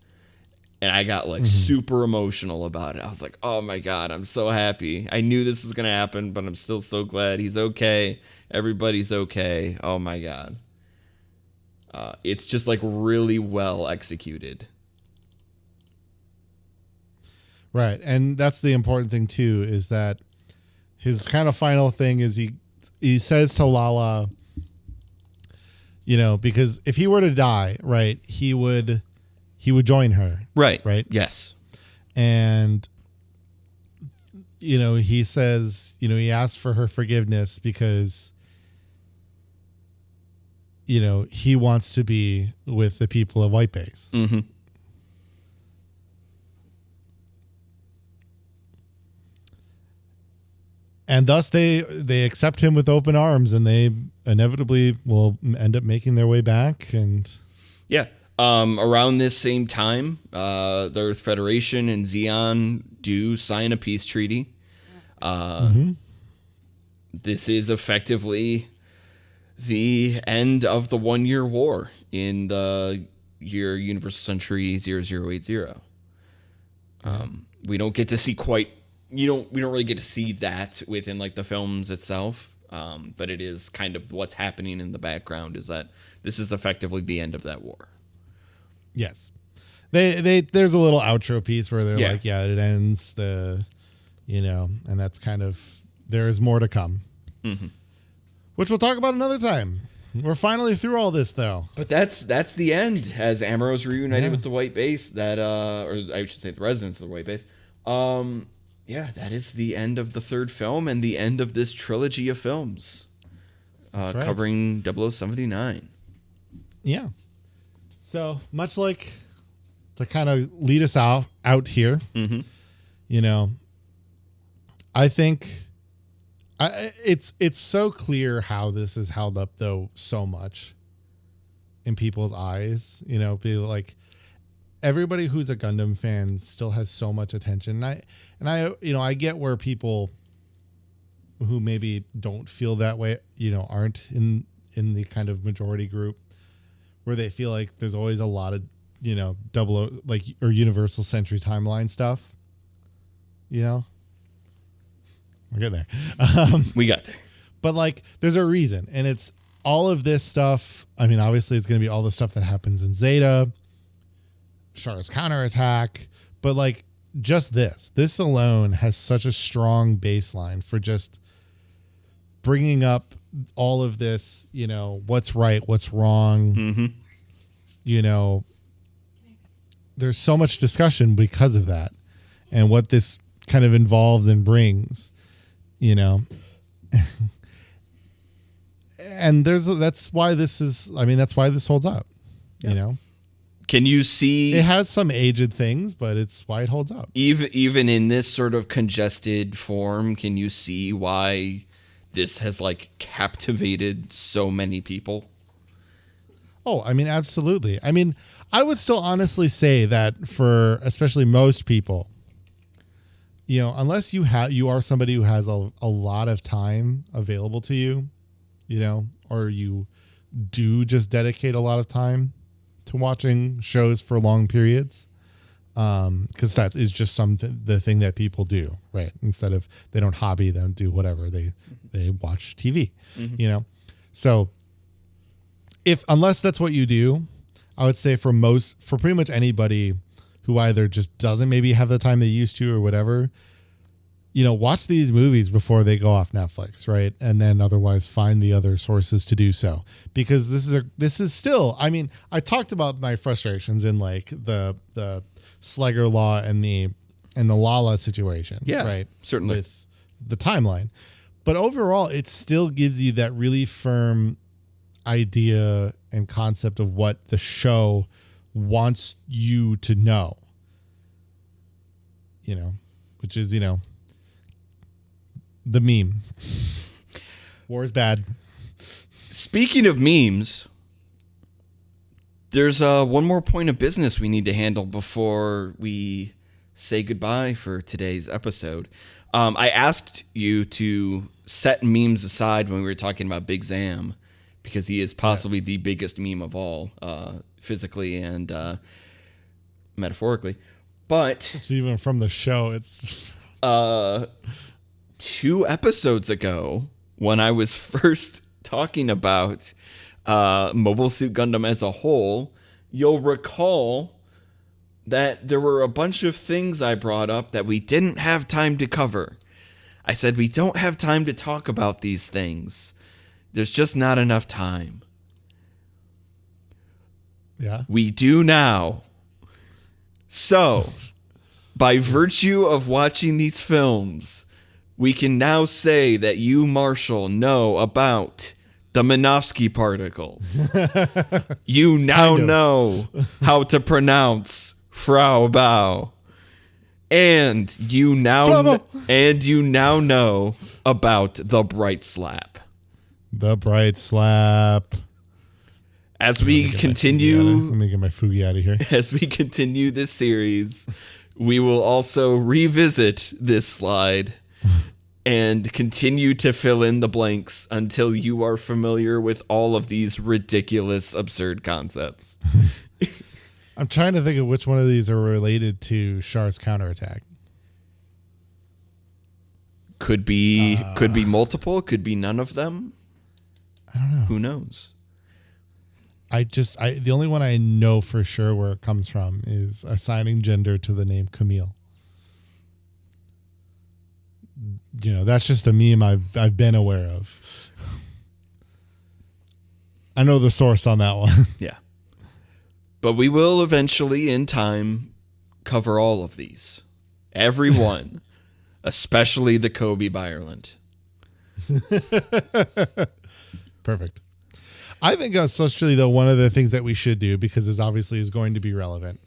And I got like super emotional about it. I was like, oh my God, I'm so happy. I knew this was going to happen, but I'm still so glad he's okay. Everybody's okay. Oh my God. It's just like really well executed. Right. And that's the important thing too, is that his kind of final thing is he says to Lala, you know, because if he were to die, right, he would join her. Right. Right. Yes. And, you know, he says, you know, he asks for her forgiveness because, you know, he wants to be with the people of White Base. Mm-hmm. And thus they accept him with open arms, and they inevitably will end up making their way back. And yeah, around this same time, the Earth Federation and Zeon do sign a peace treaty. This is effectively the end of the 1 year war in the year Universal Century 0080. We don't get to see quite. We don't really get to see that within like the films itself, but it is kind of what's happening in the background is that this is effectively the end of that war. yes, they there's a little outro piece where they're like, yeah, it ends you know, and that's kind of, there is more to come, which we'll talk about another time. We're finally through all this though. But that's the end as Amuro's reunited with the White Base. That or I should say the residents of the White Base. Yeah, that is the end of the third film and the end of this trilogy of films covering 0079. Yeah. So much like to kind of lead us out here, you know, I think it's so clear how this is held up though so much in people's eyes, you know, be like everybody who's a Gundam fan still has so much attention. And I, you know, I get where people who maybe don't feel that way, you know, aren't in the kind of majority group where they feel like there's always a lot of, you know, or Universal Century Timeline stuff, you know. We're getting there. We got there. But like, there's a reason, and it's all of this stuff. I mean, obviously, it's going to be all the stuff that happens in Zeta, Char's counterattack, but like, just this alone has such a strong baseline for just bringing up all of this, you know, what's right, what's wrong. You know, there's so much discussion because of that and what this kind of involves and brings, you know. And that's why this holds up, you know. Can you see? It has some aged things, but it's why it holds up. Even in this sort of congested form, can you see why this has like captivated so many people? Oh, I mean, absolutely. I mean, I would still honestly say that for especially most people, unless you are somebody who has a lot of time available to you, or you do just dedicate a lot of time to watching shows for long periods, because that is just the thing that people do, right? Instead of they don't hobby, they don't do whatever, they watch TV, So unless that's what you do, I would say for pretty much anybody who either just doesn't maybe have the time they used to or whatever, watch these movies before they go off Netflix, right? And then otherwise find the other sources to do so, because this is still, I mean, I talked about my frustrations in like the Slegger Law and the Lala situation, right? Certainly. With the timeline. But overall, it still gives you that really firm idea and concept of what the show wants you to know, which is, the meme. War is bad. Speaking of memes, there's one more point of business we need to handle before we say goodbye for today's episode. I asked you to set memes aside when we were talking about Big Zam, because he is possibly the biggest meme of all, physically and metaphorically. But it's even from the show, it's 2 episodes ago, when I was first talking about Mobile Suit Gundam as a whole, you'll recall that there were a bunch of things I brought up that we didn't have time to cover. I said we don't have time to talk about these things. There's just not enough time. Yeah. We do now. So, by virtue of watching these films, we can now say that you, Marshall, know about the Minovsky particles. You now know how to pronounce Frau Bao. And you now know about the Bright Slap. The Bright Slap. As we continue, let me get my Fugi out of here. As we continue this series, we will also revisit this slide and continue to fill in the blanks until you are familiar with all of these ridiculous, absurd concepts. I'm trying to think of which one of these are related to Char's counterattack. Could be multiple, could be none of them. I don't know. Who knows? The only one I know for sure where it comes from is assigning gender to the name Camille. That's just a meme I've been aware of. I know the source on that one. Yeah. But we will eventually, in time, cover all of these. Every one. Especially the Kobe by Ireland. Perfect. I think especially, though, one of the things that we should do, because this obviously is going to be relevant,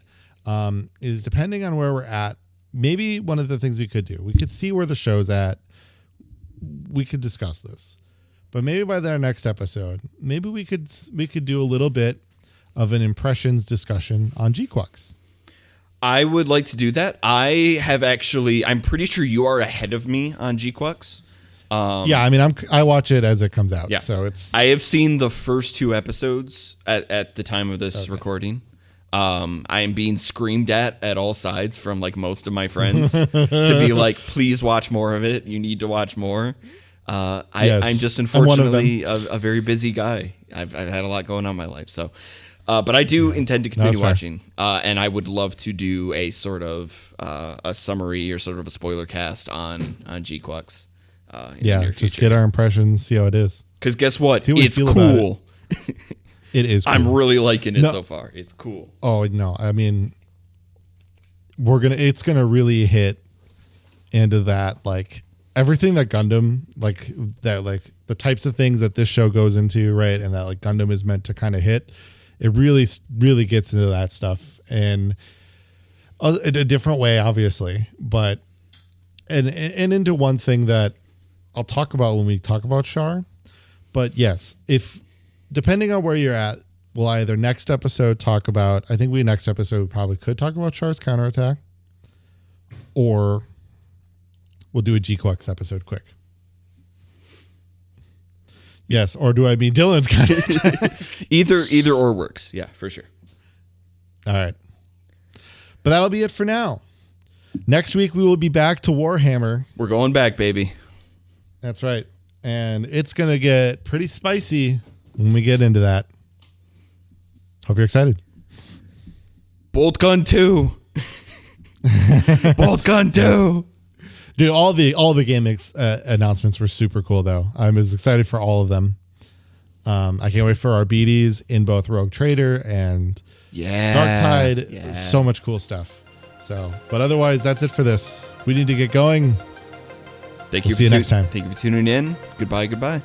is depending on where we're at, maybe one of the things we could do, we could see where the show's at. We could discuss this. But maybe by our next episode, maybe we could do a little bit of an impressions discussion on G-Quux. I would like to do that. I'm pretty sure you are ahead of me on G-Quux. Yeah, I mean, I watch it as it comes out. Yeah. So it's. I have seen the first 2 episodes at the time of this recording. I am being screamed at all sides from like most of my friends to be like, please watch more of it. You need to watch more. I'm just unfortunately a very busy guy. I've had a lot going on in my life. So, but I do intend to continue watching. And I would love to do a sort of a summary or sort of a spoiler cast on G-Quux. Just get our impressions, see how it is. Because guess what? It's cool. It is cool. I'm really liking it so far. It's cool. Oh, no. I mean, it's going to really hit into that, like, everything that Gundam, like, the types of things that this show goes into, right, and that, like, Gundam is meant to kind of hit, it really, really gets into that stuff. And in a different way, obviously, but, and into one thing that I'll talk about when we talk about Char. But yes, depending on where you're at, we'll either next episode talk about, I think next episode probably could talk about Char's counterattack, or we'll do a GQuX episode quick. Yes, or do I mean Dylan's counterattack? Either or works. Yeah, for sure. All right. But that'll be it for now. Next week, we will be back to Warhammer. We're going back, baby. That's right. And it's going to get pretty spicy when we get into that. Hope you're excited. Bolt Gun 2. Bolt Gun 2. Dude, all the game announcements were super cool, though. I was excited for all of them. I can't wait for our BDs in both Rogue Trader and Dark Tide. Yeah. So much cool stuff. So, but otherwise, that's it for this. We need to get going. Thank We'll you. see you next time. Thank you for tuning in. Goodbye.